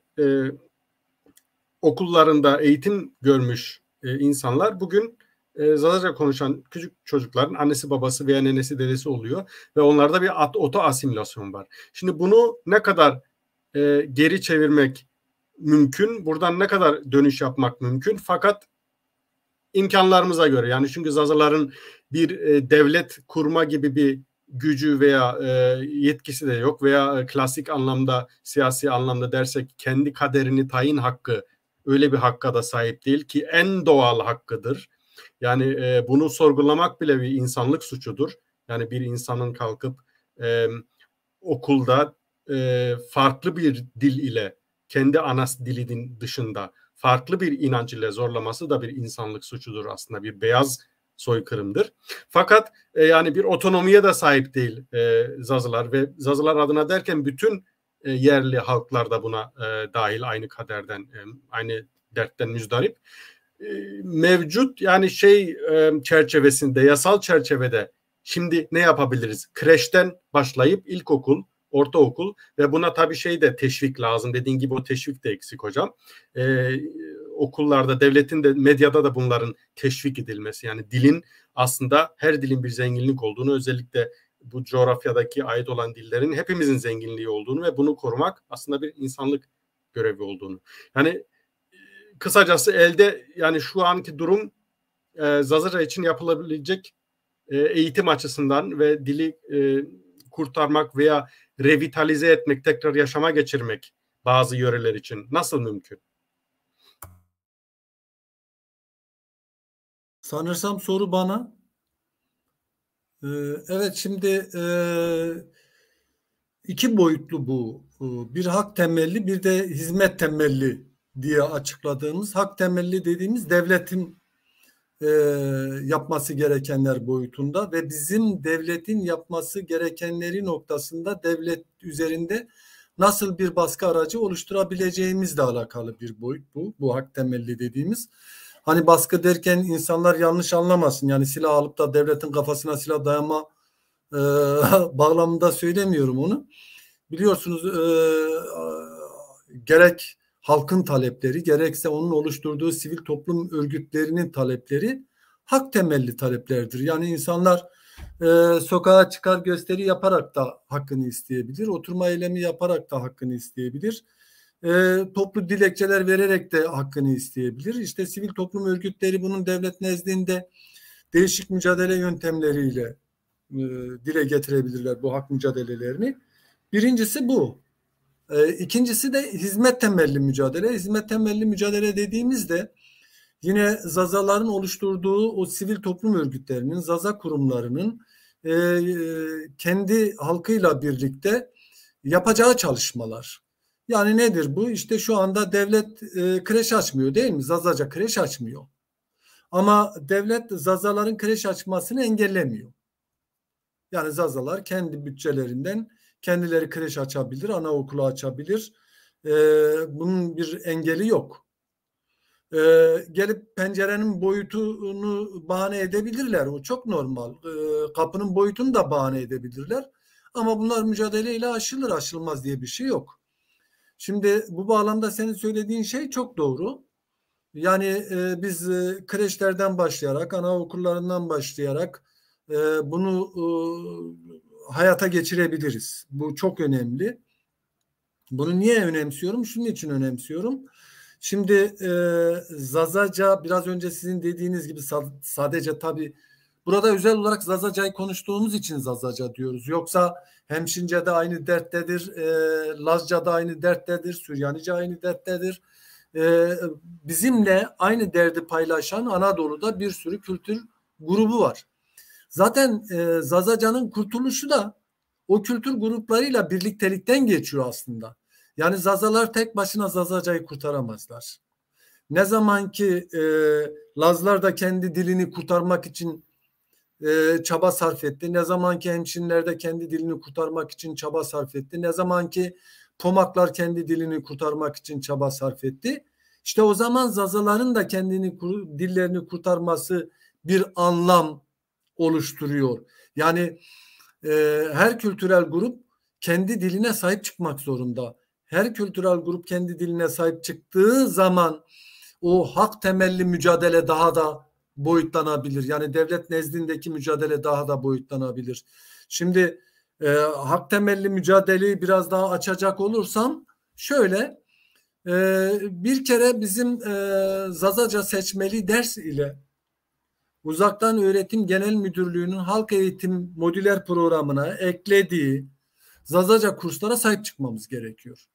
okullarında eğitim görmüş insanlar bugün Zazaca konuşan küçük çocukların annesi babası veya nenesi dedesi oluyor ve onlarda bir oto asimilasyon var. Şimdi bunu ne kadar geri çevirmek mümkün, buradan ne kadar dönüş yapmak mümkün, fakat imkanlarımıza göre, yani çünkü Zazaların bir devlet kurma gibi bir gücü veya yetkisi de yok veya klasik anlamda, siyasi anlamda dersek kendi kaderini tayin hakkı, öyle bir hakka da sahip değil ki en doğal hakkıdır. Yani bunu sorgulamak bile bir insanlık suçudur. Yani bir insanın kalkıp okulda farklı bir dil ile, kendi ana dilinin dışında farklı bir inanç ile zorlaması da bir insanlık suçudur aslında, bir beyaz soykırımdır. Fakat yani bir otonomiye de sahip değil Zazalar ve Zazalar adına derken bütün yerli halklar da buna dahil, aynı kaderden, aynı dertten müzdarip. Mevcut yani çerçevesinde, yasal çerçevede şimdi ne yapabiliriz? Kreşten başlayıp ilkokul, ortaokul ve buna tabii de teşvik lazım. Dediğin gibi o teşvik de eksik hocam. Okullarda, devletin de, medyada da bunların teşvik edilmesi. Yani dilin, aslında her dilin bir zenginlik olduğunu, özellikle bu coğrafyadaki ait olan dillerin hepimizin zenginliği olduğunu ve bunu korumak aslında bir insanlık görevi olduğunu. Yani kısacası elde, yani şu anki durum Zazaca için yapılabilecek eğitim açısından ve dili kurtarmak veya revitalize etmek, tekrar yaşama geçirmek bazı yöreler için nasıl mümkün? Sanırsam soru bana. Evet, şimdi iki boyutlu bu Bir hak temelli, bir de hizmet temelli diye açıkladığımız, hak temelli dediğimiz devletin yapması gerekenler boyutunda ve bizim devletin yapması gerekenleri noktasında devlet üzerinde nasıl bir baskı aracı oluşturabileceğimizle alakalı bir boyut bu. Bu hak temelli dediğimiz. Hani baskı derken insanlar yanlış anlamasın. Yani silah alıp da devletin kafasına silah dayama bağlamında söylemiyorum onu. Biliyorsunuz gerek halkın talepleri, gerekse onun oluşturduğu sivil toplum örgütlerinin talepleri hak temelli taleplerdir. Yani insanlar sokağa çıkar gösteri yaparak da hakkını isteyebilir, oturma eylemi yaparak da hakkını isteyebilir, toplu dilekçeler vererek de hakkını isteyebilir. İşte sivil toplum örgütleri bunun devlet nezdinde değişik mücadele yöntemleriyle dile getirebilirler bu hak mücadelelerini. Birincisi bu. İkincisi de hizmet temelli mücadele. Hizmet temelli mücadele dediğimizde yine Zazaların oluşturduğu o sivil toplum örgütlerinin, Zaza kurumlarının kendi halkıyla birlikte yapacağı çalışmalar. Yani nedir bu? İşte şu anda devlet kreş açmıyor değil mi? Zazaca kreş açmıyor. Ama devlet Zazaların kreş açmasını engellemiyor. Yani Zazalar kendi bütçelerinden kendileri kreş açabilir, anaokulu açabilir. Bunun bir engeli yok. Gelip pencerenin boyutunu bahane edebilirler. O çok normal. Kapının boyutunu da bahane edebilirler. Ama bunlar mücadeleyle aşılır, aşılmaz diye bir şey yok. Şimdi bu bağlamda senin söylediğin şey çok doğru. Yani biz kreşlerden başlayarak, anaokullarından başlayarak bunu hayata geçirebiliriz. Bu çok önemli. Bunu niye önemsiyorum? Şunun için önemsiyorum. Şimdi Zazaca biraz önce sizin dediğiniz gibi sadece tabii burada özel olarak Zazaca'yı konuştuğumuz için Zazaca diyoruz. Yoksa Hemşince'de aynı derttedir, Lazca'da aynı derttedir, Süryanice aynı derttedir. Bizimle aynı derdi paylaşan Anadolu'da bir sürü kültür grubu var. Zaten Zazaca'nın kurtuluşu da o kültür gruplarıyla birliktelikten geçiyor aslında. Yani Zazalar tek başına Zazaca'yı kurtaramazlar. Ne zaman ki Lazlar da kendi dilini kurtarmak için çaba sarf etti, ne zaman ki Hemşinler de kendi dilini kurtarmak için çaba sarf etti, ne zaman ki Pomaklar kendi dilini kurtarmak için çaba sarf etti, işte o zaman Zazaların da dillerini kurtarması bir anlam oluşturuyor. Yani her kültürel grup kendi diline sahip çıkmak zorunda. Her kültürel grup kendi diline sahip çıktığı zaman o hak temelli mücadele daha da boyutlanabilir. Yani devlet nezdindeki mücadele daha da boyutlanabilir. Şimdi hak temelli mücadeleyi biraz daha açacak olursam şöyle, bir kere bizim Zazaca seçmeli ders ile Uzaktan Öğretim Genel Müdürlüğü'nün halk eğitim modüler programına eklediği Zazaca kurslara sahip çıkmamız gerekiyor.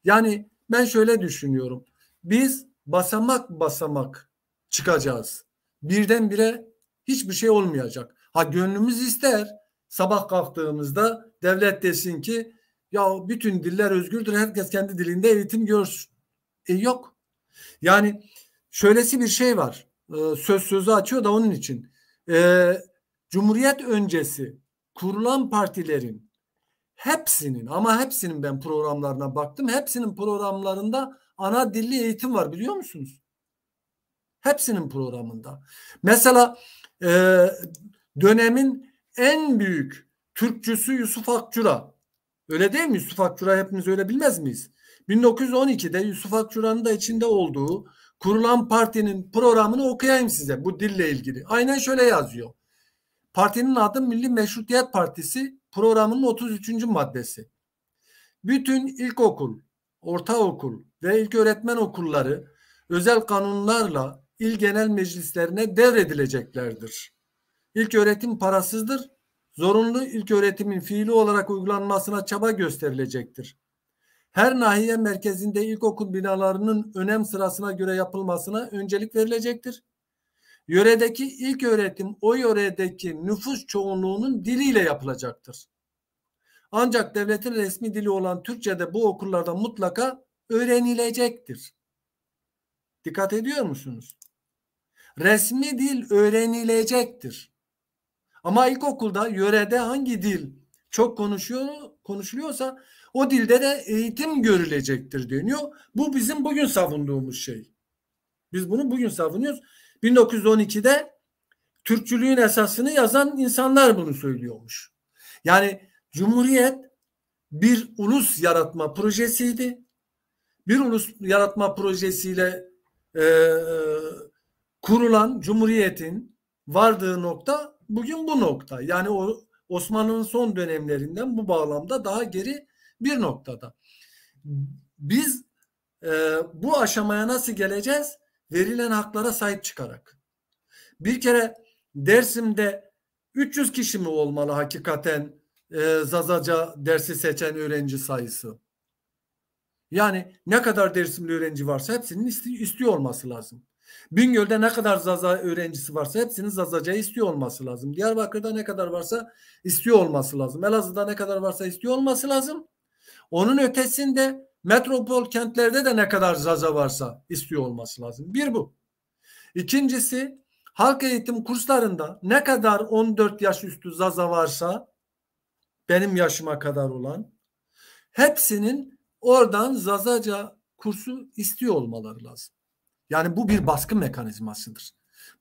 Yani ben şöyle düşünüyorum. Biz basamak basamak çıkacağız. Birdenbire hiçbir şey olmayacak. Ha, gönlümüz ister sabah kalktığımızda devlet desin ki ya bütün diller özgürdür, herkes kendi dilinde eğitim görsün. Yok. Yani şöylesi bir şey var. Sözü açıyor da onun için. Cumhuriyet öncesi kurulan partilerin hepsinin, ama hepsinin ben programlarına baktım. Hepsinin programlarında ana dilli eğitim var, biliyor musunuz? Hepsinin programında. Mesela dönemin en büyük Türkçüsü Yusuf Akçura. Öyle değil mi? Yusuf Akçura hepimiz öyle bilmez miyiz? 1912'de Yusuf Akçura'nın da içinde olduğu kurulan partinin programını okuyayım size bu dille ilgili. Aynen şöyle yazıyor. Partinin adı Milli Meşrutiyet Partisi, programının 33. maddesi. Bütün ilkokul, ortaokul ve ilköğretmen okulları özel kanunlarla il genel meclislerine devredileceklerdir. İlköğretim parasızdır. Zorunlu ilköğretimin fiili olarak uygulanmasına çaba gösterilecektir. Her nahiye merkezinde ilkokul binalarının önem sırasına göre yapılmasına öncelik verilecektir. Yöredeki ilköğretim o yöredeki nüfus çoğunluğunun diliyle yapılacaktır. Ancak devletin resmi dili olan Türkçe'de bu okullarda mutlaka öğrenilecektir. Dikkat ediyor musunuz? Resmi dil öğrenilecektir. Ama ilkokulda yörede hangi dil çok konuşuluyorsa o dilde de eğitim görülecektir deniyor. Bu bizim bugün savunduğumuz şey. Biz bunu bugün savunuyoruz. 1912'de Türkçülüğün esasını yazan insanlar bunu söylüyormuş. Yani Cumhuriyet bir ulus yaratma projesiydi. Bir ulus yaratma projesiyle kurulan Cumhuriyet'in vardığı nokta bugün bu nokta. Yani o Osmanlı'nın son dönemlerinden bu bağlamda daha geri bir noktada. Biz bu aşamaya nasıl geleceğiz? Verilen haklara sahip çıkarak. Bir kere Dersim'de 300 kişi mi olmalı hakikaten Zazaca dersi seçen öğrenci sayısı? Yani ne kadar Dersimli öğrenci varsa hepsinin istiyor olması lazım. Bingöl'de ne kadar Zaza öğrencisi varsa hepsinin Zazaca'yı istiyor olması lazım. Diyarbakır'da ne kadar varsa istiyor olması lazım. Elazığ'da ne kadar varsa istiyor olması lazım. Onun ötesinde metropol kentlerde de ne kadar Zaza varsa istiyor olması lazım. Bir bu. İkincisi, halk eğitim kurslarında ne kadar 14 yaş üstü Zaza varsa, benim yaşıma kadar olan, hepsinin oradan Zazaca kursu istiyor olmaları lazım. Yani bu bir baskı mekanizmasıdır.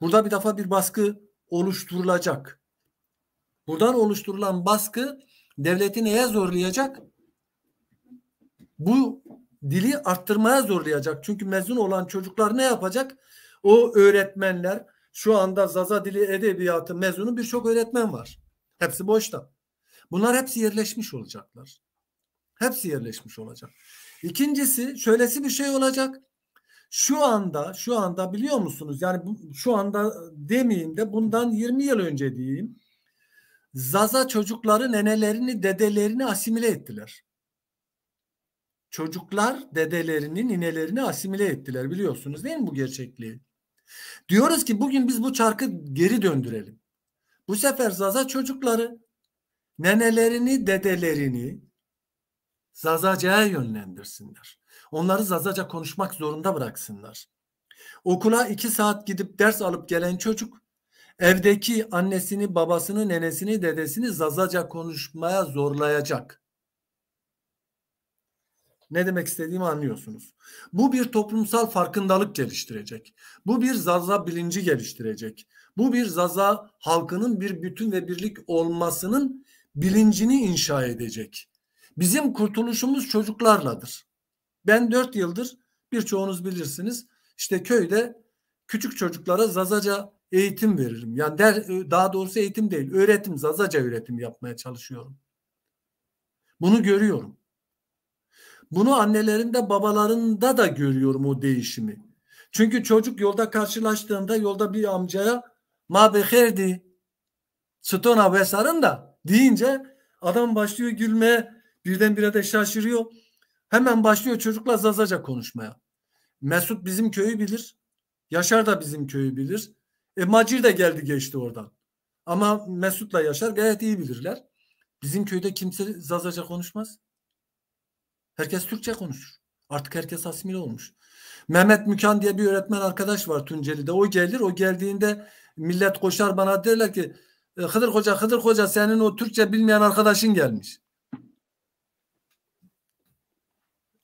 Burada bir defa bir baskı oluşturulacak. Buradan oluşturulan baskı devleti neye zorlayacak? Bu dili arttırmaya zorlayacak. Çünkü mezun olan çocuklar ne yapacak? O öğretmenler, şu anda Zaza Dili Edebiyatı mezunu birçok öğretmen var. Hepsi boşta. Bunlar hepsi yerleşmiş olacaklar. Hepsi yerleşmiş olacak. İkincisi, şöylesi bir şey olacak. Şu anda biliyor musunuz? Yani şu anda demeyeyim de bundan 20 yıl önce diyeyim. Zaza çocukları nenelerini, dedelerini asimile ettiler. Çocuklar dedelerini, ninelerini asimile ettiler. Biliyorsunuz değil mi bu gerçekliği? Diyoruz ki bugün biz bu çarkı geri döndürelim. Bu sefer Zaza çocukları nenelerini, dedelerini Zazaca'ya yönlendirsinler. Onları Zazaca konuşmak zorunda bıraksınlar. Okula 2 saat gidip ders alıp gelen çocuk evdeki annesini, babasını, nenesini, dedesini Zazaca konuşmaya zorlayacak. Ne demek istediğimi anlıyorsunuz. Bu bir toplumsal farkındalık geliştirecek. Bu bir Zaza bilinci geliştirecek. Bu bir Zaza halkının bir bütün ve birlik olmasının bilincini inşa edecek. Bizim kurtuluşumuz çocuklarladır. Ben 4 yıldır, birçoğunuz bilirsiniz, işte köyde küçük çocuklara Zazaca eğitim veririm. Yani daha doğrusu eğitim değil, öğretim, Zazaca öğretim yapmaya çalışıyorum. Bunu görüyorum. Bunu annelerinde, babalarında da görüyorum o değişimi. Çünkü çocuk yolda karşılaştığında yolda bir amcaya "Ma beherdi, stona vesarın" da deyince adam başlıyor gülmeye, birdenbire de şaşırıyor. Hemen başlıyor çocukla Zazaca konuşmaya. Mesut bizim köyü bilir. Yaşar da bizim köyü bilir. Macir de geldi geçti oradan. Ama Mesut'la Yaşar gayet iyi bilirler. Bizim köyde kimse Zazaca konuşmaz. Herkes Türkçe konuşur. Artık herkes asimile olmuş. Mehmet Mükan diye bir öğretmen arkadaş var Tunceli'de. O gelir. O geldiğinde millet koşar bana, derler ki Hıdır Hoca senin o Türkçe bilmeyen arkadaşın gelmiş.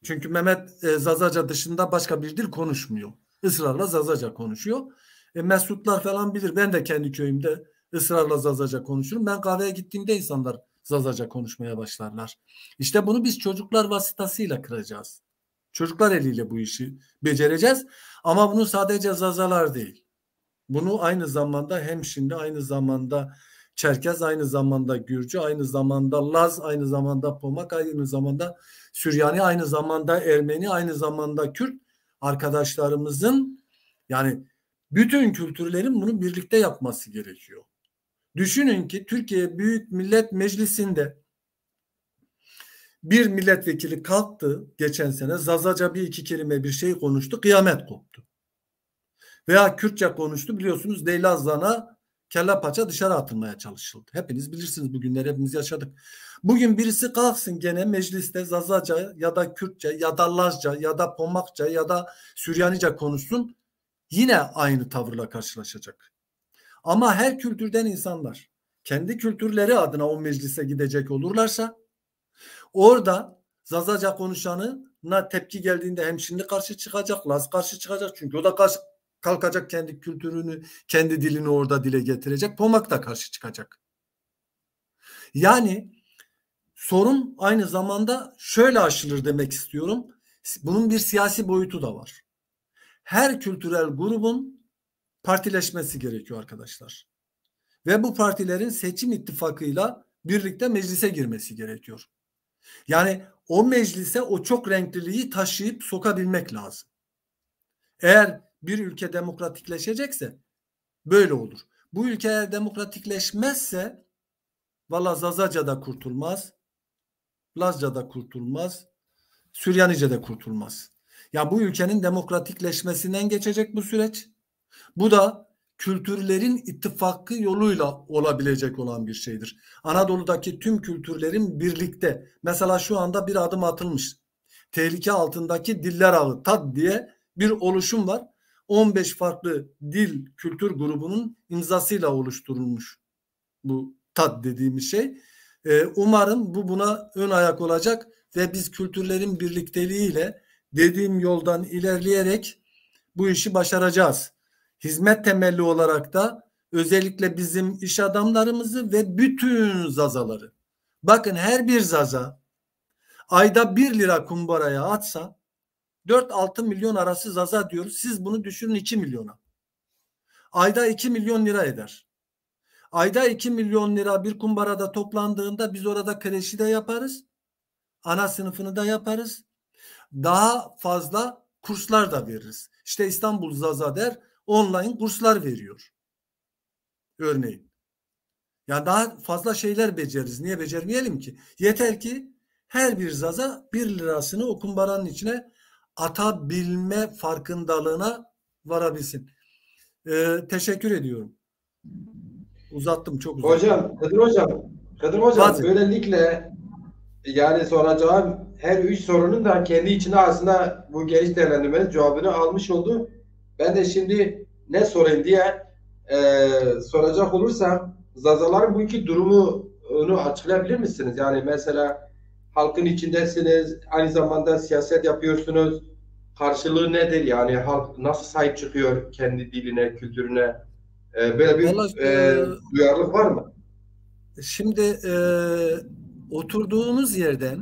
Çünkü Mehmet Zazaca dışında başka bir dil konuşmuyor. Israrla Zazaca konuşuyor. Mesutlar falan bilir. Ben de kendi köyümde ısrarla Zazaca konuşurum. Ben kahveye gittiğimde insanlar Zazaca konuşmaya başlarlar. İşte bunu biz çocuklar vasıtasıyla kıracağız. Çocuklar eliyle bu işi becereceğiz. Ama bunu sadece Zazalar değil. Bunu aynı zamanda Hemşinli, aynı zamanda Çerkez, aynı zamanda Gürcü, aynı zamanda Laz, aynı zamanda Pomak, aynı zamanda Süryani, aynı zamanda Ermeni, aynı zamanda Kürt arkadaşlarımızın, yani bütün kültürlerin bunu birlikte yapması gerekiyor. Düşünün ki Türkiye Büyük Millet Meclisi'nde bir milletvekili kalktı geçen sene, Zazaca bir iki kelime bir şey konuştu, kıyamet koptu. Veya Kürtçe konuştu, biliyorsunuz Leyla Zana kelle paça dışarı atılmaya çalışıldı. Hepiniz bilirsiniz, bu günleri hepimiz yaşadık. Bugün birisi kalksın gene mecliste Zazaca ya da Kürtçe ya da Lazca ya da Pomakça ya da Süryanice konuşsun, yine aynı tavırla karşılaşacak. Ama her kültürden insanlar kendi kültürleri adına o meclise gidecek olurlarsa, orada Zazaca konuşanına tepki geldiğinde hem şimdi karşı çıkacak, Laz karşı çıkacak, çünkü o da kalkacak kendi kültürünü, kendi dilini orada dile getirecek. Pomak da karşı çıkacak. Yani sorun aynı zamanda şöyle aşılır demek istiyorum. Bunun bir siyasi boyutu da var. Her kültürel grubun partileşmesi gerekiyor arkadaşlar. Ve bu partilerin seçim ittifakıyla birlikte meclise girmesi gerekiyor. Yani o meclise o çok renkliliği taşıyıp sokabilmek lazım. Eğer bir ülke demokratikleşecekse böyle olur. Bu ülke eğer demokratikleşmezse valla Zazaca da kurtulmaz, Lazca da kurtulmaz, Süryanice de kurtulmaz. Ya bu ülkenin demokratikleşmesinden geçecek bu süreç. Bu da kültürlerin ittifakı yoluyla olabilecek olan bir şeydir. Anadolu'daki tüm kültürlerin birlikte, mesela şu anda bir adım atılmış. Tehlike altındaki diller ağı, TAD diye bir oluşum var. 15 farklı dil kültür grubunun imzasıyla oluşturulmuş bu TAD dediğimiz şey. Umarım bu buna ön ayak olacak ve biz kültürlerin birlikteliğiyle dediğim yoldan ilerleyerek bu işi başaracağız. Hizmet temelli olarak da özellikle bizim iş adamlarımızı ve bütün Zazaları. Bakın her bir Zaza ayda 1 lira kumbaraya atsa 4-6 milyon arası Zaza diyoruz. Siz bunu düşünün 2 milyona. Ayda 2 milyon lira eder. Ayda 2 milyon lira bir kumbarada toplandığında biz orada kreşi de yaparız. Ana sınıfını da yaparız. Daha fazla kurslar da veririz. İşte İstanbul Zaza der online kurslar veriyor. Örneğin. Yani daha fazla şeyler beceririz. Niye becermeyelim ki? Yeter ki her bir Zaza 1 lirasını o kumbaranın içine atabilme farkındalığına varabilsin. Teşekkür ediyorum. Uzattım, çok uzattım. Hocam, Kadir Hocam böylelikle yani soracağım her 3 sorunun da kendi içine aslında bu geniş değerlendirmenin cevabını almış oldu. Ben de şimdi ne sorayım diye soracak olursam, Zazaların bu iki durumunu açıklayabilir misiniz? Yani mesela halkın içindesiniz, aynı zamanda siyaset yapıyorsunuz. Karşılığı nedir? Yani halk nasıl sahip çıkıyor kendi diline, kültürüne? Böyle bir duyarlılık var mı? Şimdi oturduğunuz yerden,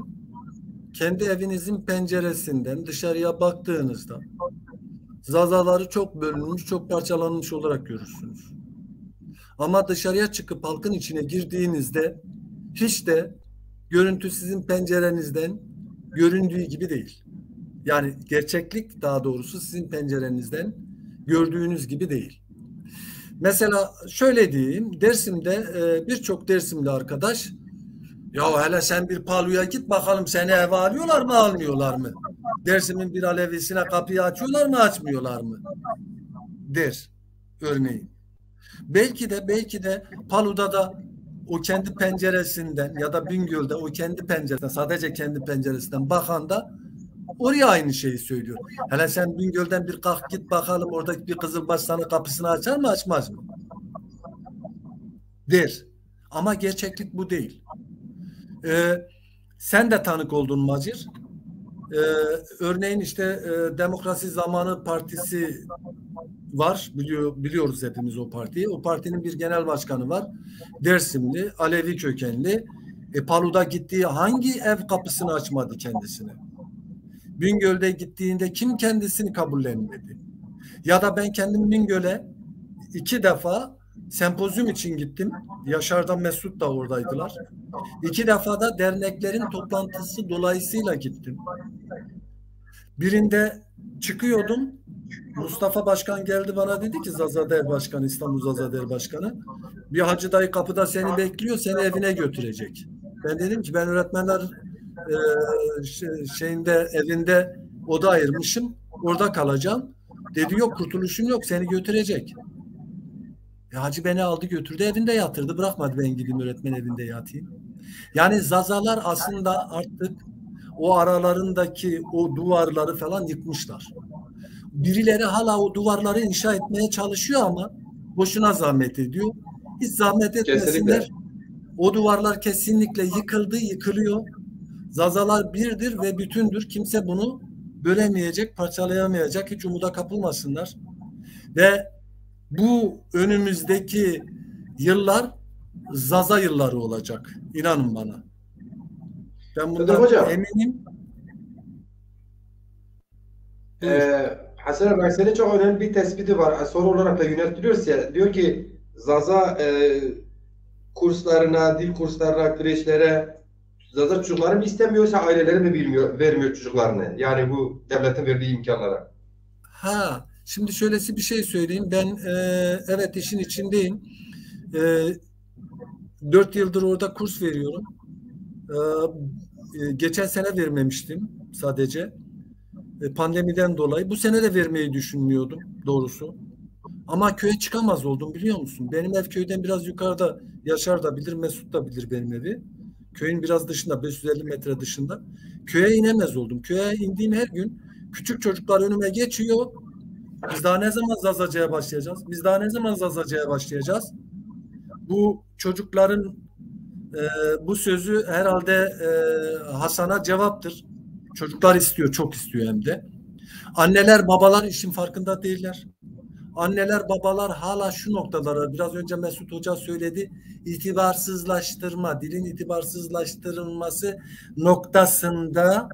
kendi evinizin penceresinden dışarıya baktığınızda Zazaları çok bölünmüş, çok parçalanmış olarak görürsünüz. Ama dışarıya çıkıp halkın içine girdiğinizde hiç de görüntü sizin pencerenizden göründüğü gibi değil. Yani gerçeklik daha doğrusu sizin pencerenizden gördüğünüz gibi değil. Mesela şöyle diyeyim, Dersim'de birçok Dersimli arkadaş, ya hele sen bir Palu'ya git bakalım seni eve alıyorlar mı almıyorlar mı? Dersim'in bir Alevisine kapıyı açıyorlar mı açmıyorlar mı? Der örneğin. Belki de Palu'da da o kendi penceresinden ya da Bingöl'de o kendi penceresinden, sadece kendi penceresinden bakan da oraya aynı şeyi söylüyor. Hele sen Bingöl'den bir kalk git bakalım oradaki bir Kızılbaş sana kapısını açar mı açmaz mı? Der. Ama gerçeklik bu değil. Sen de tanık oldun Macir. Örneğin işte Demokrasi Zamanı Partisi var. Biliyoruz hepimiz o partiyi. O partinin bir genel başkanı var. Dersimli, Alevi kökenli. Palu'da gittiği hangi ev kapısını açmadı kendisine? Bingöl'de gittiğinde kim kendisini kabullenmedi? Ya da ben kendim Bingöl'e 2 defa sempozyum için gittim. Yaşar'dan Mesut da oradaydılar. 2 defa da derneklerin toplantısı dolayısıyla gittim. Birinde çıkıyordum. Mustafa Başkan geldi bana dedi ki Zazader Başkanı, İstanbul Zazader Başkanı, bir hacı dayı kapıda seni bekliyor, seni evine götürecek. Ben dedim ki ben öğretmenler evinde oda ayırmışım, orada kalacağım. Dedi yok kurtuluşun yok, seni götürecek. Hacı beni aldı götürdü evinde yatırdı. Bırakmadı ben gideyim öğretmen evinde yatayım. Yani Zazalar aslında artık o aralarındaki o duvarları falan yıkmışlar. Birileri hala o duvarları inşa etmeye çalışıyor ama boşuna zahmet ediyor. Hiç zahmet etmesinler. Kesinlikle. O duvarlar kesinlikle yıkıldı, yıkılıyor. Zazalar birdir ve bütündür. Kimse bunu bölemeyecek, parçalayamayacak. Hiç umuda kapılmasınlar. Ve bu önümüzdeki yıllar Zaza yılları olacak. İnanın bana. Ben Kadir bundan Hocam, eminim. Buyur. Hasan Erbakseli'nin çok önemli bir tespiti var. Soru olarak da yöneltiliyorsa diyor ki Zaza kurslarına, dil kurslarına, kreşlere Zaza çocukları mı istemiyorsa aileleri mi vermiyor çocuklarını? Yani bu devletin verdiği imkanlara. Şimdi şöylesi bir şey söyleyeyim. Ben evet işin içindeyim. 4 yıldır orada kurs veriyorum. Geçen sene vermemiştim sadece. Pandemiden dolayı. Bu sene de vermeyi düşünmüyordum doğrusu. Ama köye çıkamaz oldum biliyor musun? Benim ev köyden biraz yukarıda. Yaşar da bilir, Mesut da bilir benim evi. Köyün biraz dışında, 550 metre dışında. Köye inemez oldum. Köye indiğim her gün küçük çocuklar önüme geçiyor. Biz daha ne zaman Zazaca'ya başlayacağız? Biz daha ne zaman Zazaca'ya başlayacağız? Bu çocukların bu sözü herhalde Hasan'a cevaptır. Çocuklar istiyor, çok istiyor hem de. Anneler, babalar işin farkında değiller. Anneler, babalar hala şu noktalara, biraz önce Mesut Hoca söyledi, itibarsızlaştırma, dilin itibarsızlaştırılması noktasında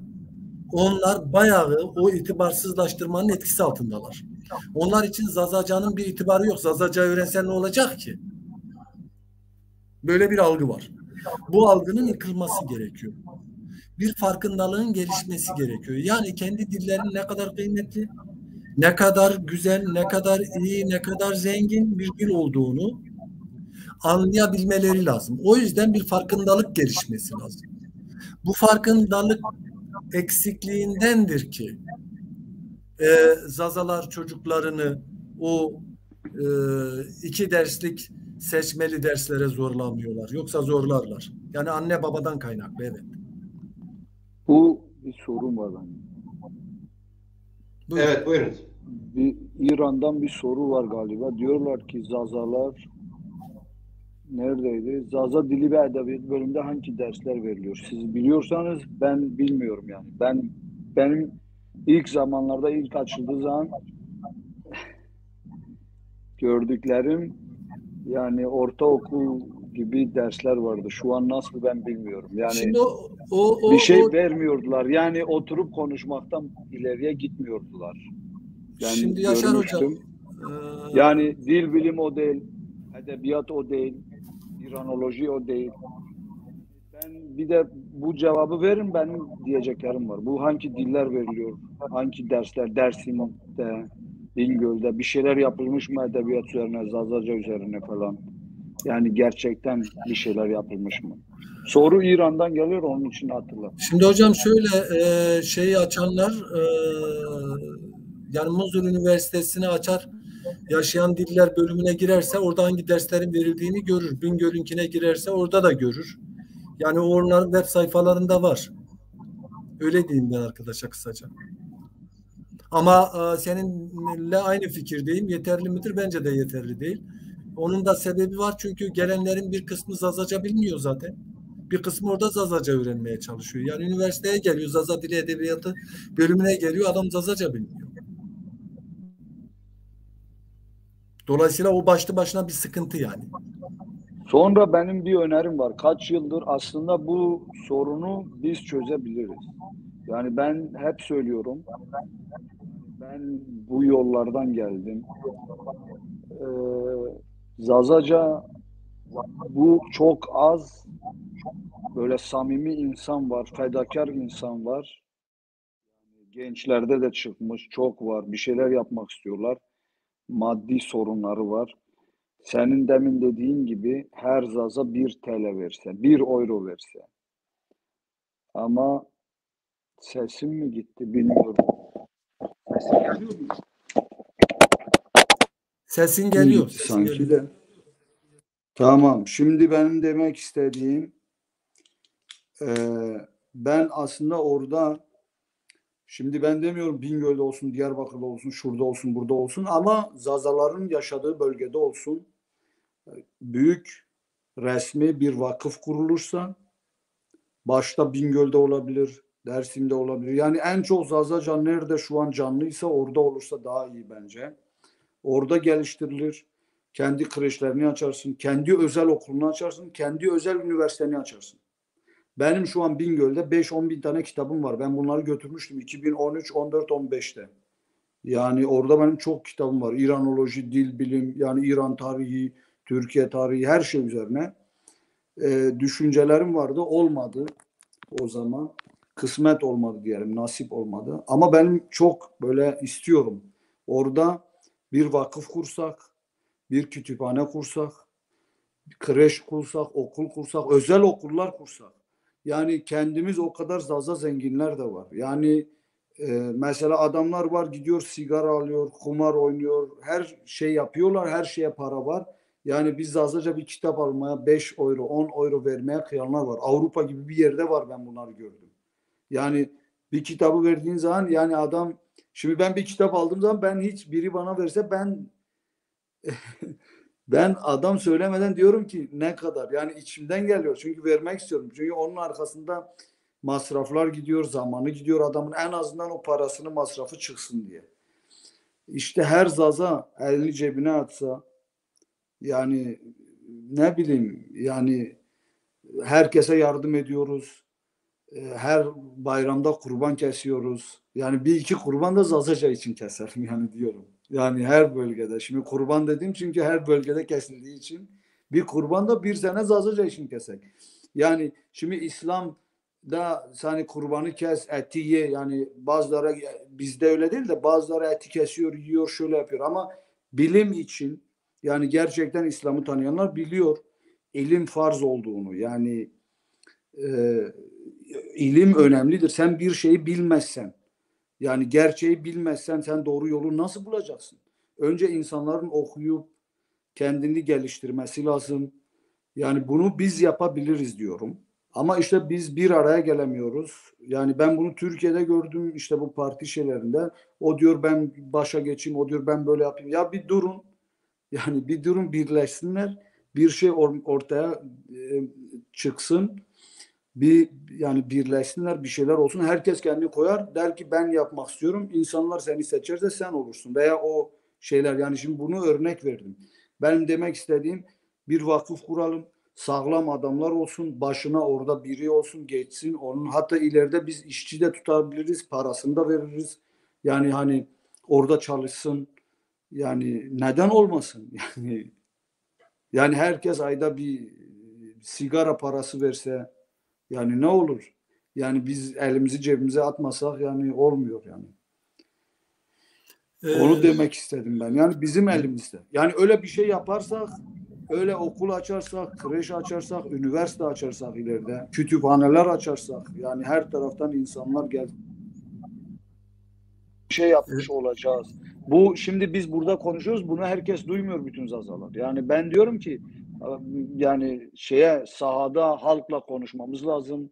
onlar bayağı o itibarsızlaştırmanın etkisi altındalar. Onlar için Zazaca'nın bir itibarı yok. Zazaca öğrensen ne olacak ki? Böyle bir algı var. Bu algının yıkılması gerekiyor. Bir farkındalığın gelişmesi gerekiyor. Yani kendi dillerinin ne kadar kıymetli, ne kadar güzel, ne kadar iyi, ne kadar zengin bir dil olduğunu anlayabilmeleri lazım. O yüzden bir farkındalık gelişmesi lazım. Bu farkındalık eksikliğindendir ki Zazalar çocuklarını o 2 derslik seçmeli derslere zorlamıyorlar. Yoksa zorlarlar. Yani anne babadan kaynaklı, evet. Bu bir sorun var bende. Buyurun. Evet, buyurun. İran'dan bir soru var galiba. Diyorlar ki Zazalar neredeydi? Zaza Dili ve Edebiyat bölümünde hangi dersler veriliyor? Siz biliyorsanız ben bilmiyorum yani. Benim ilk zamanlarda ilk açıldığı zaman gördüklerim yani ortaokul gibi dersler vardı. Şu an nasıl ben bilmiyorum. Yani Şimdi bir şey vermiyordular. Yani oturup konuşmaktan ileriye gitmiyordular. Ben şimdi Yaşar Hocam görmüştüm. Yani dil bilim o değil, edebiyat o değil, İranoloji o değil. Ben bir de bu cevabı verin, benim diyeceklerim var. Bu hangi diller veriliyor, hangi dersler, Dersim'de, Bingöl'de bir şeyler yapılmış mı edebiyat üzerine, Zazaca üzerine falan. Yani gerçekten bir şeyler yapılmış mı? Soru İran'dan geliyor, onun için hatırla. Şimdi hocam şöyle şeyi açanlar yani Muzur Üniversitesi'ni açar, yaşayan diller bölümüne girerse orada hangi derslerin verildiğini görür. Bingöl'ünkine girerse orada da görür. Yani onların web sayfalarında var. Öyle diyeyim ben arkadaşa kısaca. Ama seninle aynı fikirdeyim. Yeterli midir? Bence de yeterli değil. Onun da sebebi var çünkü gelenlerin bir kısmı Zazaca bilmiyor zaten. Bir kısmı orada Zazaca öğrenmeye çalışıyor. Yani üniversiteye geliyor, Zaza Dili Edebiyatı bölümüne geliyor, adam Zazaca bilmiyor. Dolayısıyla o başlı başına bir sıkıntı yani. Sonra benim bir önerim var. Kaç yıldır aslında bu sorunu biz çözebiliriz. Yani ben hep söylüyorum. Ben bu yollardan geldim. Zazaca bu çok az böyle samimi insan var, fedakar insan var. Gençlerde de çıkmış çok var. Bir şeyler yapmak istiyorlar. Maddi sorunları var. Senin demin dediğin gibi her Zaza 1 TL verse, 1 euro verse. Ama sesim mi gitti bilmiyorum. Sesim geliyor mu? Sesin geliyor. Gitti sanki de. Tamam. Şimdi benim demek istediğim ben aslında orada şimdi ben demiyorum Bingöl'de olsun, Diyarbakır'da olsun, şurada olsun, burada olsun ama Zazaların yaşadığı bölgede olsun büyük resmi bir vakıf kurulursa başta Bingöl'de olabilir, Dersim'de olabilir. Yani en çok Zazaca nerede şu an canlıysa orada olursa daha iyi bence. Orada geliştirilir. Kendi kreşlerini açarsın, kendi özel okulunu açarsın, kendi özel üniversiteni açarsın. Benim şu an Bingöl'de 5-10 bin tane kitabım var. Ben bunları götürmüştüm 2013, 14, 15'te. Yani orada benim çok kitabım var. İranoloji, dil bilim, yani İran tarihi, Türkiye tarihi her şey üzerine. Düşüncelerim vardı. Olmadı o zaman. Kısmet olmadı diyelim, nasip olmadı. Ama ben çok böyle istiyorum. Orada bir vakıf kursak, bir kütüphane kursak, kreş kursak, okul kursak, özel okullar kursak. Yani kendimiz o kadar zaza zenginler de var. Yani mesela adamlar var gidiyor sigara alıyor, kumar oynuyor, her şey yapıyorlar, her şeye para var. Yani biz zazaca bir kitap almaya 5 euro, 10 euro vermeye kıyanlar var. Avrupa gibi bir yerde var ben bunları gördüm. Yani bir kitabı verdiğin zaman yani adam şimdi ben bir kitap aldığım zaman ben hiç biri bana verse ben adam söylemeden diyorum ki ne kadar yani içimden geliyor çünkü vermek istiyorum. Çünkü onun arkasında masraflar gidiyor, zamanı gidiyor adamın en azından o parasını masrafı çıksın diye. İşte her zaza elini cebine atsa yani ne bileyim yani herkese yardım ediyoruz. Her bayramda kurban kesiyoruz. Yani bir iki kurban da Zazaca için keserim yani diyorum. Yani her bölgede. Şimdi kurban dediğim çünkü her bölgede kesildiği için bir kurban da bir sene Zazaca için kesek. Yani şimdi İslam'da hani kurbanı kes, eti ye. Yani bazıları bizde öyle değil de bazıları eti kesiyor, yiyor, şöyle yapıyor. Ama bilim için yani gerçekten İslam'ı tanıyanlar biliyor. İlim farz olduğunu yani e, ilim önemlidir. Sen bir şeyi bilmezsen, yani gerçeği bilmezsen sen doğru yolu nasıl bulacaksın? Önce insanların okuyup kendini geliştirmesi lazım. Yani bunu biz yapabiliriz diyorum. Ama işte biz bir araya gelemiyoruz. Yani ben bunu Türkiye'de gördüm işte bu parti şeylerinde. O diyor ben başa geçeyim, o diyor ben böyle yapayım. Ya bir durun. Yani bir durun birleşsinler. Bir şey ortaya çıksın bir yani birleşsinler bir şeyler olsun. Herkes kendini koyar der ki ben yapmak istiyorum. İnsanlar seni seçerse sen olursun veya o şeyler yani şimdi bunu örnek verdim. Benim demek istediğim bir vakıf kuralım. Sağlam adamlar olsun. Başına orada biri olsun geçsin. Onun hatta ileride biz işçi de tutabiliriz. Parasını da veririz. Yani hani orada çalışsın. Yani neden olmasın? Yani herkes ayda bir sigara parası verse yani ne olur? Yani biz elimizi cebimize atmasak yani olmuyor yani. Onu Ee, demek istedim ben. Yani bizim elimizde. Yani öyle bir şey yaparsak, öyle okul açarsak, kreş açarsak, üniversite açarsak ileride, kütüphaneler açarsak, yani her taraftan insanlar gel şey yapmış olacağız. Bu şimdi biz burada konuşuyoruz. Bunu herkes duymuyor bütün zazalar. Yani ben diyorum ki yani sahada halkla konuşmamız lazım.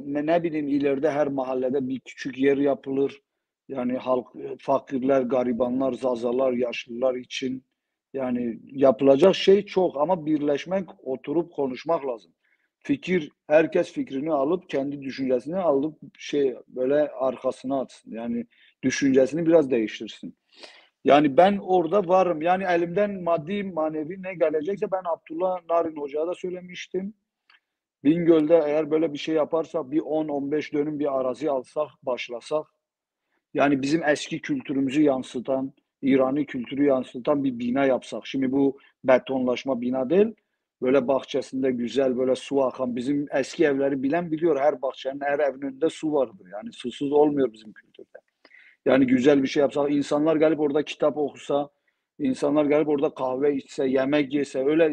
Ne bileyim ileride her mahallede bir küçük yer yapılır. Yani halk, fakirler, garibanlar, zazalar, yaşlılar için yani yapılacak şey çok ama birleşmek, oturup konuşmak lazım. Herkes fikrini alıp kendi düşüncesini alıp böyle arkasına atsın. Yani düşüncesini biraz değiştirsin. Yani ben orada varım. Yani elimden maddi, manevi ne gelecekse ben Abdullah Narin Hoca'ya da söylemiştim. Bingöl'de eğer böyle bir şey yaparsak bir 10-15 dönüm bir arazi alsak, başlasak yani bizim eski kültürümüzü yansıtan, İrani kültürü yansıtan bir bina yapsak. Şimdi bu betonlaşma bina değil, böyle bahçesinde güzel böyle su akan bizim eski evleri bilen biliyor her bahçenin her evin önünde su vardır. Yani susuz olmuyor bizim kültürde. Yani güzel bir şey yapsak, insanlar gelip orada kitap okusa, insanlar gelip orada kahve içse, yemek yese, öyle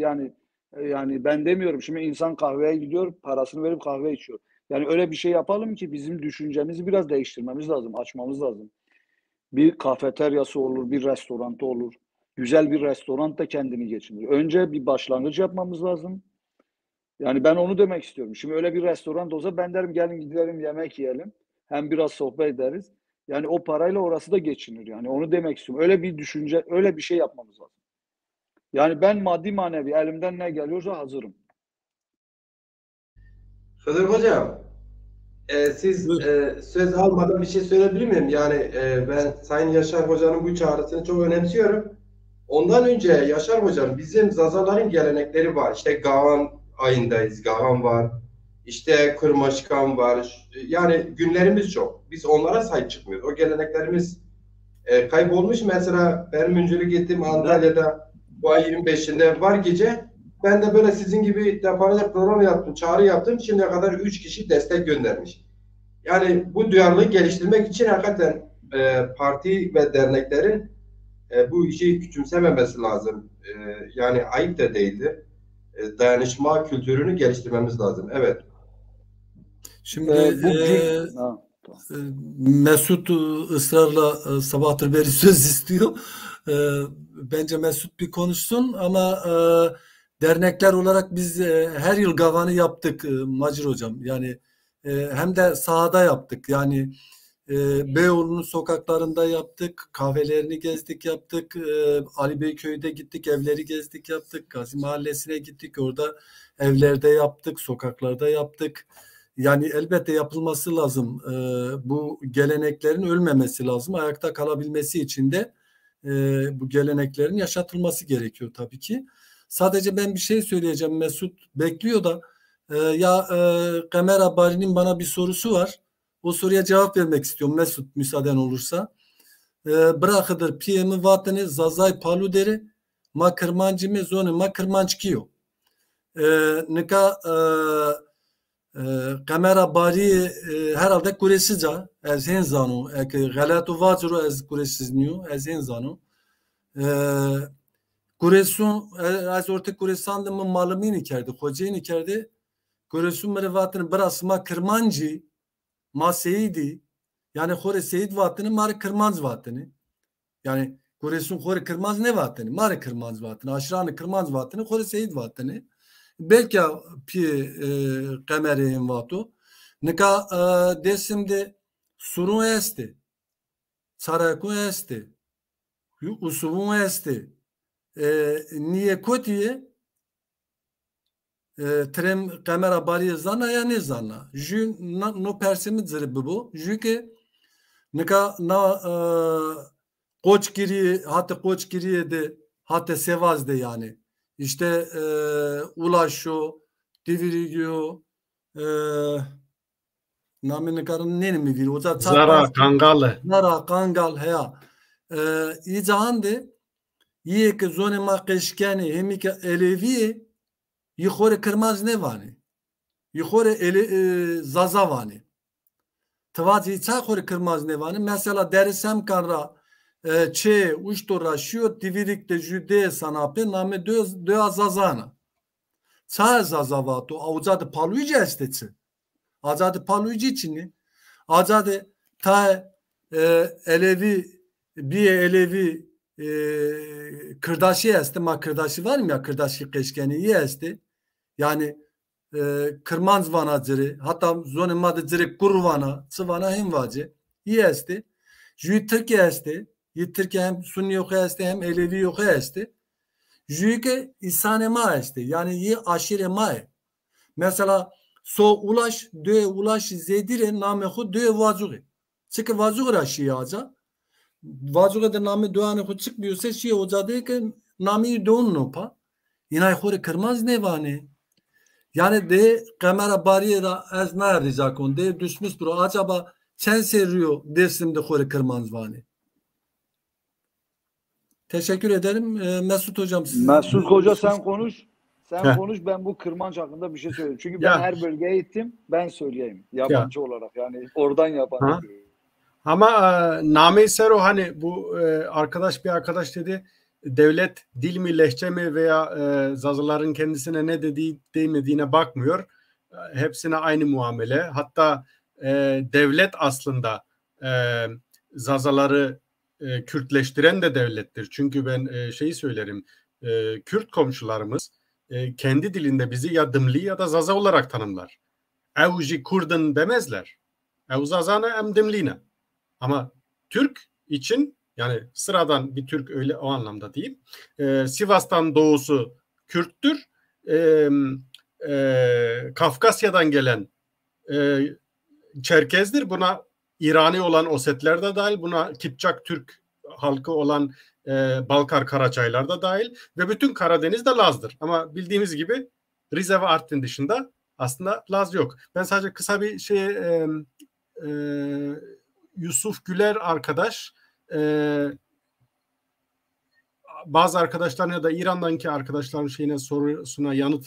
yani ben demiyorum. Şimdi insan kahveye gidiyor, parasını verip kahve içiyor. Yani öyle bir şey yapalım ki bizim düşüncemizi biraz değiştirmemiz lazım, açmamız lazım. Bir kafeteryası olur, bir restorantı olur. Güzel bir restoran da kendini geçindirir. Önce bir başlangıç yapmamız lazım. Yani ben onu demek istiyorum. Şimdi öyle bir restoran da olsa ben derim gelin gidelim yemek yiyelim. Hem biraz sohbet ederiz. Yani o parayla orası da geçinir. Yani onu demek istiyorum. Öyle bir düşünce, öyle bir şey yapmamız lazım. Yani ben maddi manevi elimden ne geliyorsa hazırım. Hıdır Hocam, siz Buyur. söz almadan bir şey söyleyebilir miyim? Yani ben Sayın Yaşar Hoca'nın bu çağrısını çok önemsiyorum. Ondan önce Yaşar Hocam bizim Zazaların gelenekleri var. İşte Gavan ayındayız. Gavan var. İşte Kırmaşkan var. Yani günlerimiz çok. Biz onlara sahip çıkmıyoruz. O geleneklerimiz kaybolmuş. Mesela benim öncülük ettiğim Antalya'da bu ay 25'inde var gece. Ben de böyle sizin gibi defalarca program yaptım, çağrı yaptım. Şimdiye kadar 3 kişi destek göndermiş. Yani bu duyarlılığı geliştirmek için hakikaten parti ve derneklerin bu işi küçümsememesi lazım. Yani ayıp da değildi. Dayanışma kültürünü geliştirmemiz lazım. Evet. Şimdi Bugün tamam. Mesut ısrarla sabahtır beri söz istiyor. Bence Mesut bir konuşsun ama dernekler olarak biz her yıl Gavan'ı yaptık Macir Hocam. Yani hem de sahada yaptık. Yani Beyoğlu'nun sokaklarında yaptık, kahvelerini gezdik yaptık, Ali Beyköy'de gittik, evleri gezdik yaptık, Gazi Mahallesi'ne gittik, orada evlerde yaptık, sokaklarda yaptık. Yani elbette yapılması lazım. Bu geleneklerin ölmemesi lazım. Ayakta kalabilmesi için de bu geleneklerin yaşatılması gerekiyor tabii ki. Sadece ben bir şey söyleyeceğim. Mesut bekliyor da Kamer Abari'nin bana bir sorusu var. O soruya cevap vermek istiyorum Mesut müsaaden olursa. Bırakıdır piyemi vatanı zazay paluderi ma kırmancı mı zonu ma kırmançkiyo. Nika kamera bari herhalde kuresica ez hen zanu galatu vazuru ez kuresizniyo ez hen zanu kuresun az orta kuresandı mı malımını ikerdi hocayını ikerdi kuresun merevatını brasma kırmancı ma seyidi yani hore seyid vatını mar kırmanz vatını yani kuresun hore kırmanz ne vatını mar kırmanz vatını aşranı kırmanz vatını hore seyid vatını belki pi kamerayım vatu nika desimde sorun este saraku este usuvun este niye kotiye trem kamera bari zana ya ne zana jü no persimi zırı bu jüke nika na koç giri hatta koç giriye de hatta sevaz de yani işte ulaşo diviriyo namını karın ne mi vir o da Zara Kangalı. Zara Kangal heya icahan de yiye ki zone ma keşkeni hemi ki elevi yukarı kırmaz ne vani yukarı zaza vani tıvacı çakırı kırmaz ne vani mesela derisem kanra çe uçtora şiyo divirikte jüde sanape name dö azazana çay zazavato avucadı paluyucu estetsi azadı paluyucu içini azadı ta elevi bir elevi kırdaşı esti ma kırdaşı var mı ya kırdaşı keşkeni iyi esti yani kırmanz vana zırı hatta zonin madı zırı kurvana sıvana hem vacı iyi esti jüy Türkiye esti Türkiye hem Sunni yok esti hem Elevi yok esti jüy ke isanema esti yani iyi aşire mae mesela so ulaş dö ulaş zedire namehu dö vazuğu çünkü vazuğu raşiye aza vazuğu da name döane hu çıkmıyorsa şey ocadı ki nami don nopa yine hore kırmaz ne vane yani de kamera bariyera az ne rica kon de düşmüş bro acaba sen seriyor dersimde hore kırmaz vane. Teşekkür ederim. Mesut Hocam. Mesut Hoca sen konuş. Sen konuş ben bu kırmanç hakkında bir şey söyleyeyim. Çünkü ben her bölgeye gittim. Ben söyleyeyim. Yabancı olarak yani oradan yabancı. Ama name sero hani bu bir arkadaş dedi devlet dil mi lehçe mi veya Zazaların kendisine ne dediği demediğine bakmıyor. Hepsine aynı muamele. Hatta devlet aslında Zazaları Kürtleştiren de devlettir. Çünkü ben şeyi söylerim, Kürt komşularımız kendi dilinde bizi ya Dımli ya da Zaza olarak tanımlar. Evji Kurdun demezler. Ev Zazana em Dımlina. Ama Türk için, yani sıradan bir Türk, öyle o anlamda diyeyim. Sivas'tan doğusu Kürttür. Kafkasya'dan gelen Çerkezdir. Buna İrani olan Osetler de dahil. Buna Kipçak Türk halkı olan Balkar Karaçaylar da dahil. Ve bütün Karadeniz de Laz'dır. Ama bildiğimiz gibi Rize ve Artvin dışında aslında Laz yok. Ben sadece kısa bir Yusuf Güler arkadaş bazı arkadaşların ya da İran'daki arkadaşların sorusuna yanıt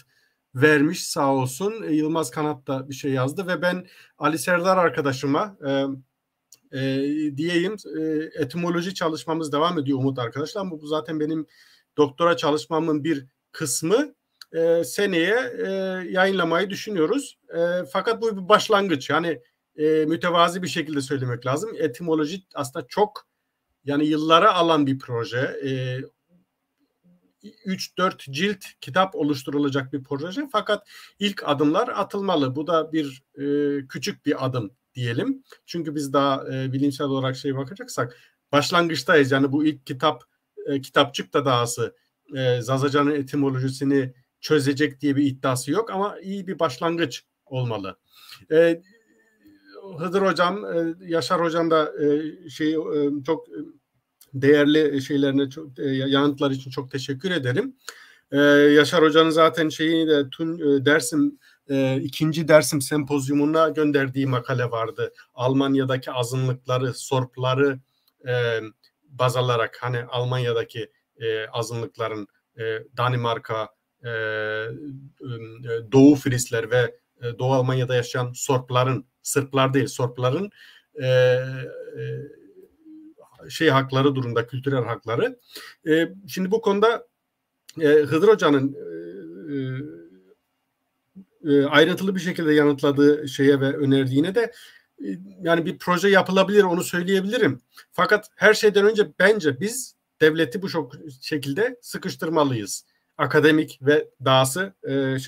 vermiş sağ olsun. Yılmaz Kanat da bir şey yazdı ve ben Ali Serdar arkadaşıma diyeyim, etimoloji çalışmamız devam ediyor Umut arkadaşlar, ama bu zaten benim doktora çalışmamın bir kısmı. Seneye yayınlamayı düşünüyoruz. Fakat bu bir başlangıç. Yani mütevazi bir şekilde söylemek lazım. Etimoloji aslında çok, yani yıllara alan bir proje. 3-4 cilt kitap oluşturulacak bir proje. Fakat ilk adımlar atılmalı. Bu da bir küçük bir adım diyelim. Çünkü biz daha bilimsel olarak bakacaksak başlangıçtayız. Yani bu ilk kitapçık da dahası Zazacan'ın etimolojisini çözecek diye bir iddiası yok, ama iyi bir başlangıç olmalı. Hıdır Hocam, Yaşar Hocam da çok değerli yanıtlar için çok teşekkür ederim. Yaşar Hoca'nın zaten Dersim 2. Dersim sempozyumuna gönderdiği makale vardı. Almanya'daki azınlıkları, Sorpları baz alarak, hani Almanya'daki azınlıkların Danimarka, Doğu Frisler ve Doğu Almanya'da yaşayan Sorpların, Sırplar değil Sorpların hakları durumda, kültürel hakları. Şimdi bu konuda Hıdır Hoca'nın ayrıntılı bir şekilde yanıtladığı ve önerdiğine de yani bir proje yapılabilir, onu söyleyebilirim. Fakat her şeyden önce bence biz devleti bu şekilde sıkıştırmalıyız. Akademik ve dahası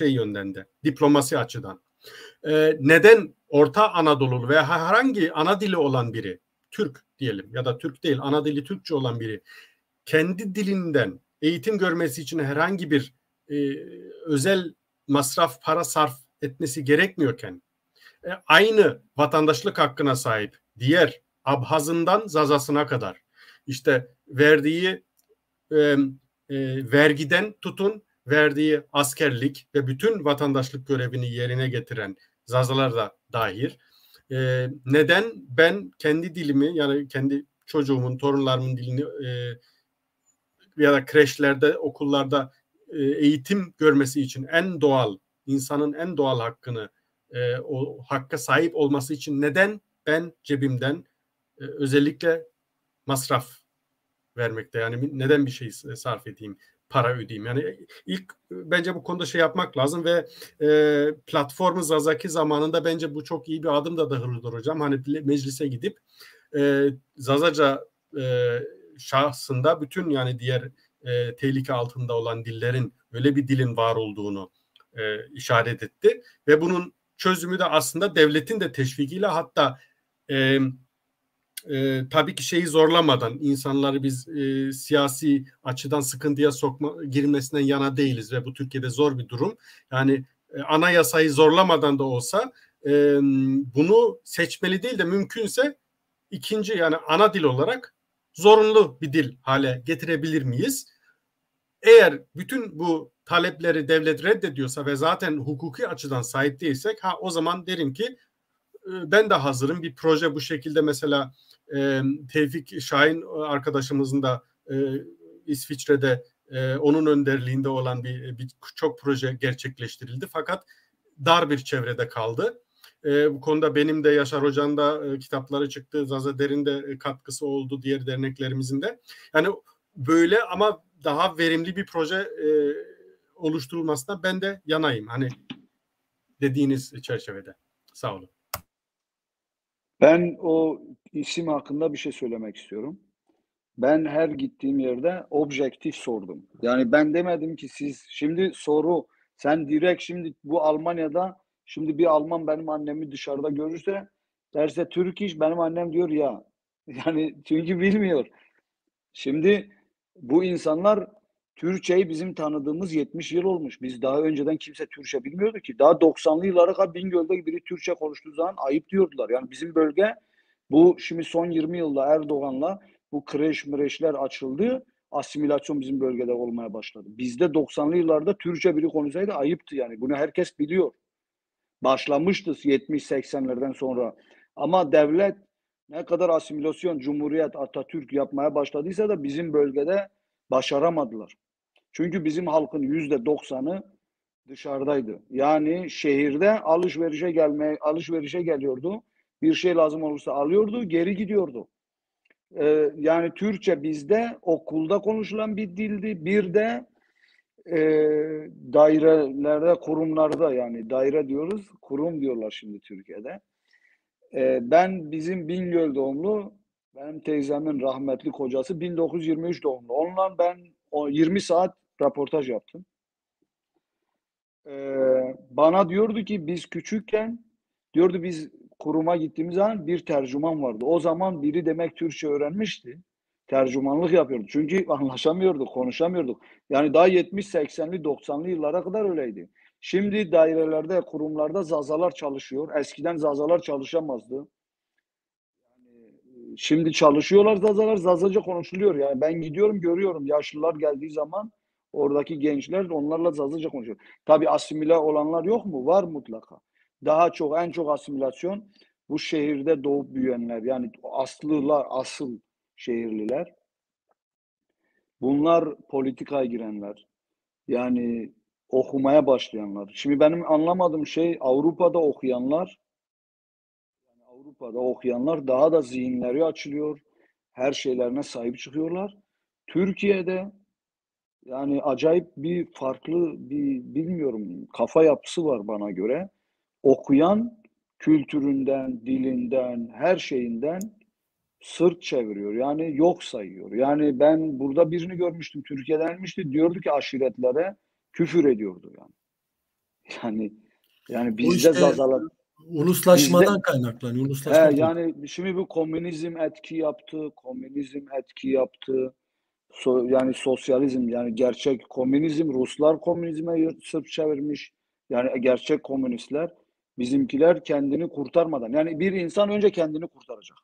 yönden de, diplomasi açıdan. Neden Orta Anadolu veya herhangi ana dili olan biri, Türk diyelim ya da Türk değil, ana dili Türkçe olan biri kendi dilinden eğitim görmesi için herhangi bir özel masraf, para sarf etmesi gerekmiyorken aynı vatandaşlık hakkına sahip diğer Abhaz'ından Zaza'sına kadar verdiği vergiden tutun, verdiği askerlik ve bütün vatandaşlık görevini yerine getiren Zazalar da dahil. Neden ben kendi dilimi, yani kendi çocuğumun, torunlarımın dilini ya da kreşlerde, okullarda eğitim görmesi için insanın en doğal hakkını, o hakka sahip olması için neden ben cebimden özellikle masraf vermekte, yani neden bir şey sarf edeyim, para ödeyeyim? Yani ilk bence bu konuda yapmak lazım ve platformu Zazaki zamanında bence bu çok iyi bir adım da Hıdır Hocam. Hani meclise gidip Zazaca şahsında bütün, yani diğer tehlike altında olan dillerin, öyle bir dilin var olduğunu işaret etti ve bunun çözümü de aslında devletin de teşvikiyle, hatta tabii ki zorlamadan, insanları biz siyasi açıdan sıkıntıya girmesinden yana değiliz ve bu Türkiye'de zor bir durum. Yani anayasayı zorlamadan da olsa bunu seçmeli değil de mümkünse ikinci, yani ana dil olarak zorunlu bir dil hale getirebilir miyiz? Eğer bütün bu talepleri devlet reddediyorsa ve zaten hukuki açıdan sahip değilsek, o zaman derim ki ben de hazırım. Bir proje bu şekilde, mesela Tevfik Şahin arkadaşımızın da İsviçre'de onun önderliğinde olan çok proje gerçekleştirildi. Fakat dar bir çevrede kaldı. Bu konuda benim de, Yaşar Hoca'nın da kitapları çıktı. Zaza Der'in de katkısı oldu, diğer derneklerimizin de. Yani böyle ama daha verimli bir proje oluşturulmasına ben de yanayım. Hani dediğiniz çerçevede. Sağ olun. Ben o isim hakkında bir şey söylemek istiyorum. Ben her gittiğim yerde objektif sordum. Yani ben demedim ki siz şimdi sen direkt şimdi bu Almanya'da şimdi bir Alman benim annemi dışarıda görürse derse Türk iş benim annem diyor ya. Yani çünkü bilmiyor. Şimdi bu insanlar Türkçeyi bizim tanıdığımız 70 yıl olmuş. Biz daha önceden kimse Türkçe bilmiyordu ki. Daha 90'lı yıllara kadar Bingöl'de biri Türkçe konuştuğu zaman ayıp diyordular. Yani bizim bölge bu şimdi son 20 yılda Erdoğan'la bu kreş mreşler açıldı. Asimilasyon bizim bölgede olmaya başladı. Bizde 90'lı yıllarda Türkçe biri konuşsaydı ayıptı yani. Bunu herkes biliyor. Başlamıştı 70-80'lerden sonra. Ama devlet ne kadar asimilasyon, Cumhuriyet, Atatürk yapmaya başladıysa da bizim bölgede başaramadılar. Çünkü bizim halkın %90'ı dışarıdaydı. Yani şehirde alışverişe geliyordu. Bir şey lazım olursa alıyordu, geri gidiyordu. Yani Türkçe bizde okulda konuşulan bir dildi. Bir de dairelerde, kurumlarda yani daire diyoruz, kurum diyorlar şimdi Türkiye'de. Ben bizim Bingöl doğumlu, benim teyzemin rahmetli kocası 1923 doğumlu. Onunla ben 20 saat röportaj yaptım. Bana diyordu ki biz küçükken diyordu biz kuruma gittiğimiz zaman bir tercüman vardı. O zaman biri demek Türkçe öğrenmişti. Tercümanlık yapıyordu. Çünkü anlaşamıyorduk, konuşamıyorduk. Yani daha 70, 80'li, 90'lı yıllara kadar öyleydi. Şimdi dairelerde, kurumlarda zazalar çalışıyor. Eskiden zazalar çalışamazdı. Şimdi çalışıyorlar zazalar, zazaca konuşuluyor. Yani ben gidiyorum görüyorum yaşlılar geldiği zaman oradaki gençler onlarla zazaca konuşuyor. Tabii asimile olanlar yok mu? Var mutlaka. Daha çok en çok asimilasyon bu şehirde doğup büyüyenler yani asıl şehirliler. Bunlar politikaya girenler. Yani okumaya başlayanlar. Şimdi benim anlamadığım şey Avrupa'da okuyanlar daha da zihinleri açılıyor. Her şeylerine sahip çıkıyorlar. Türkiye'de yani acayip bir farklı bilmiyorum kafa yapısı var bana göre. Okuyan kültüründen, dilinden, her şeyinden sırt çeviriyor. Yani yok sayıyor. Yani ben burada birini görmüştüm. Türkiye'den gelmişti. Diyordu ki aşiretlere küfür ediyordu yani. Yani yani O bizde işte zazalar uluslaşmadan kaynaklanıyor. Uluslaşma politikası. yani şimdi bu komünizm etki yaptı. Yani sosyalizm yani gerçek komünizm Ruslar komünizme sırt çevirmiş. Yani gerçek komünistler bizimkiler kendini kurtarmadan yani bir insan önce kendini kurtaracak.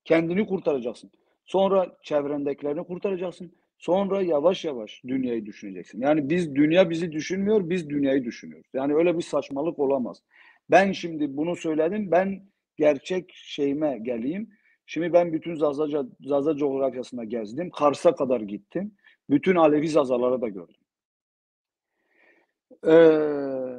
Kendini kurtaracaksın. Sonra çevrendekilerini kurtaracaksın. Sonra yavaş yavaş dünyayı düşüneceksin. Yani dünya bizi düşünmüyor, biz dünyayı düşünüyoruz. Yani öyle bir saçmalık olamaz. Ben şimdi bunu söyledim. Ben gerçek şeyime geleyim. Şimdi ben bütün Zaza coğrafyasında gezdim. Kars'a kadar gittim. Bütün Alevi Zazaları da gördüm.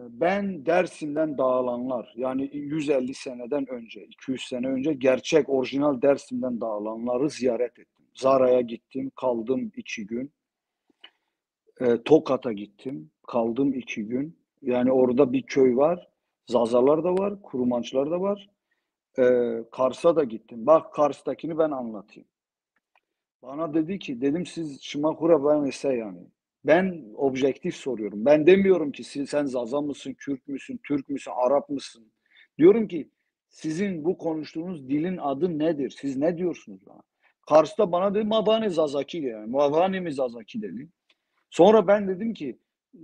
Ben Dersim'den dağılanlar yani 150 seneden önce, 200 sene önce gerçek orijinal Dersim'den dağılanları ziyaret ettim. Zara'ya gittim, kaldım 2 gün. Tokat'a gittim, kaldım 2 gün. Yani orada bir köy var, Zazalar da var, Kurmançlar da var. Kars'a da gittim. Bak Kars'takini ben anlatayım. Bana dedi ki, dedim siz Şimakura ben ise yani. Ben objektif soruyorum. Ben demiyorum ki sen Zaza mısın, Kürt müsün, Türk müsün, Arap mısın? Diyorum ki sizin bu konuştuğunuz dilin adı nedir? Siz ne diyorsunuz bana? Kars'ta bana dedi Mavane Zazaki yani. Mavane mi Zazaki dedi. Sonra ben dedim ki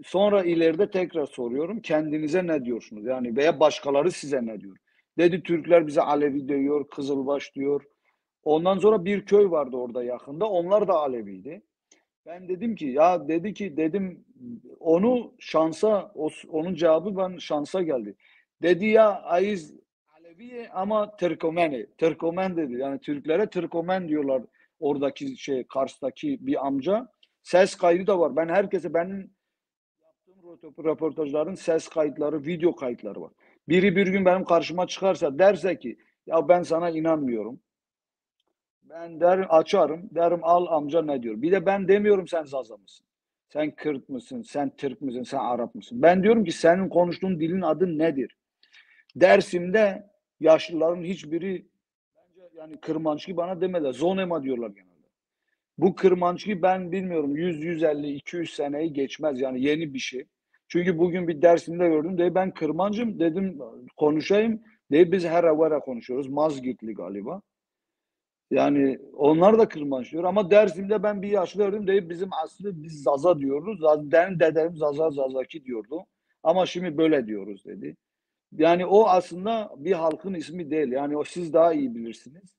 sonra ileride tekrar soruyorum. Kendinize ne diyorsunuz? Yani veya başkaları size ne diyor? Dedi Türkler bize Alevi diyor, Kızılbaş diyor. Ondan sonra bir köy vardı orada yakında. Onlar da Aleviydi. Ben dedim ki ya dedi ki dedim onun cevabı ben şansa geldi. Dedi ya Aiz Alevi ama Türkmeni. Türkmen dedi. Yani Türklere Türkmen diyorlar. Oradaki Kars'taki bir amca. Ses kaydı da var. Ben herkese benim yaptığım röportajların ses kayıtları, video kayıtları var. Biri bir gün benim karşıma çıkarsa derse ki ya ben sana inanmıyorum. Ben derim derim al amca ne diyor. Bir de ben demiyorum sen Zaza mısın? Sen Kürt müsün? Sen Türk müsün? Sen Arap mısın? Ben diyorum ki senin konuştuğun dilin adı nedir? Dersim'de yaşlıların hiçbiri bence yani Kırmançki bana demediler. Zonema diyorlar genelde. Bu kırmançlığı ben bilmiyorum 100, 150, 200 seneyi geçmez yani yeni bir şey. Çünkü bugün bir dersimde gördüm dedi ben kırmancım dedim konuşayım dedi biz her evvela konuşuyoruz Mazgirtli galiba. Yani onlar da kırmanç diyor ama Dersim'de ben bir yaşlı gördüm dedi bizim aslında biz Zaza diyoruz. Benim dedem Zaza Zazaki diyordu ama şimdi böyle diyoruz dedi. Yani o aslında bir halkın ismi değil yani o siz daha iyi bilirsiniz.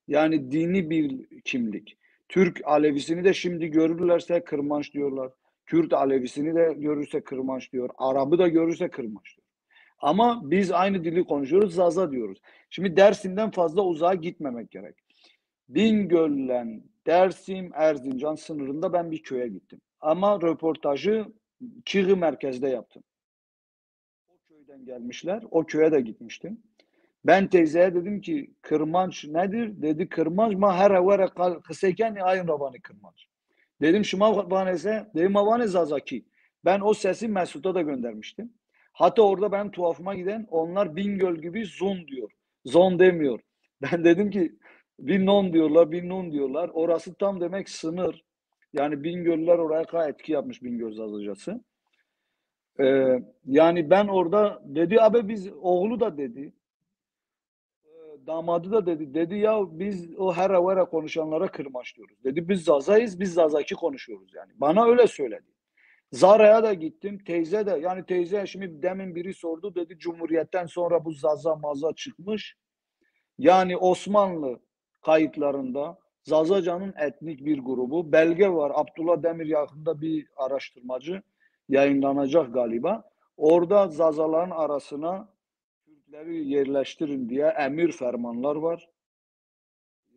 Yani dini bir kimlik. Türk Alevisini de şimdi görürlerse kırmanç diyorlar. Kürt Alevisini de görürse kırmanç diyor. Arap'ı da görürse kırmanç diyor. Ama biz aynı dili konuşuyoruz, Zaza diyoruz. Şimdi Dersim'den fazla uzağa gitmemek gerek. Bingöl'le Dersim, Erzincan sınırında ben bir köye gittim. Ama röportajı Çığ merkezde yaptım. O köyden gelmişler, o köye de gitmiştim. Ben teyzeye dedim ki kırmanç nedir? Dedi kırmanç ma her evvere kısayken ayın rabani kırmanç. Dedim şuma vanese, dedim avane zazaki. Ben o sesi Mesut'a da göndermiştim. Hatta orada benim tuhafıma giden onlar Bingöl gibi zon diyor. Zon demiyor. Ben dedim ki bir non diyorlar, bir nun diyorlar. Orası tam demek sınır. Yani Bingöllüler oraya kadar etki yapmış Bingöl Zazacası. Yani ben orada dedi abi biz oğlu da dedi. Damadı da dedi. Dedi ya biz o her evvela konuşanlara kırmaç diyoruz. Dedi biz Zaza'yız, biz Zazaki konuşuyoruz yani. Bana öyle söyledi. Zara'ya da gittim. Teyze de yani teyze şimdi demin biri sordu dedi Cumhuriyet'ten sonra bu Zaza maza çıkmış. Yani Osmanlı kayıtlarında Zazaca'nın etnik bir grubu. Belge var. Abdullah Demir yakında bir araştırmacı yayınlanacak galiba. Orada Zazaların arasına Türkleri yerleştirin diye emir fermanlar var.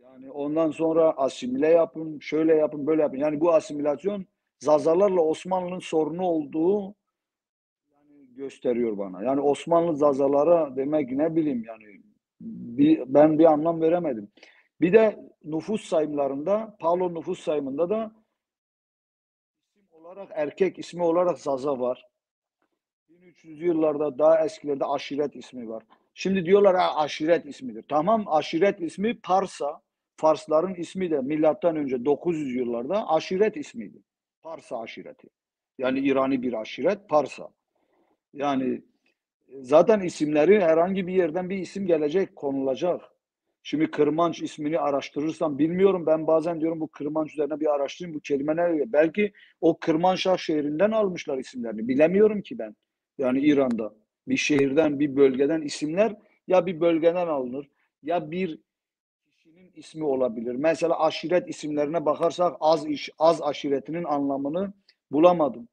Yani ondan sonra asimile yapın, şöyle yapın, böyle yapın. Yani bu asimilasyon Zazalarla Osmanlı'nın sorunu olduğu yani gösteriyor bana. Yani Osmanlı Zazalara demek ne bileyim yani ben bir anlam veremedim. Bir de nüfus sayımlarında, Palo nüfus sayımında da isim olarak erkek ismi olarak Zaza var. 1300'lü yıllarda daha eskilerde aşiret ismi var. Şimdi diyorlar ha, aşiret ismidir. Tamam aşiret ismi Parsa. Farsların ismi de milattan önce 900 yıllarda aşiret ismiydi. Parsa aşireti. Yani İrani bir aşiret Parsa. Yani zaten isimleri herhangi bir yerden bir isim gelecek, konulacak. Şimdi Kırmanç ismini araştırırsam bilmiyorum. Ben bazen diyorum bu Kırmanç üzerine bir araştırayım. Bu kelime ne? Belki o Kırmanşah şehrinden almışlar isimlerini. Bilemiyorum ki ben. Yani İran'da bir şehirden, bir bölgeden isimler ya bir bölgeden alınır ya bir kişinin ismi olabilir. Mesela aşiret isimlerine bakarsak az aşiretinin anlamını bulamadım.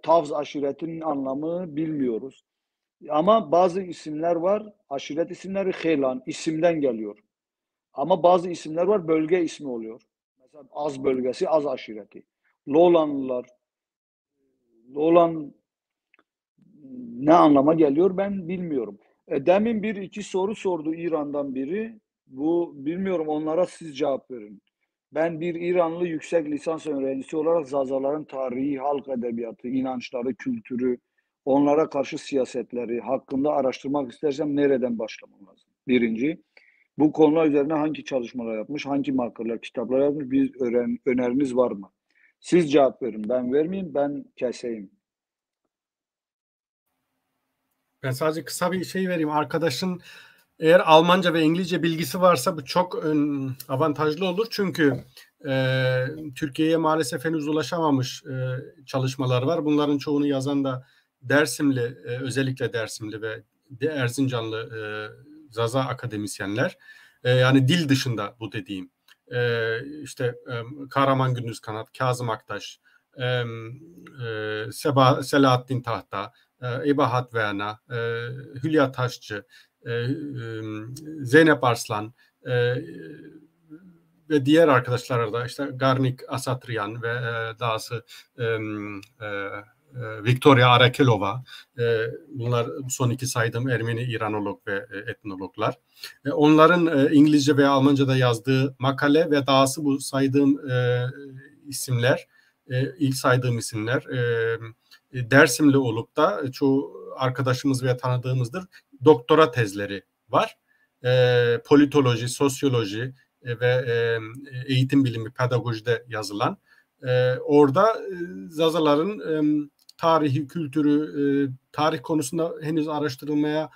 Tavz aşiretinin anlamı bilmiyoruz. Ama bazı isimler var, aşiret isimleri Helan, isimden geliyor. Ama bazı isimler var, bölge ismi oluyor. Mesela Az bölgesi, Az aşireti. Loğlanlılar, Loğlan ne anlama geliyor ben bilmiyorum. Demin bir iki soru sordu İran'dan biri. Bu bilmiyorum onlara siz cevap verin. Ben bir İranlı yüksek lisans öğrencisi olarak Zazaların tarihi, halk edebiyatı, inançları, kültürü, onlara karşı siyasetleri hakkında araştırmak istersem nereden başlamam lazım? Birinci, bu konular üzerine hangi çalışmalar yapmış, hangi makaleler, kitaplar yazmış, bir öneriniz var mı? Siz cevap verin, ben vermeyeyim, ben keseyim. Ben sadece kısa bir şey vereyim. Arkadaşın eğer Almanca ve İngilizce bilgisi varsa bu çok avantajlı olur. Çünkü Türkiye'ye maalesef henüz ulaşamamış çalışmalar var. Bunların çoğunu yazan da Dersimli, özellikle Dersimli ve Erzincanlı Zaza akademisyenler. Yani dil dışında bu dediğim. İşte Kahraman Gündüz Kanat, Kazım Aktaş, Selahattin Tahta, Ebahat Verna, Hülya Taşçı, Zeynep Arslan ve diğer arkadaşlar da işte Garnik Asatryan ve dahası Victoria Arakelova, bunlar son iki saydığım Ermeni İranolog ve etnologlar. Onların İngilizce veya Almanca'da yazdığı makale ve dahası bu saydığım isimler, ilk saydığım isimler Dersimli olup da çoğu arkadaşımız ve tanıdığımızdır. Doktora tezleri var. Politoloji, sosyoloji, ve eğitim bilimi, pedagojide yazılan. Orada Zazaların tarihi, kültürü, tarih konusunda henüz araştırılmaya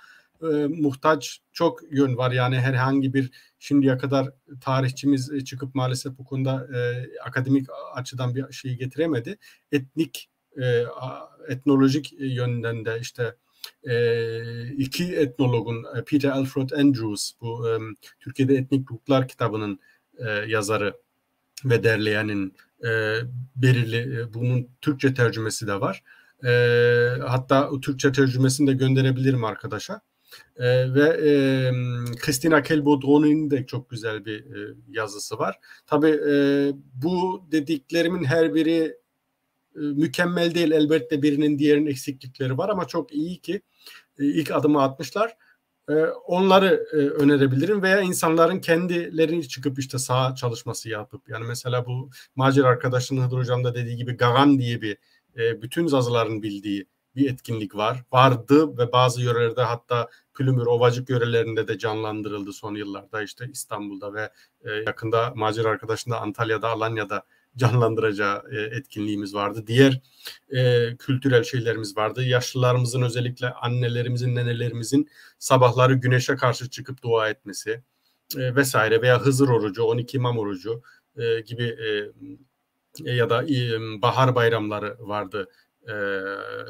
muhtaç çok yön var. Yani herhangi bir şimdiye kadar tarihçimiz çıkıp maalesef bu konuda akademik açıdan bir şey getiremedi. Etnolojik yönden de işte iki etnologun Peter Alfred Andrews, bu Türkiye'de Etnik Gruplar kitabının yazarı ve derleyenin belirli bunun Türkçe tercümesi de var. Hatta o Türkçe tercümesini de gönderebilirim arkadaşa. Ve Christina Kelbodro'nun de çok güzel bir yazısı var. Tabii bu dediklerimin her biri mükemmel değil. Elbette birinin diğerinin eksiklikleri var ama çok iyi ki ilk adımı atmışlar. Onları önerebilirim veya insanların kendilerini çıkıp işte saha çalışması yapıp, yani mesela bu Macer arkadaşının Hıdır Hocam da dediği gibi Gagan diye bir bütün Zazaların bildiği bir etkinlik vardı ve bazı yörelerde, hatta Pülümür, Ovacık yörelerinde de canlandırıldı son yıllarda, işte İstanbul'da ve yakında Macer arkadaşın da Antalya'da, Alanya'da canlandıracağı etkinliğimiz vardı. Diğer kültürel şeylerimiz vardı. Yaşlılarımızın, özellikle annelerimizin, nenelerimizin sabahları güneşe karşı çıkıp dua etmesi vesaire, veya Hızır orucu, 12 İmam orucu gibi ya da bahar bayramları vardı.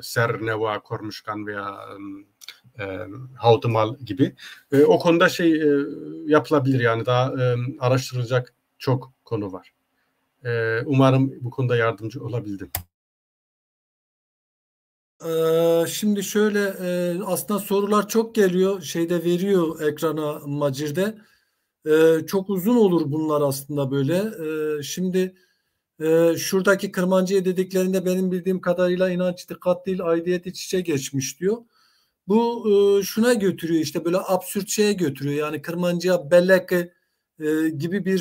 Serneva, Kormuşkan veya Havdumal gibi. O konuda yapılabilir, yani daha araştırılacak çok konu var. Umarım bu konuda yardımcı olabildim. Şimdi şöyle, aslında sorular çok geliyor. Şeyde veriyor ekrana, Macir'de. Çok uzun olur bunlar aslında böyle. Şimdi şuradaki Kırmancı'ya dediklerinde benim bildiğim kadarıyla inanç, dikkat değil, aidiyet iç içe geçmiş diyor. Bu şuna götürüyor, işte böyle absürt şeye götürüyor. Yani Kırmancı'ya bellek gibi bir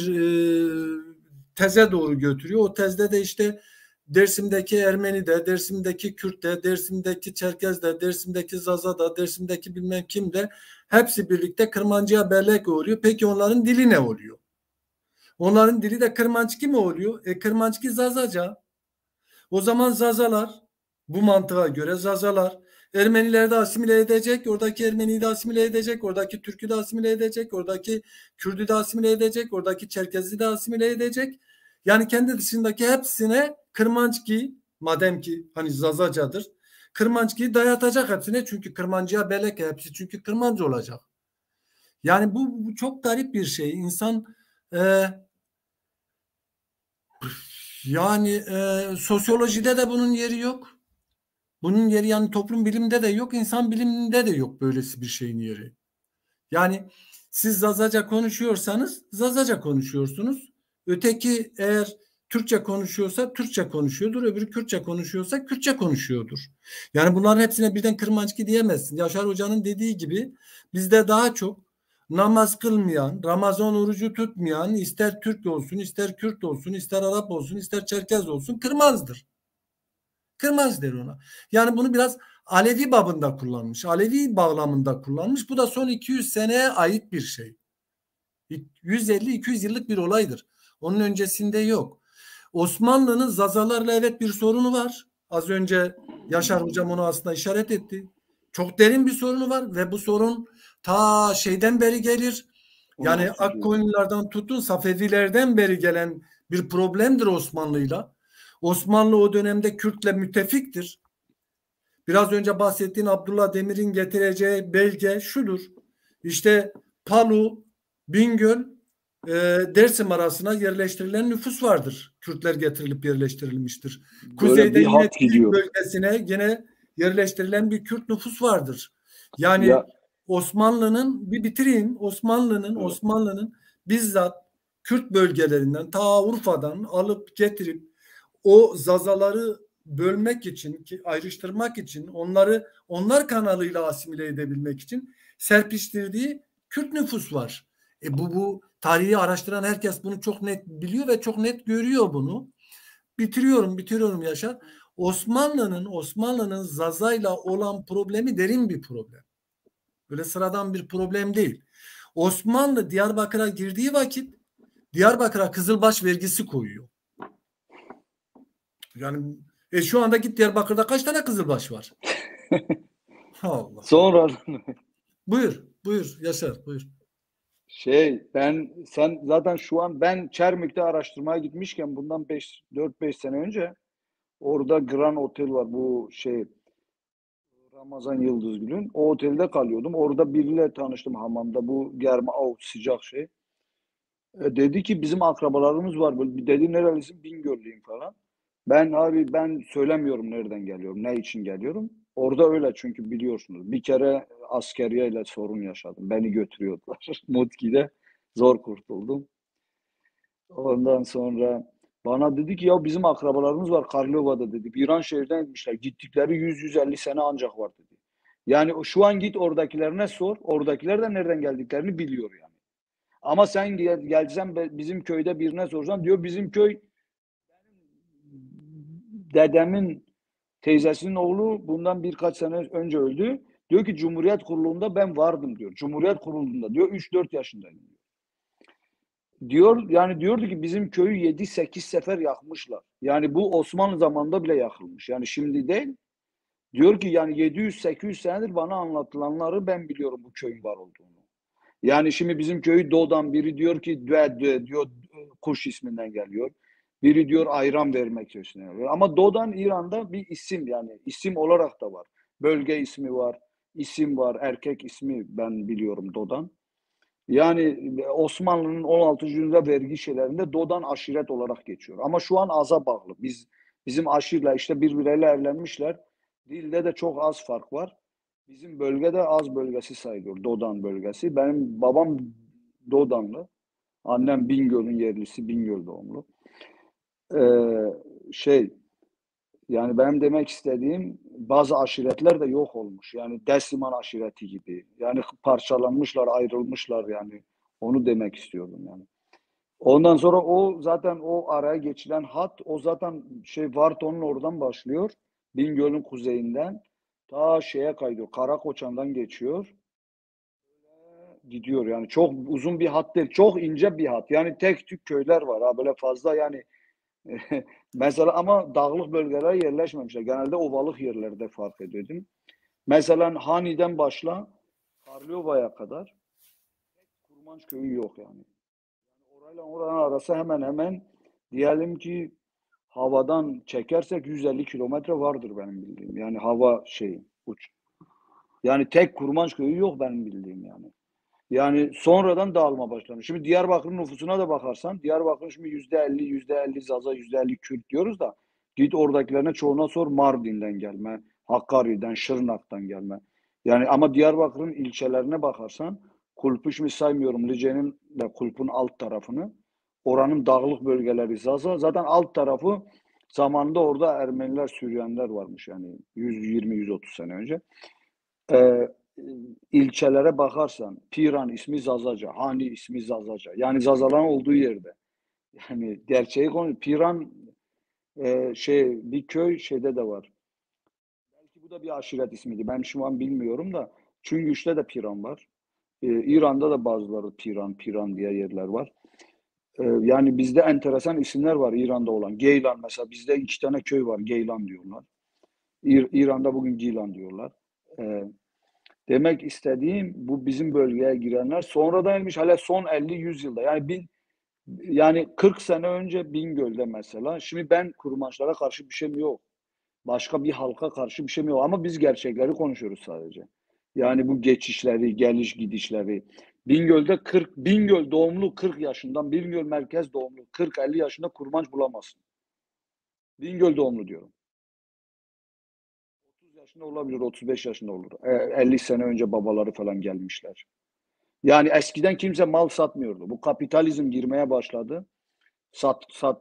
teze doğru götürüyor. O tezde de işte Dersim'deki Ermeni de, Dersim'deki Kürt de, Dersim'deki Çerkez de, Dersim'deki Zaza da, Dersim'deki bilmem kim de, hepsi birlikte Kırmancı'ya bellek oluyor. Peki onların dili ne oluyor? Onların dili de Kırmançki mi oluyor? Kırmançki Zazaca. O zaman Zazalar, bu mantığa göre Zazalar Ermenileri de asimile edecek, oradaki Ermeniyi de asimile edecek, oradaki Türk'ü de asimile edecek, oradaki Kürt'ü de asimile edecek, oradaki Çerkez'i de asimile edecek. Yani kendi dışındaki hepsine Kırmançki, madem ki hani Zazacadır, Kırmançki'yi dayatacak hepsine, çünkü Kırmancı'ya belek hepsi, çünkü Kırmancı olacak. Yani bu çok garip bir şey. İnsan yani sosyolojide de bunun yeri yok. Bunun yeri, yani toplum biliminde de yok, insan biliminde de yok böylesi bir şeyin yeri. Yani siz Zazaca konuşuyorsanız Zazaca konuşuyorsunuz. Öteki eğer Türkçe konuşuyorsa Türkçe konuşuyordur. Öbürü Kürtçe konuşuyorsa Kürtçe konuşuyordur. Yani bunların hepsine birden Kırmançki diyemezsin. Yaşar Hoca'nın dediği gibi bizde daha çok namaz kılmayan, Ramazan orucu tutmayan, ister Türk olsun, ister Kürt olsun, ister Arap olsun, ister Çerkez olsun, Kırmazdır. Kırmaz der ona. Yani bunu biraz Alevi babında kullanmış. Alevi bağlamında kullanmış. Bu da son 200 seneye ait bir şey. 150-200 yıllık bir olaydır. Onun öncesinde yok. Osmanlı'nın Zazalarla evet bir sorunu var. Az önce Yaşar Hocam onu aslında işaret etti. Çok derin bir sorunu var ve bu sorun ta şeyden beri gelir. Yani Akkoyunlulardan tutun Safevilerden beri gelen bir problemdir Osmanlı'yla. Osmanlı o dönemde Kürt'le müttefiktir. Biraz önce bahsettiğin Abdullah Demir'in getireceği belge şudur. İşte Palu, Bingöl, Dersim arasına yerleştirilen nüfus vardır. Kürtler getirilip yerleştirilmiştir. Kuzeyde yine Tilik bölgesine yine yerleştirilen bir Kürt nüfus vardır. Yani Osmanlı'nın, bir bitireyim, Osmanlı'nın bizzat Kürt bölgelerinden, ta Urfa'dan alıp getirip o Zazaları bölmek için, ayrıştırmak için, onlar kanalıyla asimile edebilmek için serpiştirdiği Kürt nüfus var. Bu tarihi araştıran herkes bunu çok net biliyor ve çok net görüyor bunu. Bitiriyorum Yaşar. Osmanlı'nın Zaza'yla olan problemi derin bir problem. Böyle sıradan bir problem değil. Osmanlı Diyarbakır'a girdiği vakit Diyarbakır'a kızılbaş vergisi koyuyor. Yani şu anda git Diyarbakır'da kaç tane kızılbaş var? Allah. Sonra Buyur Yaşar, buyur. sen zaten şu an ben Çermik'te araştırmaya gitmişken bundan 4-5 sene önce orada Grand Otel var, bu Ramazan Yıldızgül'ün. O otelde kalıyordum. Orada biriyle tanıştım hamamda. Bu germe sıcak şey. Dedi ki bizim akrabalarımız var. Böyle, dedi nerelisin? Bingöllüyüm falan. Ben söylemiyorum nereden geliyorum, ne için geliyorum. Orada öyle çünkü biliyorsunuz. Bir kere askeriyeyle sorun yaşadım. Beni götürüyordular. Mutki'de zor kurtuldum. Ondan sonra bana dedi ki ya bizim akrabalarımız var Karlova'da dedi. Viranşehir'den gitmişler. Gittikleri 100-150 sene ancak var dedi. Yani şu an git oradakilerine sor. Oradakiler de nereden geldiklerini biliyor yani. Ama sen gelsen bizim köyde birine sorsan diyor bizim köy dedemin teyzesinin oğlu bundan birkaç sene önce öldü. Diyor ki Cumhuriyet Kurulu'nda ben vardım diyor. Cumhuriyet Kurulu'nda diyor 3-4 yaşındayım diyor. Yani diyordu ki bizim köyü 7-8 sefer yakmışlar. Yani bu Osmanlı zamanında bile yakılmış. Yani şimdi değil. Diyor ki yani 700-800 senedir bana anlatılanları ben biliyorum bu köyün var olduğunu. Yani şimdi bizim köyü Doğu'dan biri diyor ki diyor kuş isminden geliyor. Biri diyor ayran vermek için. Ama Doğu'dan İran'da bir isim, yani isim olarak da var. Bölge ismi var, isim var, erkek ismi ben biliyorum Doğu'dan. Yani Osmanlı'nın 16. yüzyılda vergi şeylerinde Doğu'dan aşiret olarak geçiyor. Ama şu an aza bağlı. Bizim aşirle işte birbirleriyle evlenmişler. Dilde de çok az fark var. Bizim bölgede az bölgesi sayılıyor. Doğudan bölgesi. Benim babam Doğudanlı. Annem Bingöl'ün yerlisi. Bingöl doğumlu. Yani benim demek istediğim bazı aşiretler de yok olmuş. Yani Desiman aşireti gibi. Yani parçalanmışlar, ayrılmışlar yani. Onu demek istiyordum yani. Ondan sonra o zaten o araya geçilen hat o zaten Varton'un oradan başlıyor. Bingöl'ün kuzeyinden ta şeye kayıyor. Karakoçan'dan geçiyor. Gidiyor yani çok uzun bir hat değil. Çok ince bir hat. Yani tek tük köyler var ha böyle fazla yani mesela ama dağlık bölgelere yerleşmemişler. Genelde ovalık yerlerde fark ediyordum. Mesela Hani'den başla Karlova'ya kadar Kurmanç köyü yok yani. Orayla oranın arası hemen hemen diyelim ki havadan çekersek 150 kilometre vardır benim bildiğim. Yani hava uç. Yani tek Kurmanç köyü yok benim bildiğim yani. Yani sonradan dağılma başlamış. Şimdi Diyarbakır'ın nüfusuna da bakarsan Diyarbakır şimdi %50 Zaza, %50 Kürt diyoruz da git oradakilerine çoğuna sor Mardin'den gelme, Hakkari'den, Şırnak'tan gelme. Yani ama Diyarbakır'ın ilçelerine bakarsan Kulp'u şimdi saymıyorum. Lice'nin ve Kulp'un alt tarafını. Oranın dağlık bölgeleri Zaza. Zaten alt tarafı zamanında orada Ermeniler, Süryaniler varmış yani 120-130 sene önce. İlçelere bakarsan Piran ismi Zazaca, Hani ismi Zazaca. Yani Zazaların olduğu yerde. Yani gerçeği konu Piran bir köy şeyde de var. Belki bu da bir aşiret ismiydi. Ben şu an bilmiyorum da Çüngüş'te de Piran var. İran'da da bazıları Piran diye yerler var. Yani bizde enteresan isimler var İran'da olan. Geylan mesela bizde 2 tane köy var. Geylan diyorlar. İran'da bugün Gilan diyorlar. Demek istediğim bu bizim bölgeye girenler sonradaymış hala son 50-100 yılda. Yani 40 sene önce Bingöl'de mesela. Şimdi ben kurmaçlara karşı bir şeyim yok. Başka bir halka karşı bir şeyim yok. Ama biz gerçekleri konuşuyoruz sadece. Yani bu geçişleri, geliş gidişleri. Bingöl doğumlu 40 yaşından, Bingöl merkez doğumlu 40-50 yaşında kurmaç bulamazsın. Bingöl doğumlu diyorum. 30 yaşında olabilir, 35 yaşında olur. 50 sene önce babaları falan gelmişler. Yani eskiden kimse mal satmıyordu. Bu kapitalizm girmeye başladı.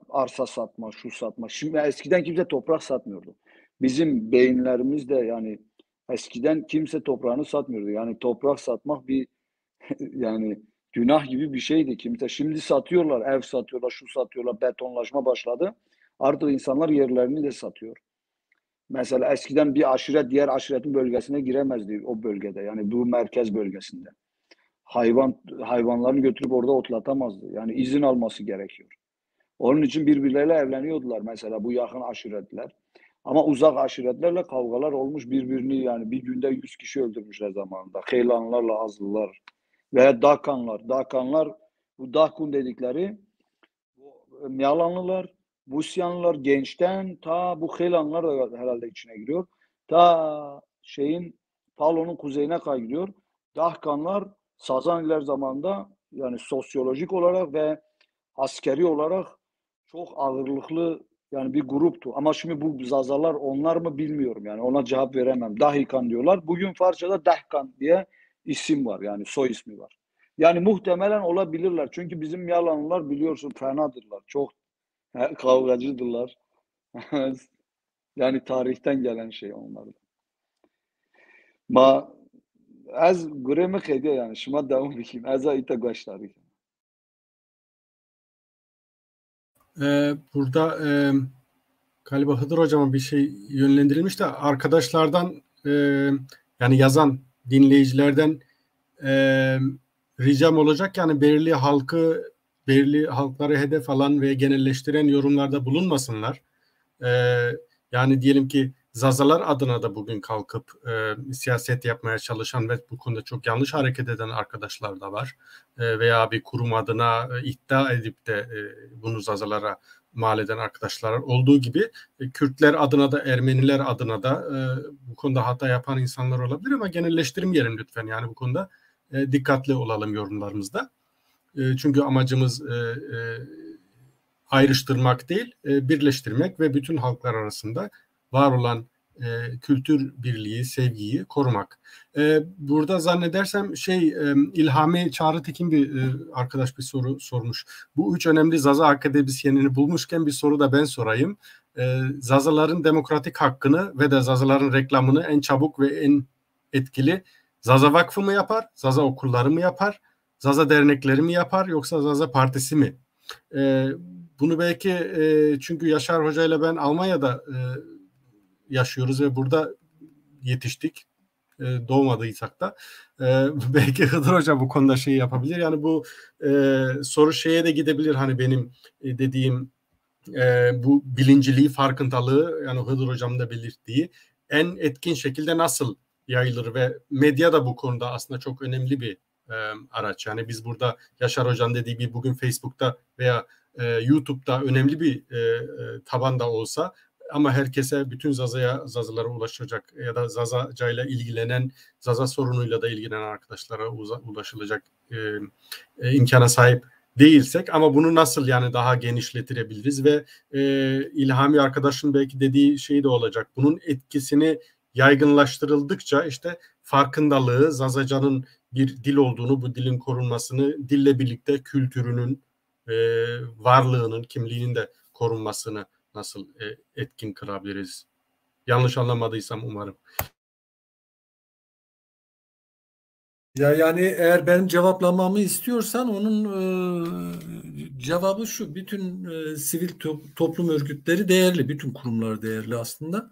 Arsa satma, şu satma. Şimdi eskiden kimse toprak satmıyordu. Bizim beyinlerimiz de yani eskiden kimse toprağını satmıyordu. Yani toprak satmak bir yani günah gibi bir şeydi kimse. Şimdi satıyorlar, ev satıyorlar, şu satıyorlar, betonlaşma başladı. Artık insanlar yerlerini de satıyor. Mesela eskiden bir aşiret diğer aşiretin bölgesine giremezdi o bölgede. Yani bu merkez bölgesinde. hayvanlarını götürüp orada otlatamazdı. Yani izin alması gerekiyor. Onun için birbirleriyle evleniyordular mesela bu yakın aşiretler. Ama uzak aşiretlerle kavgalar olmuş, birbirini yani bir günde 100 kişi öldürmüşler zamanında. Heylanlarla Azlılar veya Dakanlar. Dakanlar, bu Dakun dedikleri Miyalanlılar, Busyanlılar, gençten ta bu Heylanlar da herhalde içine giriyor. Ta Palo'nun kuzeyine kaydırıyor. Dahkanlar Sazaniler zamanında yani sosyolojik olarak ve askeri olarak çok ağırlıklı yani bir gruptu. Ama şimdi bu Zazalar onlar mı bilmiyorum yani ona cevap veremem. Dahikan diyorlar. Bugün Farsçada Dahkan diye isim var yani soy ismi var. Yani muhtemelen olabilirler. Çünkü bizim Yalanlılar biliyorsun fenadırlar. Çok kavgacıdırlar. Yani tarihten gelen şey onlarda. Ma az gureme kediye yani şuma devam edeyim. Az ita gaşları. Burada galiba Hıdır Hocam'a bir şey yönlendirilmiş de arkadaşlardan yani yazan dinleyicilerden ricam olacak yani belirli halkları hedef alan ve genelleştiren yorumlarda bulunmasınlar. Yani diyelim ki Zazalar adına da bugün kalkıp siyaset yapmaya çalışan ve bu konuda çok yanlış hareket eden arkadaşlar da var. Veya bir kurum adına iddia edip de bunu Zazalara mal eden arkadaşlar olduğu gibi Kürtler adına da Ermeniler adına da bu konuda hata yapan insanlar olabilir ama genelleştirmeyelim lütfen. Yani bu konuda dikkatli olalım yorumlarımızda. Çünkü amacımız ayrıştırmak değil, birleştirmek ve bütün halklar arasında var olan kültür birliği, sevgiyi korumak. Burada zannedersem İlhami Çağrıtekin bir arkadaş bir soru sormuş. Bu üç önemli Zaza akademisyenini bulmuşken bir soru da ben sorayım. Zazaların demokratik hakkını ve de Zazaların reklamını en çabuk ve en etkili Zaza Vakfı mı yapar, Zaza okulları mı yapar, Zaza dernekleri mi yapar yoksa Zaza Partisi mi? Bunu belki çünkü Yaşar Hoca ile ben Almanya'da yaşıyoruz ve burada yetiştik. Doğmadıysak da belki Hıdır Hoca bu konuda şey yapabilir. Yani bu soru şeye de gidebilir hani benim dediğim bu bilinciliği, farkındalığı yani Hıdır Hocam da belirttiği en etkin şekilde nasıl yayılır ve medya da bu konuda aslında çok önemli bir araç. Yani biz burada Yaşar Hocam dediği gibi bugün Facebook'ta veya YouTube'da önemli bir taban da olsa ama herkese bütün Zazalara ulaşacak ya da Zazacayla ilgilenen, Zaza sorunuyla da ilgilenen arkadaşlara ulaşılacak imkana sahip değilsek ama bunu nasıl yani daha genişletebiliriz ve İlhami arkadaşın belki dediği şey de olacak. Bunun etkisini yaygınlaştırıldıkça işte farkındalığı, Zazacanın bir dil olduğunu, bu dilin korunmasını, dille birlikte kültürünün, varlığının, kimliğinin de korunmasını nasıl etkin kılabiliriz? Yanlış anlamadıysam umarım. Ya yani eğer benim cevaplamamı istiyorsan onun cevabı şu. Bütün sivil toplum örgütleri değerli, bütün kurumlar değerli aslında.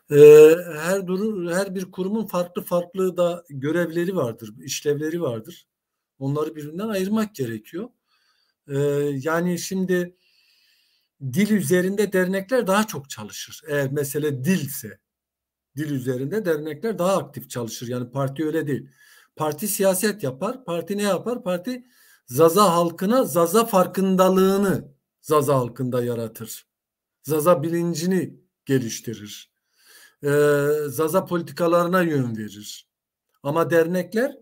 Her bir kurumun farklı da görevleri vardır, işlevleri vardır. Onları birbirinden ayırmak gerekiyor. Yani şimdi dil üzerinde dernekler daha çok çalışır. Eğer mesele dilse, dil üzerinde dernekler daha aktif çalışır. Yani parti öyle değil. Parti siyaset yapar. Parti ne yapar? Parti Zaza halkına Zaza farkındalığını Zaza halkında yaratır. Zaza bilincini geliştirir. Zaza politikalarına yön verir. Ama dernekler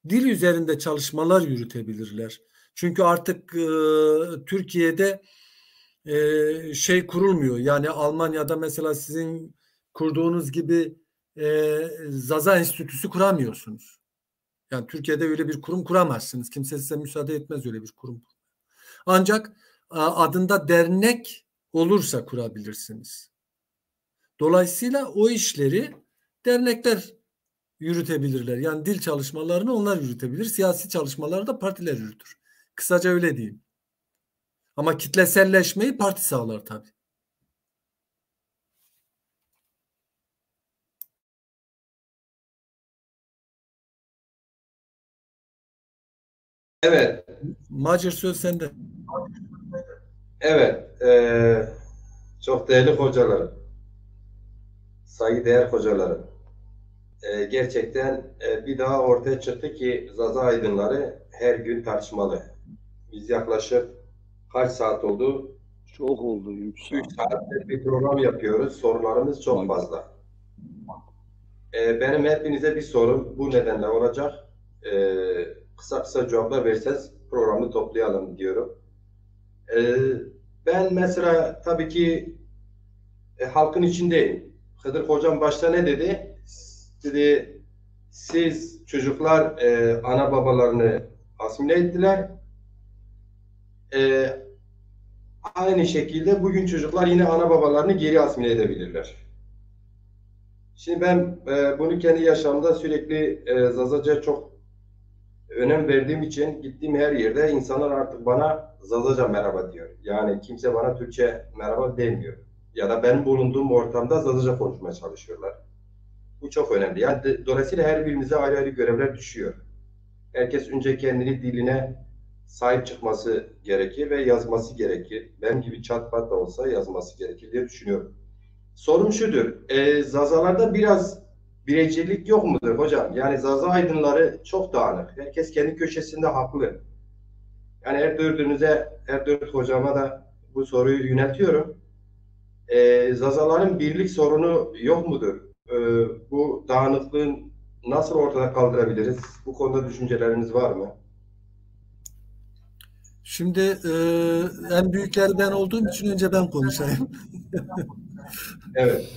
dil üzerinde çalışmalar yürütebilirler. Çünkü artık Türkiye'de kurulmuyor. Yani Almanya'da mesela sizin kurduğunuz gibi Zaza Enstitüsü kuramıyorsunuz. Yani Türkiye'de öyle bir kurum kuramazsınız. Kimse size müsaade etmez öyle bir kurum. Ancak adında dernek olursa kurabilirsiniz. Dolayısıyla o işleri dernekler yürütebilirler. Yani dil çalışmalarını onlar yürütebilir. Siyasi çalışmaları da partiler yürütür. Kısaca öyle diyeyim. Ama kitleselleşmeyi parti sağlar tabii. Evet, Macir, söz sende. evet. Çok değerli hocalarım, saygıdeğer hocalarım. Gerçekten bir daha ortaya çıktı ki Zaza aydınları her gün tartışmalı. Biz yaklaşık kaç saat oldu? Çok oldu 3 3 saat. saattir bir program yapıyoruz. Sorularımız çok fazla. Benim hepinize bir sorum bu nedenle olacak. Kısa kısa cevaplar verirseniz programı toplayalım diyorum. Ben mesela tabii ki halkın içindeyim. Hıdır hocam başta ne dedi? Dedi siz çocuklar ana babalarını asimile ettiler. E, Aynı şekilde bugün çocuklar yine ana babalarını geri asimile edebilirler. Şimdi ben bunu kendi yaşamda sürekli Zazaca çok önem verdiğim için gittiğim her yerde insanlar artık bana Zazaca merhaba diyor. Yani kimse bana Türkçe merhaba demiyor. Ya da benim bulunduğum ortamda Zazaca konuşmaya çalışıyorlar. Bu çok önemli. Yani dolayısıyla her birimize ayrı ayrı görevler düşüyor. Herkes önce kendini diline sahip çıkması gerekir ve yazması gerekir. Benim gibi çat pat da olsa yazması gerekir diye düşünüyorum. Sorum şudur. Zazalarda biraz bireycilik yok mudur hocam? Yani Zaza aydınları çok dağınık. Herkes kendi köşesinde haklı. Yani her dört hocama da bu soruyu yöneltiyorum. Zazaların birlik sorunu yok mudur? Bu dağınıklığın nasıl ortadan kaldırabiliriz? Bu konuda düşünceleriniz var mı? Şimdi en büyükleri ben olduğum için önce ben konuşayım. Evet.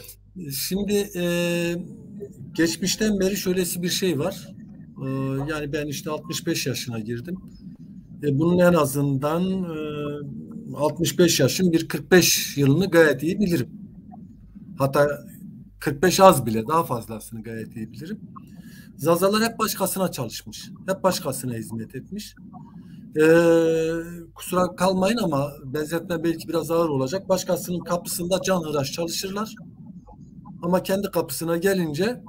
Şimdi geçmişten beri şöylesi bir şey var. Yani ben işte 65 yaşına girdim. Bunun en azından 65 yaşın bir 45 yılını gayet iyi bilirim. Hatta 45 az bile, daha fazlasını gayet iyi bilirim. Zazalar hep başkasına çalışmış. Hep başkasına hizmet etmiş. Kusura kalmayın ama benzetme belki biraz ağır olacak. Başkasının kapısında canhıraş çalışırlar. Ama kendi kapısına gelince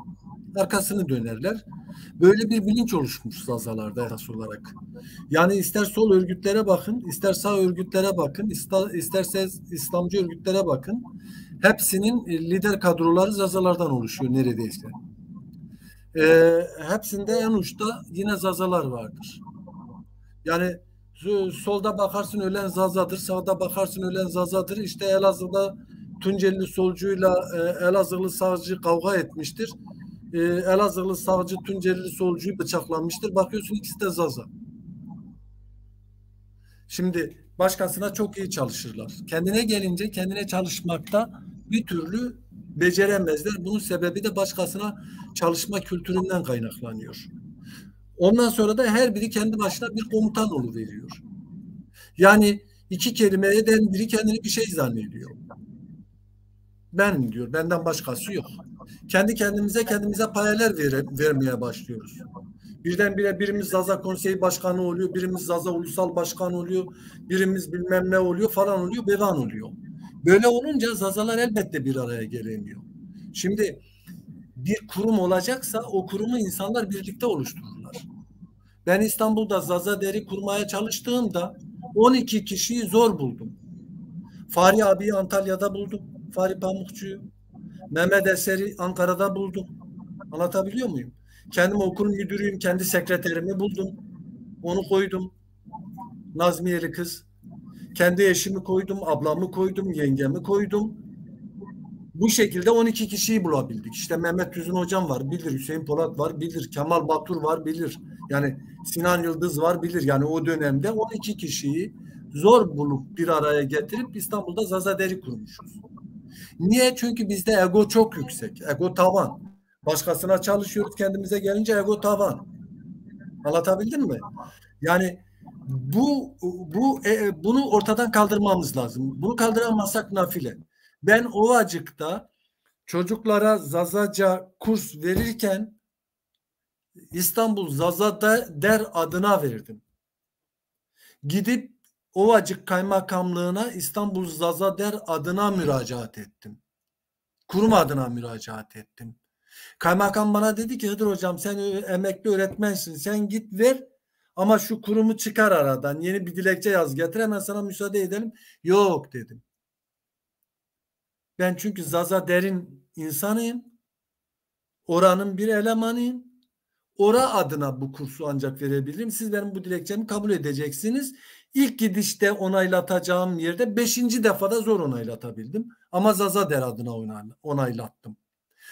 arkasını dönerler. Böyle bir bilinç oluşmuş Zazalarda esas olarak. Yani ister sol örgütlere bakın, ister sağ örgütlere bakın, isterse İslamcı örgütlere bakın. Hepsinin lider kadroları Zazalardan oluşuyor neredeyse. Hepsinde en uçta yine Zazalar vardır. Yani solda bakarsın ölen Zazadır, sağda bakarsın ölen Zazadır. İşte Elazığ'da Tunceli solcuyla Elazığlı sağcı kavga etmiştir. Elazığlı sağcı Tunceli solcuyu bıçaklamıştır. Bakıyorsun ikisi de Zaza. Şimdi başkasına çok iyi çalışırlar. Kendine gelince kendine çalışmakta bir türlü beceremezler. Bunun sebebi de başkasına çalışma kültüründen kaynaklanıyor. Ondan sonra da her biri kendi başına bir komutan oluveriyor. Yani iki kelime eden biri kendini bir şey zannediyor. Ben diyor, benden başkası yok. Kendi kendimize payeler vermeye başlıyoruz. Birdenbire birimiz Zaza Konseyi Başkanı oluyor, birimiz Zaza Ulusal Başkanı oluyor, birimiz bilmem ne oluyor falan oluyor, bevan oluyor. Böyle olunca Zazalar elbette bir araya gelemiyor. Şimdi bir kurum olacaksa o kurumu insanlar birlikte oluştururlar. Ben İstanbul'da Zaza Deri kurmaya çalıştığımda 12 kişiyi zor buldum. Fahri abiyi Antalya'da buldum. Fahri Pamukçu'yu. Mehmet Eser'i Ankara'da buldum. Anlatabiliyor muyum? Kendim okul müdürüyüm. Kendi sekreterimi buldum. Onu koydum. Nazmiyeli kız. Kendi eşimi koydum. Ablamı koydum. Yengemi koydum. Bu şekilde 12 kişiyi bulabildik. İşte Mehmet Tüzün hocam var, bilir. Hüseyin Polat var, bilir. Kemal Batur var, bilir. Yani Sinan Yıldız var, bilir. Yani o dönemde 12 kişiyi zor bulup bir araya getirip İstanbul'da Zaza Deri kurmuşuz. Niye? Çünkü bizde ego çok yüksek. Ego tavan. Başkasına çalışıyoruz, kendimize gelince ego tavan. Anlatabildim mi? Yani bunu ortadan kaldırmamız lazım. Bunu kaldıramazsak nafile. Ben Ovacık'ta çocuklara Zazaca kurs verirken İstanbul Zaza Der adına verdim. Gidip Ovacık Kaymakamlığına İstanbul Zaza Der adına müracaat ettim. Kurum adına müracaat ettim. Kaymakam bana dedi ki Hıdır hocam sen emekli öğretmensin, sen git ver Ama şu kurumu çıkar aradan. Yeni bir dilekçe yaz getir, hemen sana müsaade edelim. Yok dedim. Ben çünkü Zaza Derin insanıyım. Oranın bir elemanıyım. Ora adına bu kursu ancak verebilirim. Siz benim bu dilekçemi kabul edeceksiniz. İlk gidişte onaylatacağım yerde 5. defada zor onaylatabildim. Ama Zazader adına onaylattım.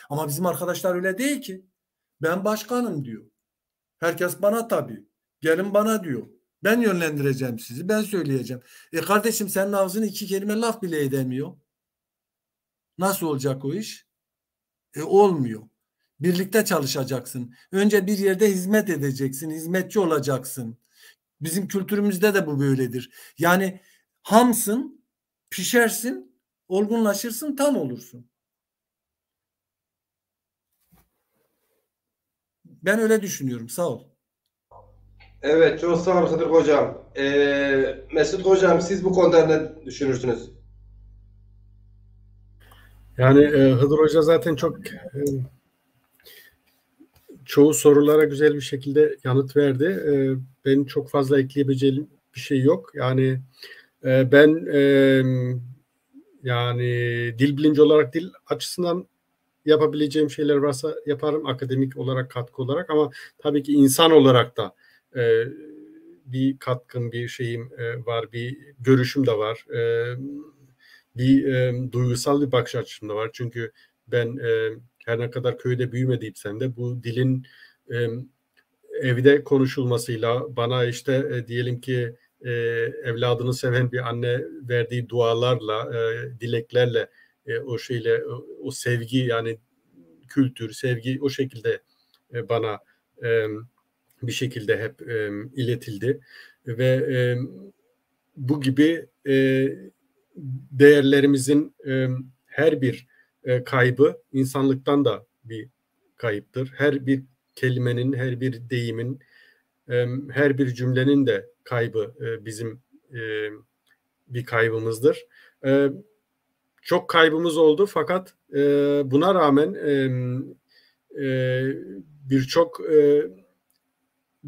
Ama bizim arkadaşlar öyle değil ki. Ben başkanım diyor. Herkes bana tabii. Gelin bana diyor. Ben yönlendireceğim sizi. Ben söyleyeceğim. Kardeşim senin ağzını 2 kelime laf bile edemiyor. Nasıl olacak o iş? Olmuyor. Birlikte çalışacaksın. Önce bir yerde hizmet edeceksin. Hizmetçi olacaksın. Bizim kültürümüzde de bu böyledir. Yani hamsın, pişersin, olgunlaşırsın, tam olursun. Ben öyle düşünüyorum. Sağ ol. Evet, çok sağ ol Hıdır Hocam. Mesut Hocam, siz bu konuda ne düşünürsünüz? Yani Hıdır Hoca zaten çok çoğu sorulara güzel bir şekilde yanıt verdi. Benim çok fazla ekleyebileceğim bir şey yok. Yani ben yani dil bilimci olarak dil açısından yapabileceğim şeyler varsa yaparım, akademik olarak, katkı olarak, ama tabii ki insan olarak da bir katkım, bir şeyim var, bir görüşüm de var. Bir duygusal bir bakış açım da var. Çünkü ben her ne kadar köyde büyümediysem de bu dilin evde konuşulmasıyla bana işte diyelim ki evladını seven bir anne verdiği dualarla, dileklerle, o şeyle, o sevgi, yani kültür, sevgi o şekilde bana bir şekilde hep iletildi ve bu gibi değerlerimizin her bir kaybı insanlıktan da bir kayıptır. Her bir kelimenin, her bir deyimin, her bir cümlenin de kaybı bizim bir kaybımızdır. Çok kaybımız oldu, fakat buna rağmen birçok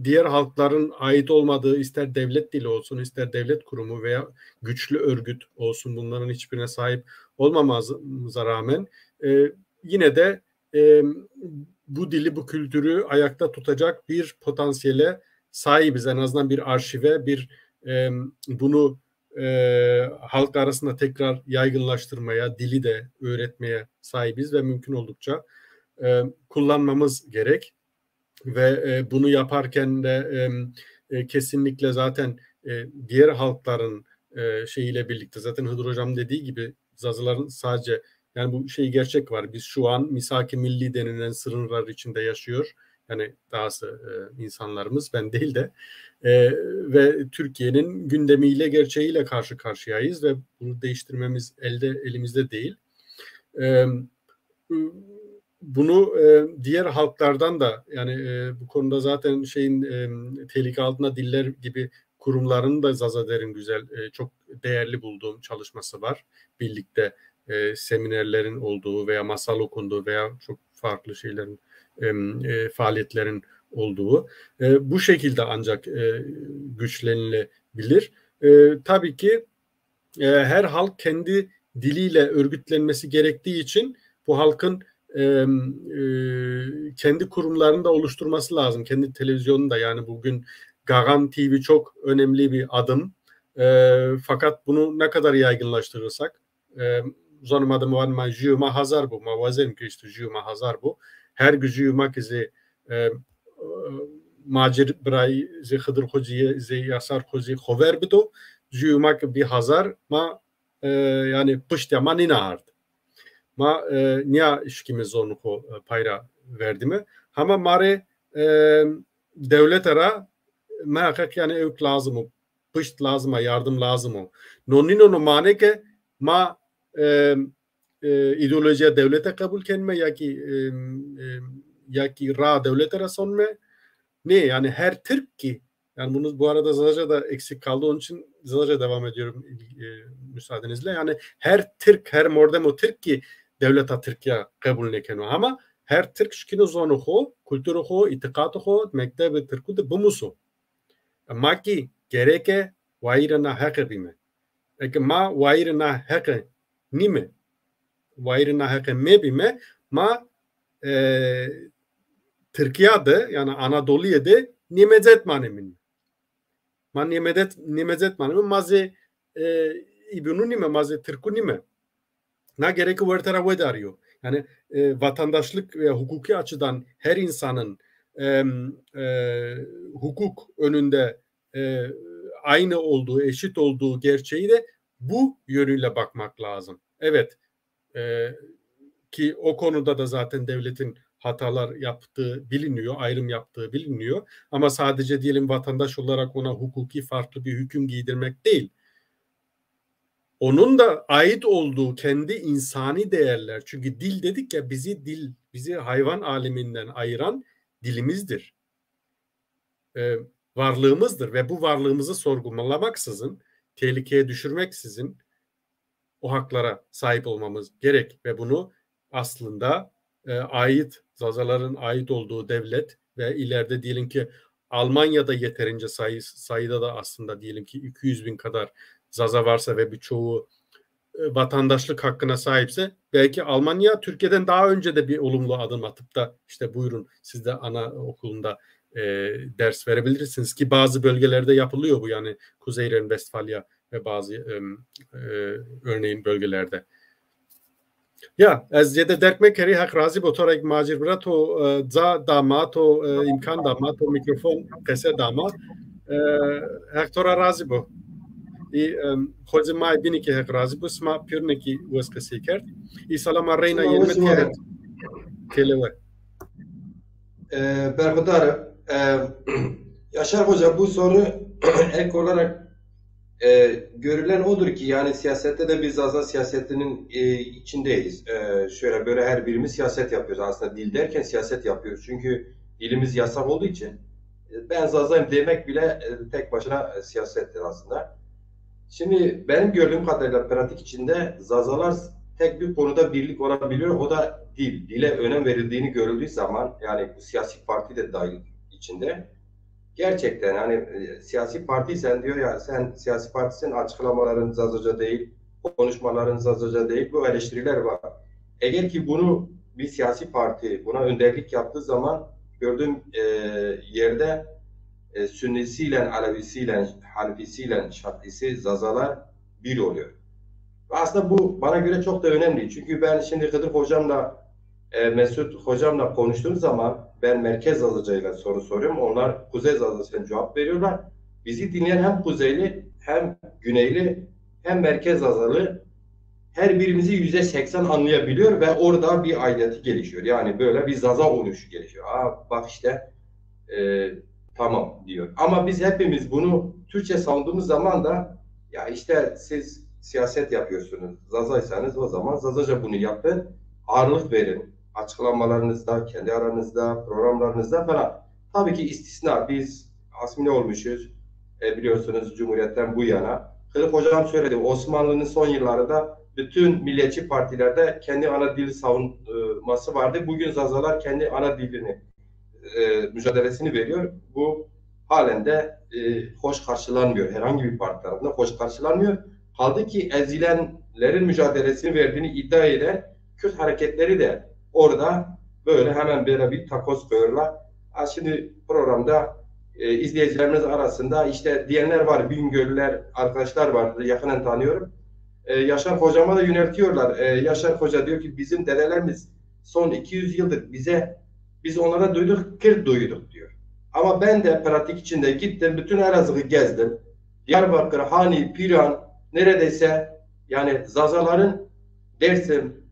diğer halkların ait olmadığı, ister devlet dili olsun, ister devlet kurumu veya güçlü örgüt olsun, bunların hiçbirine sahip olmamamıza rağmen yine de bu dili, bu kültürü ayakta tutacak bir potansiyele sahibiz. En azından bir arşive, bir bunu halk arasında tekrar yaygınlaştırmaya, dili de öğretmeye sahibiz ve mümkün oldukça kullanmamız gerek. Ve bunu yaparken de kesinlikle zaten diğer halkların şeyiyle birlikte, zaten Hıdır Hocam dediği gibi, Zazıların sadece, yani bu şey gerçek var. Biz şu an misak-ı milli denilen sınırlar içinde yaşıyor. Yani dahası insanlarımız, ben değil de, ve Türkiye'nin gündemiyle, gerçeğiyle karşı karşıyayız ve bunu değiştirmemiz elimizde değil. Bunu diğer halklardan da, yani bu konuda zaten şeyin tehlike altında diller gibi kurumların da Zazader'in güzel, çok değerli bulduğum çalışması var. Birlikte seminerlerin olduğu veya masal okunduğu veya çok farklı şeylerin, faaliyetlerin olduğu. Bu şekilde ancak güçlenilebilir. Tabii ki her halk kendi diliyle örgütlenmesi gerektiği için bu halkın kendi kurumlarını da oluşturması lazım. Kendi televizyonunu da, yani bugün Gagan TV çok önemli bir adım. Fakat bunu ne kadar yaygınlaştırırsak, zanımadım var mı jüma hazar bu, mavazem ki işte jüma hazar bu. Her gücü yumak izi macir bray ze Hıdır Hoca'ya ze Yasar Hoca hover bido jümak bir hazar ma yani pıştya ma nina ard. Ma niye işkimiz zorluğu payra verdi mi? Ama mare devlet ara muhakkak yani evk lazım o, pışt lazım o, yardım lazım o. Nonino no mane ke ma ideolojiye devlete kabul kenme ya ki ra devlete rason me ne, yani her Türk ki, yani bunu bu arada Zazaca da eksik kaldı, onun için Zazaca devam ediyorum müsaadenizle. Yani her Türk, her mordemo Türk ki devleta Türkiye kabul nekeno, ama her Türk şkino zonu ho, kültürü ho, itikatı ho, mektebi Türk'ü de bu musu. Ma ki gereke vayrına hak bime. Eke ma vayrına hak nime. Vayrına hak me bime ma Türkiye'de yani Anadolu'da nimezet manemin. Ma nimezet manemin maze ibunu nime maze Türkü nime. Na gereki vertera ve arıyor. Yani vatandaşlık ve hukuki açıdan her insanın hukuk önünde aynı olduğu, eşit olduğu gerçeği de bu yönüyle bakmak lazım. Evet, ki o konuda da zaten devletin hatalar yaptığı biliniyor, ayrım yaptığı biliniyor. Ama sadece diyelim vatandaş olarak ona hukuki farklı bir hüküm giydirmek değil. Onun da ait olduğu kendi insani değerler. Çünkü dil dedik ya, bizi hayvan aleminden ayıran dilimizdir. Varlığımızdır ve bu varlığımızı sorgulamaksızın, tehlikeye düşürmeksizin o haklara sahip olmamız gerek ve bunu aslında Zazaların ait olduğu devlet ve ileride diyelim ki Almanya'da yeterince sayıda da aslında diyelim ki 200 bin kadar Zaza varsa ve birçoğu vatandaşlık hakkına sahipse belki Almanya Türkiye'den daha önce de bir olumlu adım atıp da işte buyurun siz de anaokulunda ders verebilirsiniz ki bazı bölgelerde yapılıyor bu, yani Kuzey Ren-Vestfalya ve bazı örneğin bölgelerde. Ya az jede derkmek heri hak razı botorek macir bira to za dama to imkan dama to mikrofon kese dama hak tora razı bo. I Hozimay bini ki hak razı bu sma pürne ki uska siker. I salama reyna yelmet keleve. Berhudar, Yaşar Hoca bu soru ek olarak görülen odur ki yani siyasette de biz Zaza siyasetinin içindeyiz. Şöyle böyle her birimiz siyaset yapıyoruz. Aslında dil derken siyaset yapıyoruz. Çünkü dilimiz yasak olduğu için ben Zaza'yım demek bile tek başına siyasettir aslında. Şimdi benim gördüğüm kadarıyla pratik içinde Zazalar tek bir konuda birlik olabiliyor. O da dil. Dile önem verildiğini görüldüğü zaman yani bu siyasi parti de dahil içinde. Gerçekten hani siyasi partiysen diyor ya sen siyasi partisin, açıklamaların Zazaca değil, konuşmaların Zazaca değil, bu eleştiriler var. Eğer ki bunu bir siyasi parti buna önderlik yaptığı zaman gördüğüm yerde Sünnisiyle, Alevisiyle, Hanefisiyle, Şafisi, Zazalar bir oluyor. Aslında bu bana göre çok da önemli. Çünkü ben şimdi Hıdır Hocam'la, Mesut Hocam'la konuştuğum zaman ben Merkez Zazaca'yla soru soruyorum. Onlar Kuzey Zazaca'yla cevap veriyorlar. Bizi dinleyen hem Kuzeyli, hem Güneyli, hem Merkez Zazalı her birimizi %80 anlayabiliyor ve orada bir aidiyeti gelişiyor. Yani böyle bir Zaza oluşu gelişiyor. Bak işte tamam diyor. Ama biz hepimiz bunu Türkçe savunduğumuz zaman da ya işte siz siyaset yapıyorsunuz. Zazaysanız o zaman Zazaca bunu yapın. Ağırlık verin. Açıklamalarınızda, kendi aranızda, programlarınızda falan. Tabii ki istisna. Biz asimile olmuşuz. Biliyorsunuz Cumhuriyet'ten bu yana. Kılıf Hocam söyledi. Osmanlı'nın son yıllarında bütün milliyetçi partilerde kendi ana dili savunması vardı. Bugün Zazalar kendi ana dilini mücadelesini veriyor. Bu halen de hoş karşılanmıyor. Herhangi bir parti tarafından hoş karşılanmıyor. Kaldı ki ezilenlerin mücadelesini verdiğini iddia eden Kürt hareketleri de orada böyle hemen böyle bir takoz koyuyorlar. Şimdi programda izleyicilerimiz arasında işte diyenler var, Bingöllüler arkadaşlar var, yakından tanıyorum. Yaşar Hocama da yöneltiyorlar. Yaşar Hoca diyor ki bizim dedelerimiz son 200 yıldır biz onlara duyduk, Kürt duyduk diyor. Ama ben de pratik içinde gittim, bütün Elazığ'ı gezdim. Diyarbakır, Hani, Piran, neredeyse yani Zazaların Dersim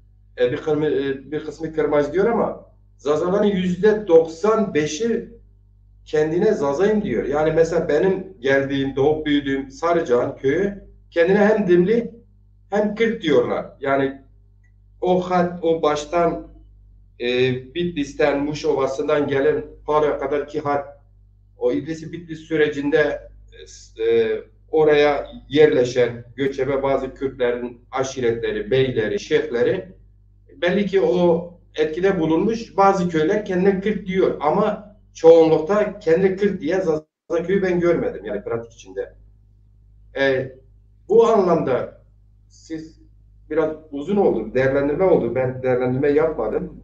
bir kısmı Kırmacı diyor ama Zazaların %95'i kendine Zazayım diyor. Yani mesela benim geldiğim, doğup büyüdüğüm Sarıcan köyü kendine hem Dimli hem Kürt diyorlar. Yani o baştan Bitlis'ten, Muş Ovası'ndan gelen Palu'ya kadar ki hat o İdris-i sürecinde oraya yerleşen göçebe bazı Kürtlerin aşiretleri, beyleri, şeyhleri belli ki o etkide bulunmuş. Bazı köyler kendine Kürt diyor ama çoğunlukta kendi Kürt diye Zaza Zazaköy'ü ben görmedim yani pratik içinde. Bu anlamda siz biraz uzun oldu, değerlendirme oldu. Ben değerlendirme yapmadım.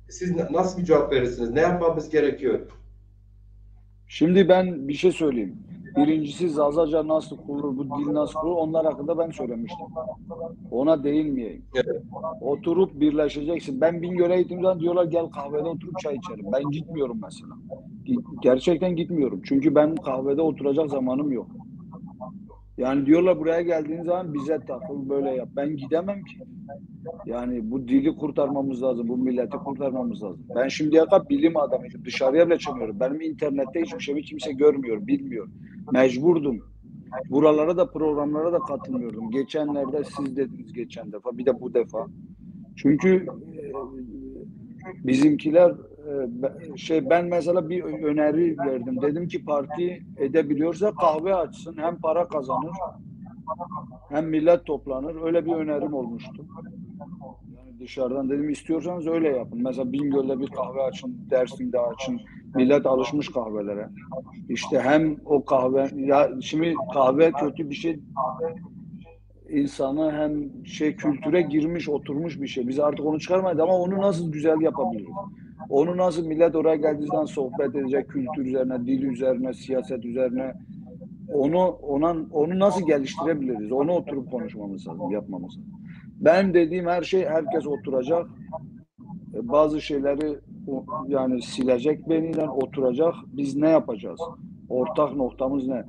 Siz nasıl bir cevap verirsiniz? Ne yapmamız gerekiyor? Şimdi ben bir şey söyleyeyim. Birincisi Zazaca nasıl kurulur, bu dil nasıl kurulur, onlar hakkında ben söylemiştim. Ona değinmeyeyim. Evet. Oturup birleşeceksin. Ben Bingöl'e gittiğim zaman diyorlar gel kahvede oturup çay içelim. Ben gitmiyorum mesela. Gerçekten gitmiyorum. Çünkü ben kahvede oturacak zamanım yok. Yani diyorlar buraya geldiğin zaman bize takıl böyle yap. Ben gidemem ki. Yani bu dili kurtarmamız lazım. Bu milleti kurtarmamız lazım. Ben şimdiye kadar bilim adamıydım. Dışarıya bile çıkmıyorum. Benim internette hiçbir şeyi kimse görmüyor, bilmiyor. Mecburdum. Buralara da programlara da katılmıyordum. Geçenlerde siz dediniz geçen defa. Bir de bu defa. Çünkü bizimkiler ben mesela bir öneri verdim. Dedim ki parti edebiliyorsa kahve açsın. Hem para kazanır hem millet toplanır. Öyle bir önerim olmuştu. Yani dışarıdan dedim istiyorsanız öyle yapın. Mesela Bingöl'de bir kahve açın, Dersim'de açın. Millet alışmış kahvelere. İşte hem o kahve, ya şimdi kahve kötü bir şey, insanı hem kültüre girmiş, oturmuş bir şey. Biz artık onu çıkarmayız ama onu nasıl güzel yapabiliriz? Onu nasıl millet oraya geldiği zaman sohbet edecek, kültür üzerine, dil üzerine, siyaset üzerine, onu nasıl geliştirebiliriz? Onu oturup konuşmamız lazım, yapmamız lazım. Ben dediğim her şey, herkes oturacak. Bazı şeyleri yani silecek beyniyle oturacak. Biz ne yapacağız? Ortak noktamız ne?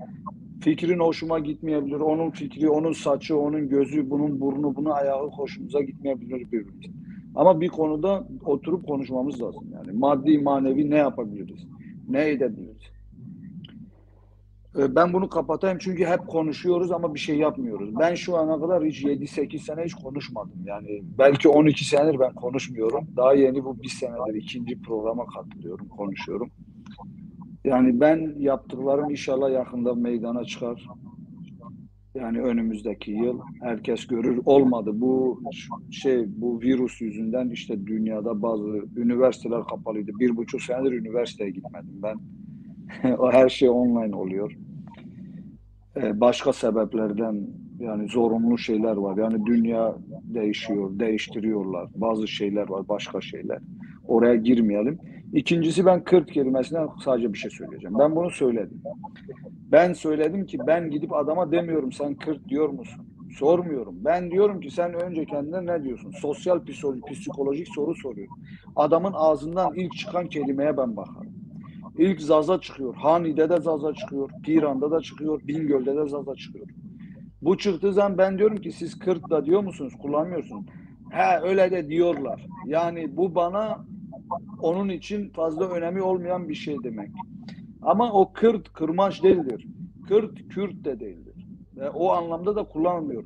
Fikrin hoşuma gitmeyebilir. Onun fikri, onun saçı, onun gözü, bunun burnu, bunun ayağı hoşumuza gitmeyebilir birbirimize. Ama bir konuda oturup konuşmamız lazım. Yani maddi, manevi ne yapabiliriz? Ne edebiliriz? Ben bunu kapatayım çünkü hep konuşuyoruz ama bir şey yapmıyoruz. Ben şu ana kadar hiç 7-8 sene hiç konuşmadım. Yani belki 12 senedir ben konuşmuyorum. Daha yeni bu bir senedir ikinci programa katılıyorum, konuşuyorum. Yani ben yaptıklarım inşallah yakında meydana çıkar. Yani önümüzdeki yıl herkes görür. Olmadı bu bu virüs yüzünden işte dünyada bazı üniversiteler kapalıydı. 1,5 senedir üniversiteye gitmedim ben. O her şey online oluyor. Başka sebeplerden yani zorunlu şeyler var. Yani dünya değişiyor, değiştiriyorlar. Bazı şeyler var, başka şeyler. Oraya girmeyelim. İkincisi ben Kürt kelimesinden sadece bir şey söyleyeceğim. Ben bunu söyledim. Ben söyledim ki ben gidip adama demiyorum sen Kürt diyor musun? Sormuyorum. Ben diyorum ki sen önce kendine ne diyorsun? Sosyal psikolojik soru soruyorum. Adamın ağzından ilk çıkan kelimeye ben bakarım. İlk Zaza çıkıyor. Hani'de de Zaza çıkıyor. Piran'da da çıkıyor. Bingöl'de de Zaza çıkıyor. Bu çıktığı zaman ben diyorum ki siz Kürt da diyor musunuz? Kullanmıyorsunuz. He öyle de diyorlar. Yani bu bana onun için fazla önemi olmayan bir şey demek. Ama o Kürt kırmaç değildir. Kürt Kürt de değildir. Ve o anlamda da kullanılmıyor.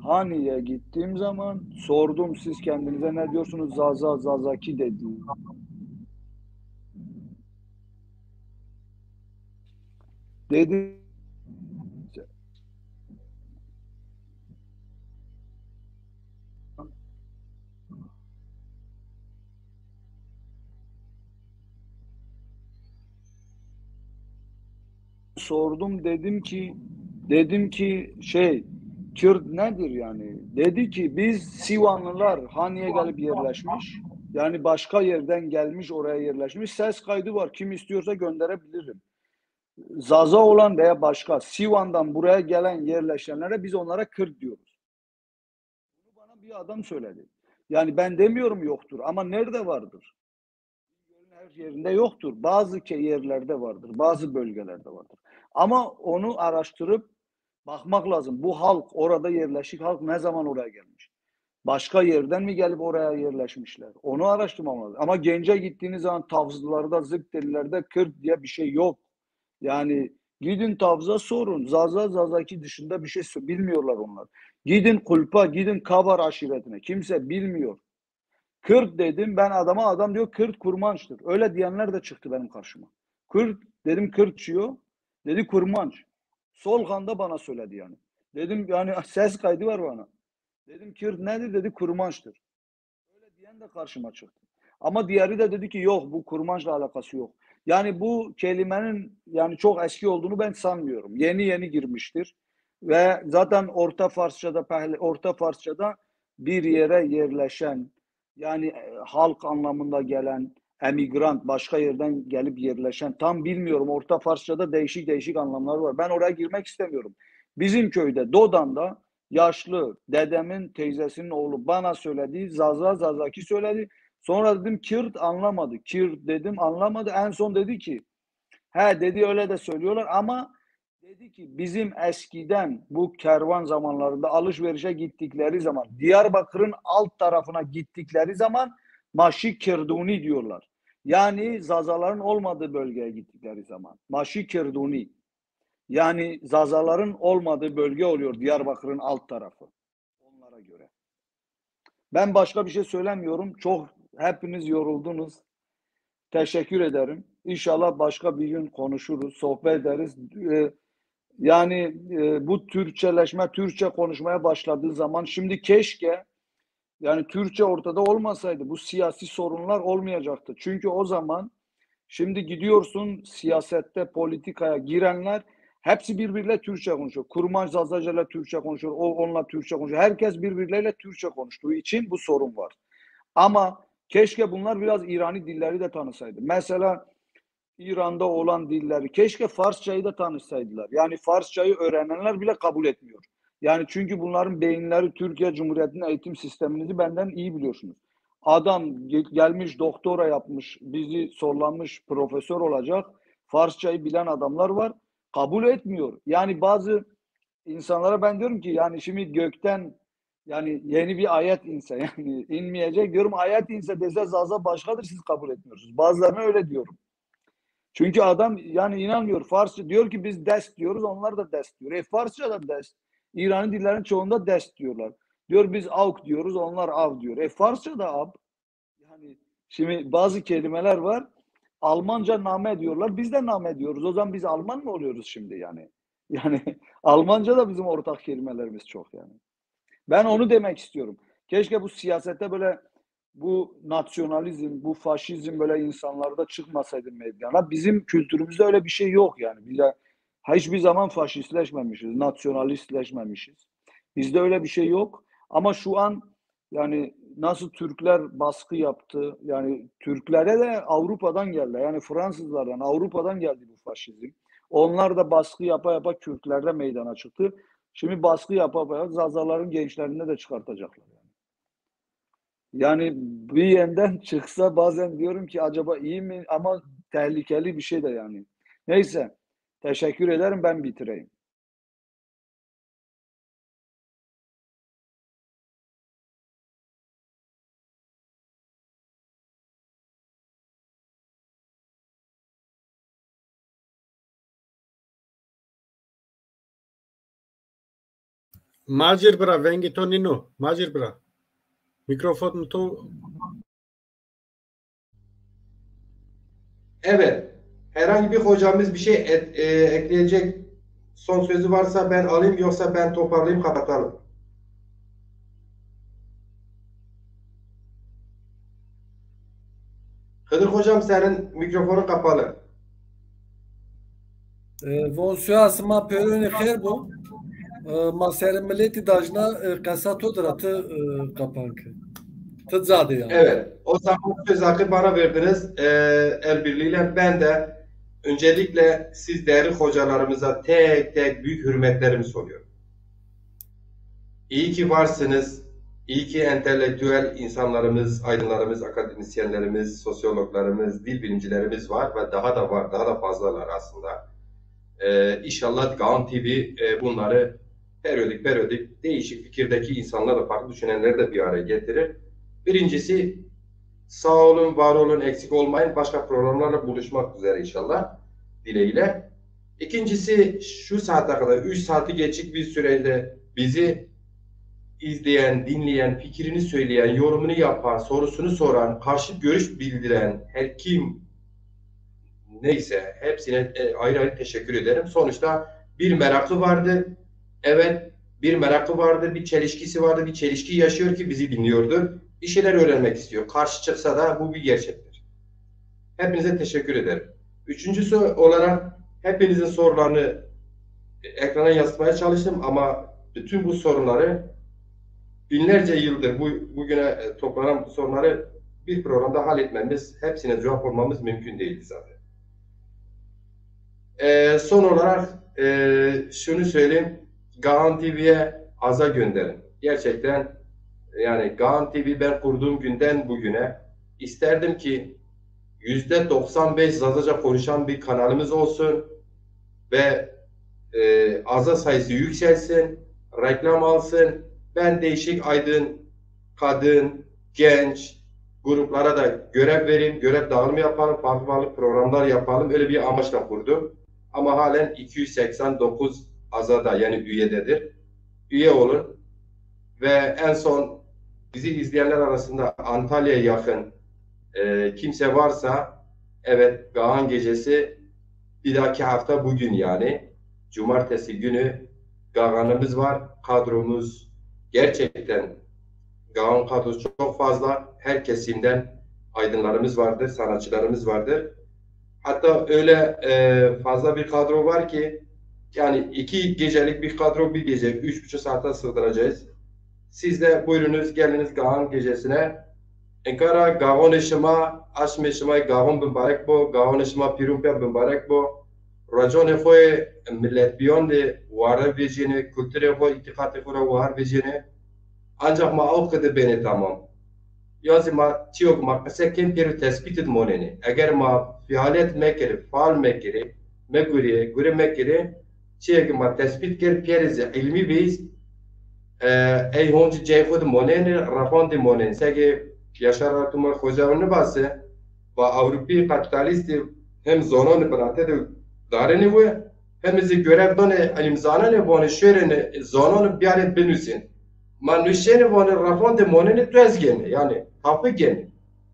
Hani'ye gittiğim zaman sordum siz kendinize ne diyorsunuz? Zaza, Zazaki dedi. Dedi sordum dedim ki Kürt nedir yani? Dedi ki biz Sivanlılar Hani'ye gelip yerleşmiş. Yani başka yerden gelmiş oraya yerleşmiş. Ses kaydı var. Kim istiyorsa gönderebilirim. Zaza olan veya başka Sivan'dan buraya gelen yerleşenlere biz onlara Kürt diyoruz. Bunu bana bir adam söyledi. Yani ben demiyorum yoktur ama nerede vardır? Her yerinde yoktur. Bazı yerlerde vardır. Bazı bölgelerde vardır. Ama onu araştırıp bakmak lazım. Bu halk, orada yerleşik halk ne zaman oraya gelmiş? Başka yerden mi gelip oraya yerleşmişler? Onu araştırmam lazım. Ama Gence gittiğiniz zaman Tavzlılarda, Zıkdelilerde Kürt diye bir şey yok. Yani gidin Tavz'a sorun. Zaza, Zazaki dışında bir şey bilmiyorlar onlar. Gidin Kulp'a, gidin Kabar aşiretine. Kimse bilmiyor. Kürt dedim ben adama, adam diyor Kürt kurmançtır. Öyle diyenler de çıktı benim karşıma. Kürt dedim Kürtçiyor. Dedi kurmanç. Solhan'da bana söyledi yani. Dedim yani ses kaydı var bana. Dedim Kürt nedir dedi kurmançtır. Öyle diyen de karşıma çıktı. Ama diğeri de dedi ki yok, bu kurmaçla alakası yok. Yani bu kelimenin yani çok eski olduğunu ben sanmıyorum. Yeni yeni girmiştir. Ve zaten Orta Farsçada bir yere yerleşen, yani halk anlamında gelen, emigrant, başka yerden gelip yerleşen, tam bilmiyorum, Orta Farsçada değişik değişik anlamlar var. Ben oraya girmek istemiyorum. Bizim köyde Dodan'da yaşlı dedemin teyzesinin oğlu bana söyledi, Zazaki söyledi. Sonra dedim Kürt, anlamadı. Kürt dedim, anlamadı. En son dedi ki he dedi, öyle de söylüyorlar ama dedi ki bizim eskiden bu kervan zamanlarında alışverişe gittikleri zaman, Diyarbakır'ın alt tarafına gittikleri zaman Maşi Kirduni diyorlar. Yani Zazaların olmadığı bölgeye gittikleri zaman. Maşi Kirduni. Yani Zazaların olmadığı bölge oluyor Diyarbakır'ın alt tarafı. Onlara göre. Ben başka bir şey söylemiyorum. Çok hepiniz yoruldunuz. Teşekkür ederim. İnşallah başka bir gün konuşuruz, sohbet ederiz. Yani bu Türkçeleşme, Türkçe konuşmaya başladığı zaman şimdi keşke yani Türkçe ortada olmasaydı bu siyasi sorunlar olmayacaktı. Çünkü o zaman şimdi gidiyorsun siyasette, politikaya girenler hepsi birbiriyle Türkçe konuşuyor. Kurmaç Zazaca'yla Türkçe konuşuyor, o onunla Türkçe konuşuyor. Herkes birbirleriyle Türkçe konuştuğu için bu sorun var. Ama keşke bunlar biraz İrani dilleri de tanısaydı. Mesela İran'da olan dilleri, keşke Farsçayı da tanışsaydılar. Yani Farsçayı öğrenenler bile kabul etmiyor. Yani çünkü bunların beyinleri Türkiye Cumhuriyeti'nin eğitim sisteminizi benden iyi biliyorsunuz. Adam gelmiş doktora yapmış, bizi sorulanmış profesör olacak. Farsçayı bilen adamlar var. Kabul etmiyor. Yani bazı insanlara ben diyorum ki yani şimdi gökten yani yeni bir ayet inse, yani inmeyecek diyorum, ayet inse dese Zaza başkadır, siz kabul etmiyorsunuz. Bazılarına öyle diyorum. Çünkü adam yani inanmıyor. Farsça diyor ki biz dest diyoruz, onlar da dest diyor. Farsça da dest. İran'ın dillerin çoğunda dest diyorlar. Diyor biz avk diyoruz, onlar av diyor. Farsça da av. Yani şimdi bazı kelimeler var. Almanca name diyorlar. Biz de name diyoruz. O zaman biz Alman mı oluyoruz şimdi yani? Yani Almanca da bizim ortak kelimelerimiz çok yani. Ben onu demek istiyorum. Keşke bu siyasette böyle bu nasyonalizm, bu faşizm böyle insanlarda çıkmasaydı medyana. Bizim kültürümüzde öyle bir şey yok yani. Bize hiçbir zaman faşistleşmemişiz, nasyonalistleşmemişiz. Bizde öyle bir şey yok. Ama şu an yani nasıl Türkler baskı yaptı, yani Türklere de Avrupa'dan geldi. Yani Fransızlardan, Avrupa'dan geldi bu faşizm. Onlar da baskı yapa yapa Kürtlerde meydana çıktı. Şimdi baskı yapa yapa Zazaların gençlerine de çıkartacaklar. Yani bir yandan çıksa bazen diyorum ki acaba iyi mi, ama tehlikeli bir şey de yani. Neyse, teşekkür ederim, ben bitireyim. Majir bra, vengi tonino. Majir bra. Mikrofon tu. Evet. Herhangi bir hocamız bir şey ekleyecek son sözü varsa ben alayım, yoksa ben toparlayayım, kapatalım. Hıdır hocam, senin mikrofonun kapalı. Von siyasıma peröne xerbo. Maser milleti dajna kasato dratı kapankı. Tıdzade yani. Evet. O zaman söz hakkı bana verdiniz. El birliğiyle ben de öncelikle siz değerli hocalarımıza tek tek büyük hürmetlerimi soruyorum. İyi ki varsınız. İyi ki entelektüel insanlarımız, aydınlarımız, akademisyenlerimiz, sosyologlarımız, dil bilimcilerimiz var ve daha da var, daha da fazlalar aslında. İnşallah Kaan TV bunları periyodik değişik fikirdeki insanlarla, farklı düşünenleri de bir araya getirir. Birincisi, sağ olun, var olun, eksik olmayın. Başka programlarla buluşmak üzere inşallah dileğiyle. İkincisi, şu saate kadar 3 saati geçik bir süreyle bizi izleyen, dinleyen, fikrini söyleyen, yorumunu yapan, sorusunu soran, karşı görüş bildiren her kim neyse hepsine ayrı ayrı teşekkür ederim. Sonuçta bir merakı vardı. Evet, bir merakı vardı, bir çelişkisi vardı, bir çelişki yaşıyor ki bizi dinliyordu. bir şeyler öğrenmek istiyor. Karşı çıksa da bu bir gerçektir. Hepinize teşekkür ederim. Üçüncüsü olarak hepinizin sorularını ekrana yansıtmaya çalıştım ama bütün bu sorunları binlerce yıldır bugüne toplanan bu sorunları bir programda halletmemiz, hepsine cevap olmamız mümkün değildi zaten. Son olarak şunu söyleyeyim, Gahan TV'ye aza gönderin. Gerçekten yani Gahan TV ben kurduğum günden bugüne isterdim ki %95 Zazaca konuşan bir kanalımız olsun ve aza sayısı yükselsin, reklam alsın. Ben değişik aydın, kadın, genç gruplara da görev vereyim, görev dağılımı yapalım, farklı programlar yapalım. Öyle bir amaçla kurdum. Ama halen 289 azada yani üyededir. Üye olun. Ve en son bizi izleyenler arasında Antalya'ya yakın kimse varsa evet Gahan Gecesi bir dahaki hafta bugün yani Cumartesi günü Gahan'ımız var. Kadromuz gerçekten Gahan kadrosu çok fazla. Her kesimden aydınlarımız vardır, sanatçılarımız vardır. Hatta öyle fazla bir kadro var ki yani 2 gecelik bir kadro bir gece 3,5 saate sığdıracağız. Siz de buyurunuz geliniz Gahan Gecesi'ne. Enkara Gahan Eşima, Aşm Eşima Gahan Mübarek bo, Gahan Eşima Pirumpiya Mübarek bo. Racon Efoy millet biyon de var vecine, kültür Efoy itikatı Efoy var vecine. Ancak ma avkıdı beni tamam. Yazı ma tiyok ma kasekin bir tespit edmoneni. Eğer ma fialet mekeri, faal mekeri, göre mekeri, çiyek ma tespit ker piyerize ilmi beyiz. Ey honcu ceyhud moneni, rafan de moneni. Segi Yaşar Artumar Hoca'nın bahse, ve Avrupi kapitalisti hem zonon bıraktı da dareni bu, hem bizi görevden imzanı bu şöyle zonon bir yere benüsün. Manüşeni bu rafan de moneni tezgeni yani tapık geni.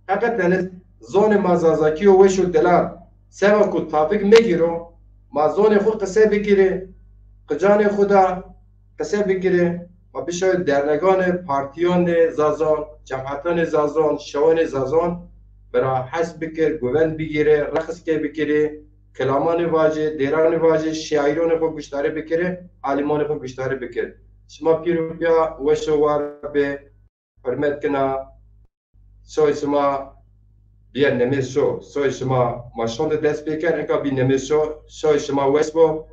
Hakikaten zone mazazaki o şu delar seva ku tapık megiro, ma zone xu qise bigiri, qicane xuda qise bigiri. و بشه درنگان پارتیان زازان، جماعتان زازان، شوان زازان برا حس بکر، گوند بگیره، رقص که بکره، کلامان واجه، دیران واجه، شاعران خو گشتاره بکره، عالمان خو گشتاره بکره. شما پیروپیا و شوار به حرمت کنا، سوی شما بیا نمیشو، سوی شما ماشون دست بکر، اگه بی نمیشو، سوی شما وسبو،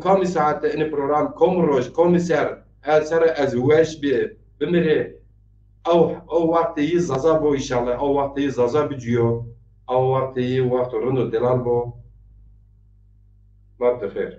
کم ساعت این پروگرام، کم روز، کم سر، سر ازواج بمره او وقتی زازا بو انشالله او وقتی زازا بجیو او وقتی وقت رندو دلال بو ما بخیر